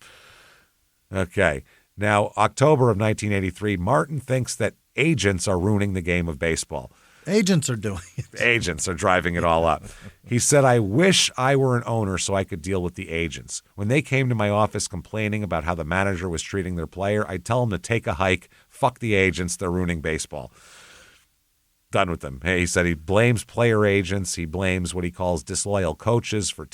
Okay. Now, October of 1983, Martin thinks that agents are ruining the game of baseball. Agents are doing it. Agents are driving it all up. He said, I wish I were an owner so I could deal with the agents. When they came to my office complaining about how the manager was treating their player, I'd tell them to take a hike. Fuck the agents. They're ruining baseball. Done with them. He said he blames player agents. He blames what he calls disloyal coaches for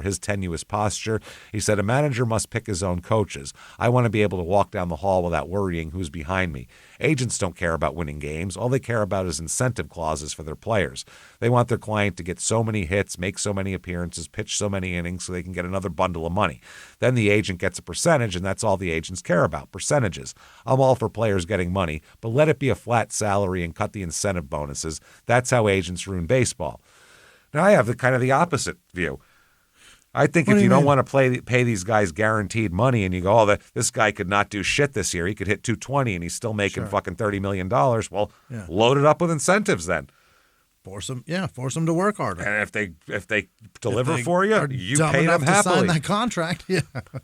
his tenuous posture. He said a manager must pick his own coaches. I want to be able to walk down the hall without worrying who's behind me. Agents don't care about winning games. All they care about is incentive clauses for their players. They want their client to get so many hits, make so many appearances, pitch so many innings so they can get another bundle of money. Then the agent gets a percentage, and that's all the agents care about, percentages. I'm all for players getting money, but let it be a flat salary and cut the incentive bonuses. That's how agents ruin baseball. Now I have the opposite view. I think What if do you you don't mean? want to pay these guys guaranteed money and you go, this guy could not do shit this year. He could hit 220 and he's still making Sure. fucking $30 million. Well, Yeah. load it up with incentives then. Force them to work harder. And if they deliver If they for you, are you dumb pay them enough to sign happily. that contract. Yeah.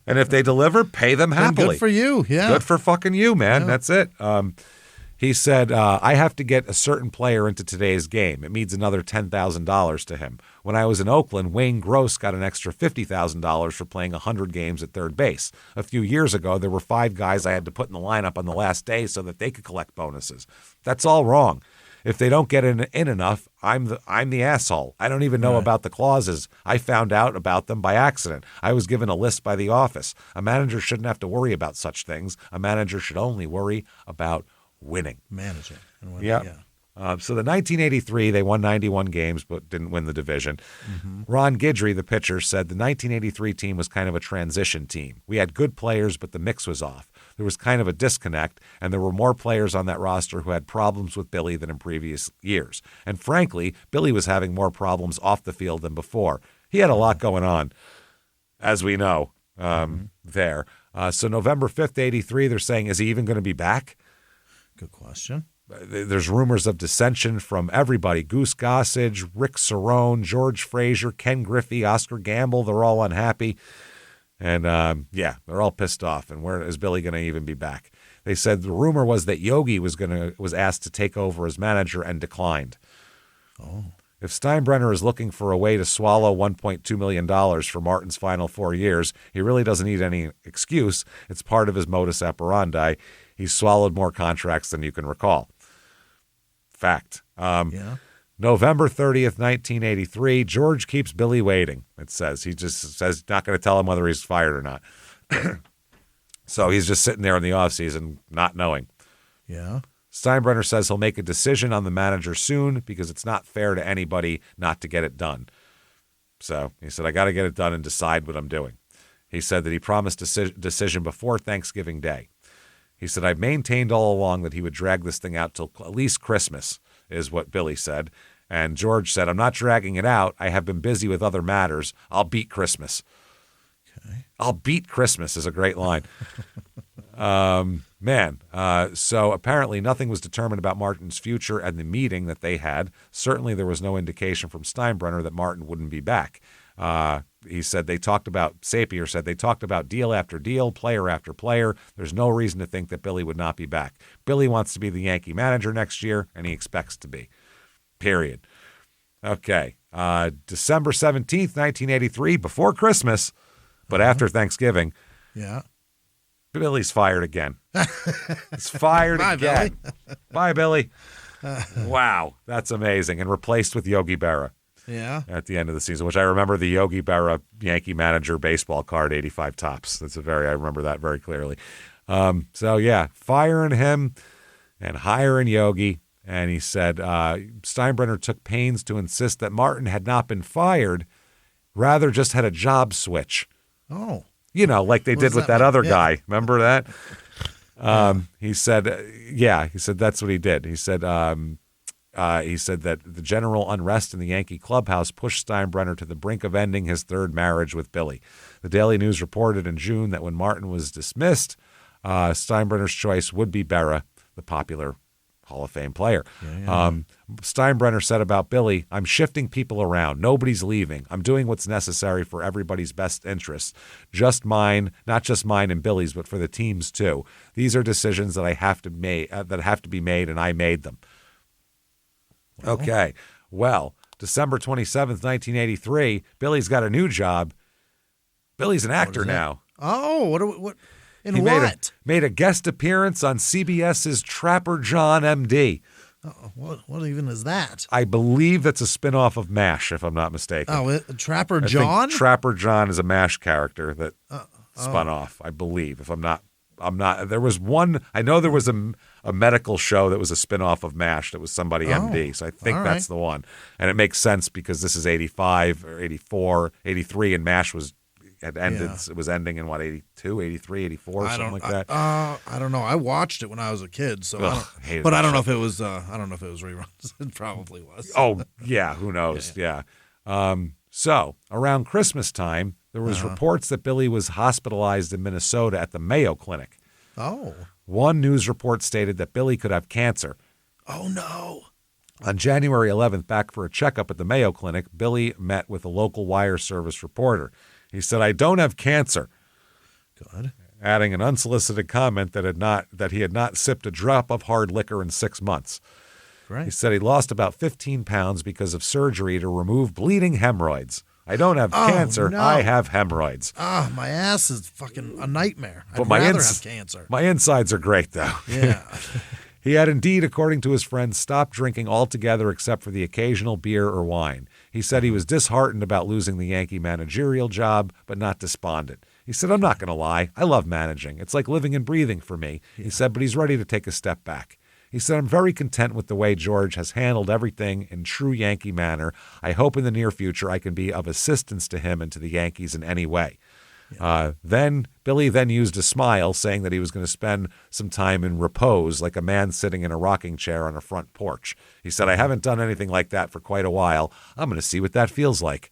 And if they deliver, pay them Then happily. good for you. Yeah. Good for fucking you, man. Yeah. That's it. He said, I have to get a certain player into today's game. It means another $10,000 to him. When I was in Oakland, Wayne Gross got an extra $50,000 for playing 100 games at third base. A few years ago, there were 5 guys I had to put in the lineup on the last day so that they could collect bonuses. That's all wrong. If they don't get in enough, I'm the asshole. I don't even know about the clauses. I found out about them by accident. I was given a list by the office. A manager shouldn't have to worry about such things. A manager should only worry about winning. Managing. And Yeah. So the 1983, they won 91 games but didn't win the division. Ron Guidry, the pitcher, said the 1983 team was kind of a transition team. We had good players, but the mix was off. There was kind of a disconnect, and there were more players on that roster who had problems with Billy than in previous years. And frankly, Billy was having more problems off the field than before. He had a lot going on, as we know, there. So November 5th, 83, they're saying, is he even going to be back? Good question. There's rumors of dissension from everybody. Goose Gossage, Rick Cerrone, George Frazier, Ken Griffey, Oscar Gamble. They're all unhappy. And, they're all pissed off. And where is Billy going to even be back? They said the rumor was that Yogi was asked to take over as manager and declined. Oh. If Steinbrenner is looking for a way to swallow $1.2 million for Martin's final 4 years, he really doesn't need any excuse. It's part of his modus operandi. He's swallowed more contracts than you can recall. Fact. November 30th, 1983, George keeps Billy waiting, it says. He just says he's not going to tell him whether he's fired or not. So he's just sitting there in the offseason not knowing. Yeah. Steinbrenner says he'll make a decision on the manager soon because it's not fair to anybody not to get it done. So he said, I got to get it done and decide what I'm doing. He said that he promised a decision before Thanksgiving Day. He said, I've maintained all along that he would drag this thing out till at least Christmas, is what Billy said. And George said, I'm not dragging it out. I have been busy with other matters. I'll beat Christmas. Okay. I'll beat Christmas is a great line. So apparently nothing was determined about Martin's future at the meeting that they had. Certainly there was no indication from Steinbrenner that Martin wouldn't be back. He said Sapir said they talked about deal after deal, player after player. There's no reason to think that Billy would not be back. Billy wants to be the Yankee manager next year, and he expects to be. Period. Okay. December 17th, 1983, before Christmas, but after Thanksgiving, Yeah. Billy's fired again. He's fired Bye, again. Bye, Billy. Wow, that's amazing. And replaced with Yogi Berra Yeah. at the end of the season, which I remember the Yogi Berra Yankee manager baseball card, 85 tops. I remember that very clearly. Firing him and hiring Yogi. And he said Steinbrenner took pains to insist that Martin had not been fired, rather just had a job switch. Oh. You know, like they did with that other guy. Remember that? He said that's what he did. He said that the general unrest in the Yankee clubhouse pushed Steinbrenner to the brink of ending his third marriage with Billy. The Daily News reported in June that when Martin was dismissed, Steinbrenner's choice would be Berra, the popular Hall of Fame player. Steinbrenner said about Billy, I'm shifting people around. Nobody's leaving. I'm doing what's necessary for everybody's best interests. Just mine, not just mine and Billy's, but for the team's too. These are decisions that have to be made, and I made them. Well. Okay. Well, December 27th, 1983, Billy's got a new job. Billy's an actor now. Oh, what? He made a guest appearance on CBS's Trapper John, M.D. What even is that? I believe that's a spinoff of MASH, if I'm not mistaken. Oh, Trapper I John? think Trapper John is a MASH character that spun off, I believe. If I'm not. There was one. I know there was a medical show that was a spinoff of MASH that was somebody MD. So I think that's the one, and it makes sense because this is 85 or 84, 83, and MASH had ended. Yeah. It was ending in 82, 83, 84, something like that. I don't know. I watched it when I was a kid, so I don't know if it was. I don't know if it was reruns. It probably was. Oh yeah, who knows? Yeah. So around Christmas time, There was reports that Billy was hospitalized in Minnesota at the Mayo Clinic. Oh. One news report stated that Billy could have cancer. Oh, no. On January 11th, back for a checkup at the Mayo Clinic, Billy met with a local wire service reporter. He said, "I don't have cancer." Good. Adding an unsolicited comment that he had not sipped a drop of hard liquor in 6 months. Great. He said he lost about 15 pounds because of surgery to remove bleeding hemorrhoids. "I don't have cancer. No. I have hemorrhoids." Oh, my ass is fucking a nightmare. I'd But my rather have cancer. My insides are great, though. Yeah. He had indeed, according to his friends, stopped drinking altogether except for the occasional beer or wine. He said he was disheartened about losing the Yankee managerial job, but not despondent. He said, "I'm not going to lie. I love managing. It's like living and breathing for me." He said, but he's ready to take a step back. He said, "I'm very content with the way George has handled everything in true Yankee manner. I hope in the near future I can be of assistance to him and to the Yankees in any way." Then Billy used a smile, saying that he was going to spend some time in repose, like a man sitting in a rocking chair on a front porch. He said, "I haven't done anything like that for quite a while. I'm going to see what that feels like."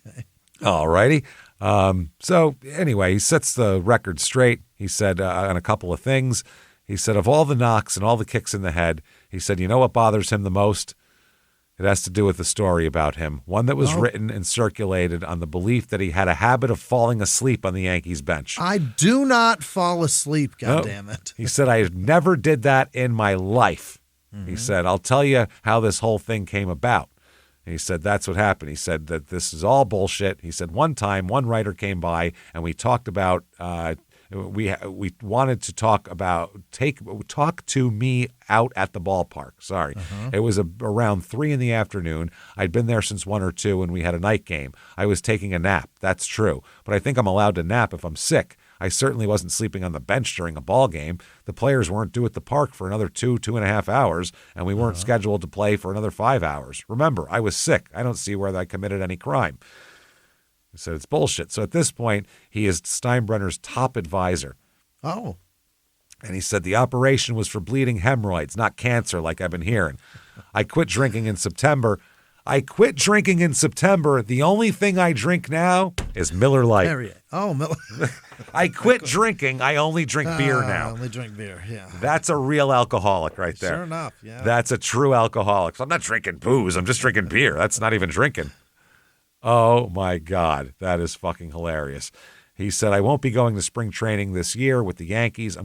Okay. All righty. So anyway, he sets the record straight. He said on a couple of things. He said, of all the knocks and all the kicks in the head, he said, you know what bothers him the most? It has to do with the story about him, one that was written and circulated on the belief that he had a habit of falling asleep on the Yankees bench. I do not fall asleep, goddammit. He said, "I never did that in my life." He said, "I'll tell you how this whole thing came about." He said, that's what happened. He said that this is all bullshit. He said, one time, one writer came by and we talked about we wanted to talk to me out at the ballpark. Sorry. It was around 3 p.m. I'd been there since 1 or 2 and we had a night game. I was taking a nap. That's true. But I think I'm allowed to nap if I'm sick. I certainly wasn't sleeping on the bench during a ball game. The players weren't due at the park for another 2.5 hours, and we weren't scheduled to play for another 5 hours. Remember, I was sick. I don't see where I committed any crime. He said it's bullshit. So at this point, he is Steinbrenner's top advisor. Oh. And he said the operation was for bleeding hemorrhoids, not cancer like I've been hearing. I quit drinking in September. The only thing I drink now is Miller Lite. Oh, Miller. I quit drinking. I only drink beer now. I only drink beer, yeah. That's a real alcoholic right there. Sure enough, yeah. That's a true alcoholic. So I'm not drinking booze. I'm just drinking beer. That's not even drinking. Oh, my God. That is fucking hilarious. He said, I won't be going to spring training this year with the Yankees. I'll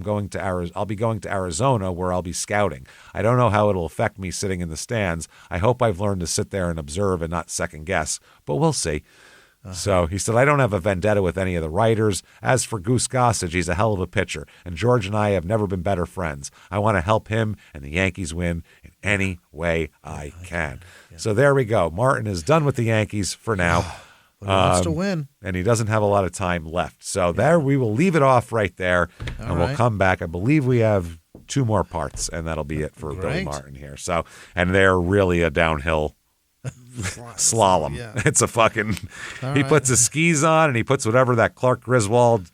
be going to Arizona where I'll be scouting. I don't know how it'll affect me sitting in the stands. I hope I've learned to sit there and observe and not second guess, but we'll see. So he said, I don't have a vendetta with any of the writers. As for Goose Gossage, he's a hell of a pitcher, and George and I have never been better friends. I want to help him and the Yankees win in any way I can. Yeah. So there we go. Martin is done with the Yankees for now. He wants to win. And he doesn't have a lot of time left. So there we will leave it off right there, and we'll come back. I believe we have 2 more parts, and that'll be it for Billy Martin here. So, and they're really a downhill slalom. Yeah. It's a fucking, he puts his skis on and he puts whatever that Clark Griswold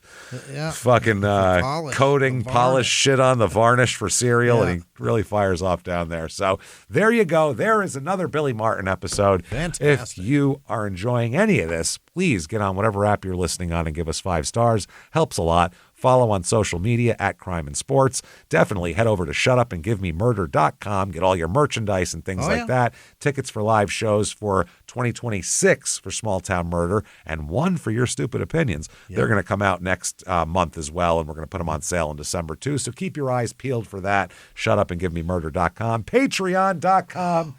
fucking coating, polish shit on, the varnish for cereal, and he really fires off down there. So there you go. There is another Billy Martin episode. Fantastic. If you are enjoying any of this, please get on whatever app you're listening on and give us 5 stars. Helps a lot. Follow on social media at Crime and Sports. Definitely head over to shutupandgivememurder.com. Get all your merchandise and things like that. Tickets for live shows for 2026 for Small Town Murder and 1 for Your Stupid Opinions. They're going to come out next month as well, and we're going to put them on sale in December too. So keep your eyes peeled for that. Shutupandgivememurder.com. Patreon.com.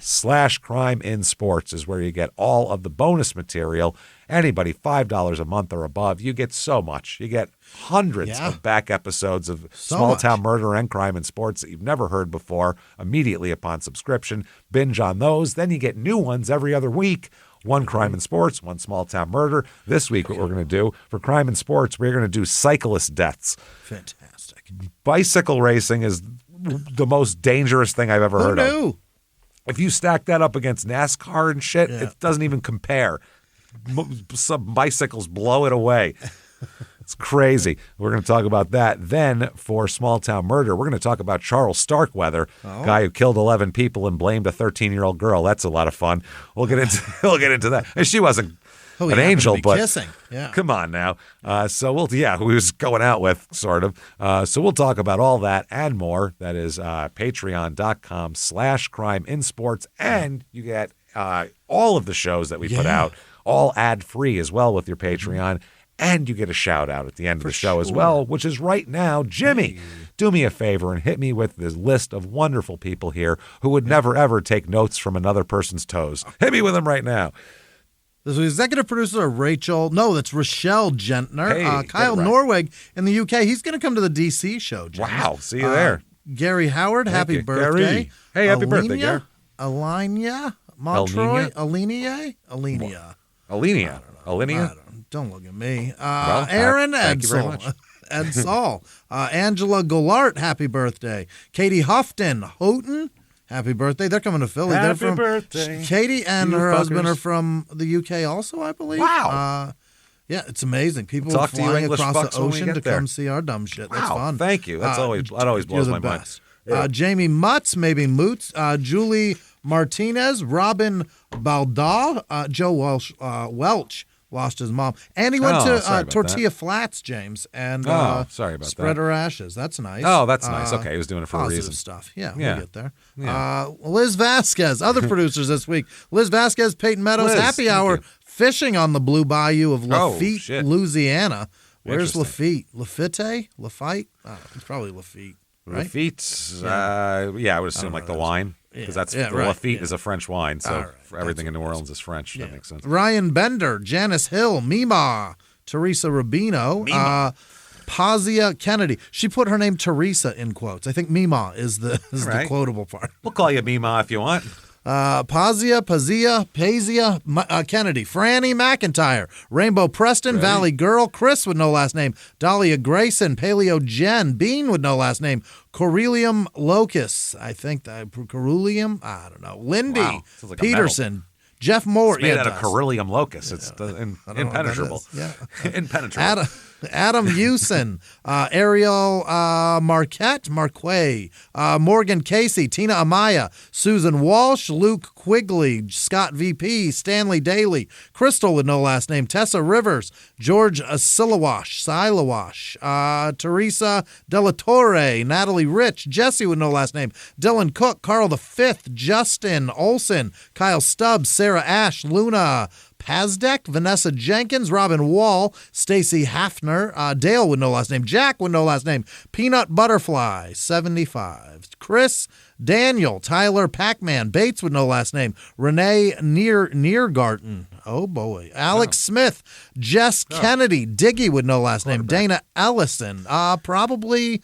/CrimeInSports is where you get all of the bonus material. Anybody $5 a month or above, you get so much. You get hundreds of back episodes of Small Town Murder and Crime and Sports that you've never heard before immediately upon subscription. Binge on those. Then you get new ones every other week. 1 Crime and Sports, 1 Small Town Murder. This week, what we're going to do for Crime and Sports, we're going to do cyclist deaths. Fantastic. Bicycle racing is the most dangerous thing I've ever heard of. If you stack that up against NASCAR and shit, it doesn't even compare. Some bicycles blow it away. It's crazy. We're going to talk about that. Then for Small Town Murder, we're going to talk about Charles Starkweather, guy who killed 11 people and blamed a 13-year-old girl. That's a lot of fun. We'll get into that. And she wasn't Oh, an angel, be but kissing. Yeah. come on now. So we was going out with, sort of. So we'll talk about all that and more. That is patreon.com/crimeinsports. And you get all of the shows that we put out, all ad-free as well with your Patreon. And you get a shout-out at the end of the show as well, which is right now. Jimmie, do me a favor and hit me with this list of wonderful people here who would never, ever take notes from another person's toes. Hit me with them right now. This is executive producer Rachel. No, that's Rochelle Gentner. Hey, Kyle right. Norweg in the UK. He's going to come to the DC show, James. Wow, see you there. Gary Howard, happy you, birthday. Gary. Hey, happy birthday, Gary. Alenia Montroy. Alenia. Don't look at me. Aaron thank you very much. Edsall. Angela Goulart, happy birthday. Katie Houghton, happy birthday. They're coming to Philly. Happy They're from birthday. Katie and you her fuckers. husband are from the UK also, I believe. Wow. Yeah, it's amazing. People Talk to you flying English across fucks the when we ocean get to there. come see our dumb shit. That's Wow, fun. thank you. That always blows my mind. Jamie Mutz, maybe Moots, Julie Martinez, Robin Baldaw, Joe Welch lost his mom, and he went to Tortilla Flats, James, and sorry about spread that. her ashes. That's nice. Oh, that's nice. Okay, he was doing it for a positive reason. stuff. Yeah, Yeah. we'll get there. Yeah. Liz Vasquez, other producers this week. Liz Vasquez, Peyton Meadows, Liz, happy thank hour you. fishing on the Blue Bayou of Oh, Lafitte, shit. Louisiana. Where's Interesting. Lafitte? Lafitte? I don't know. It's probably Lafitte, right? Lafitte, I would assume like the wine, because Lafitte is a French wine, so everything in New Orleans is French. That makes sense. Ryan Bender, Janice Hill, Mima, Teresa Rubino, Pazia Kennedy. She put her name Teresa in quotes. I think Mima is the quotable part. We'll call you Mima if you want. Pazia, Kennedy, Franny McIntyre, Rainbow Preston, Valley Girl, Chris with no last name, Dahlia Grayson, Paleo Jen, Bean with no last name, Corellium Locus, I think that Corellium, I don't know, Lindy, Wow. Sounds like a Peterson, Jeff Moore. It's made out of Corellium locus. It's impenetrable. Yeah. Impenetrable. Adam Hewson, Ariel Marquette, Morgan Casey, Tina Amaya, Susan Walsh, Luke Quigley, Scott VP, Stanley Daly, Crystal with no last name, Tessa Rivers, George Silawash, Teresa Delatorre, Natalie Rich, Jesse with no last name, Dylan Cook, Carl V, Justin Olson, Kyle Stubbs, Sarah Ash, Luna Pazdek, Vanessa Jenkins, Robin Wall, Stacy Hafner, Dale with no last name, Jack with no last name, Peanut Butterfly, 75, Chris, Daniel, Tyler Pac-Man, Bates with no last name, Renee Neargarten, oh boy, Alex Smith, Jess Kennedy, Diggy with no last name, Dana Ellison, probably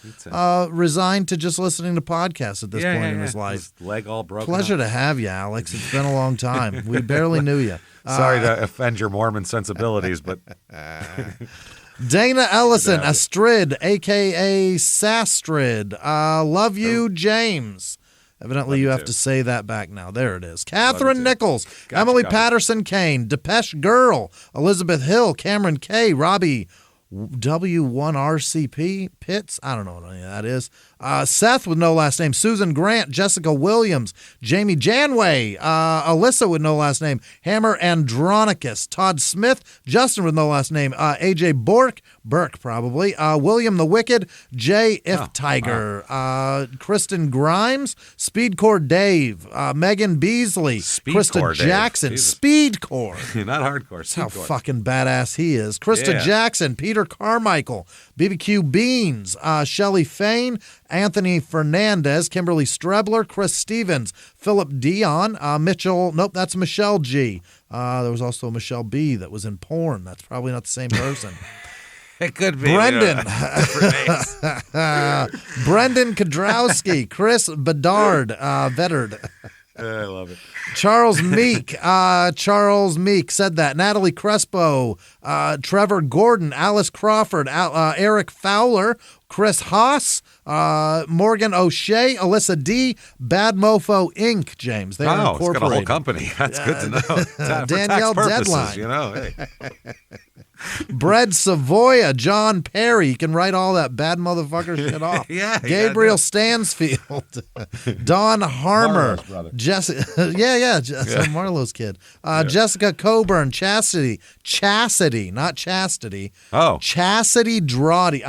resigned to just listening to podcasts at this point in his life. His leg all broken. Pleasure to have you, Alex. It's been a long time. We barely knew you. Sorry to offend your Mormon sensibilities, but Dana Ellison, Astrid, a.k.a. Sastrid. Love you, James. Evidently, you have to say that back now. There it is. Catherine Nichols, Emily Patterson Kane, Depeche Girl, Elizabeth Hill, Cameron K., Robbie W1RCP, Pitts, I don't know what any of that is. Seth with no last name, Susan Grant, Jessica Williams, Jamie Janway, Alyssa with no last name, Hammer Andronicus, Todd Smith, Justin with no last name, AJ Burke probably, William the Wicked, Jay Tiger, Kristen Grimes, Speedcore Dave, Megan Beasley, Krista Jackson, Speedcore. Not hardcore. That's how fucking badass he is. Krista Jackson, Peter Carmichael, BBQ Beans, Shelly Fain, Anthony Fernandez, Kimberly Strebler, Chris Stevens, Philip Dion, Mitchell, nope, that's Michelle G. There was also Michelle B. that was in porn. That's probably not the same person. It could be. Brendan. Brendan Kodrowski, Chris Bedard, Vettard. I love it. Charles Meek said that. Natalie Crespo, Trevor Gordon, Alice Crawford, Eric Fowler, Chris Haas, Morgan O'Shea, Alyssa D, Bad Mofo Inc. James, they are incorporated. It's got a whole company. That's good to know. For Danielle tax purposes, Deadline. you know. Hey. Brett Savoya, John Perry. You can write all that bad motherfucker shit off. Yeah. Gabriel Stansfield, Don Harmer, Marlowe's brother. Marlowe's kid. Jessica Coburn, Chastity, not Chastity. Oh. Chastity Drawdy.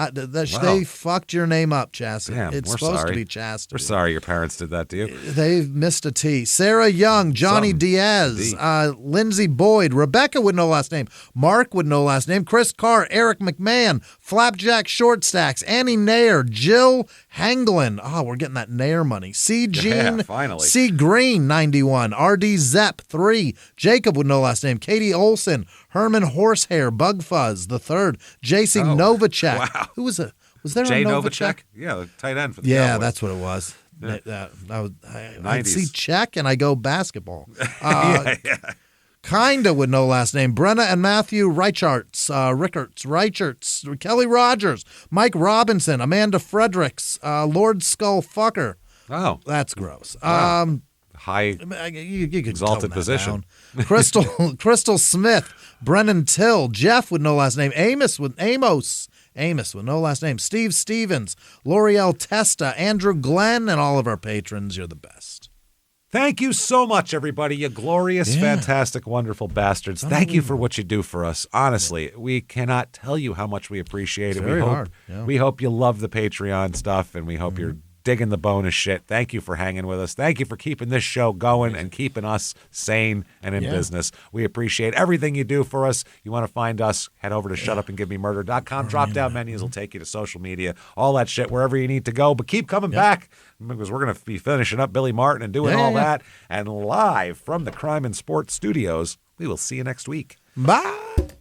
They fucked your name up, Chastity. Damn, it's we're supposed sorry. to be Chastity. We're sorry your parents did that to you. They missed a T. Sarah Young, Johnny Diaz, Lindsay Boyd, Rebecca with no last name, Mark with no last name, Chris Carr, Eric McMahon, Flapjack Short Stacks, Annie Nair, Jill Hanglin. Oh, we're getting that Nair money. C. Jean, finally. C. Green, 91, RD Zepp, 3, Jacob with no last name, Katie Olson, Herman Horsehair, Bug Fuzz, the third, JC Novacek. Wow. Who was there Jay a Novacek? Yeah, the tight end for the Yeah, Cowboys. that's what it was. Yeah. I see check and I go basketball. Yeah. Kinda with no last name. Brenna and Matthew Richards, Kelly Rogers, Mike Robinson, Amanda Fredericks, Lord Skull Fucker. Oh. That's gross. Wow. High You could exalted tone that position. down. Crystal Smith, Brennan Till, Jeff with no last name, Amos with no last name, Steve Stevens, L'Oreal Testa, Andrew Glenn, and all of our patrons. You're the best. Thank you so much, everybody. You glorious, fantastic, wonderful bastards. Thank you for what you do for us. Honestly, we cannot tell you how much we appreciate it. Very hard. Yeah. We hope you love the Patreon stuff, and we hope you're digging the bonus shit. Thank you for hanging with us. Thank you for keeping this show going and keeping us sane and in business. We appreciate everything you do for us. You want to find us, head over to shutupandgivememurder.com. Drop-down menus will take you to social media, all that shit, wherever you need to go. But keep coming back, because we're going to be finishing up Billy Martin and doing all that. And live from the Crime and Sports Studios, we will see you next week. Bye.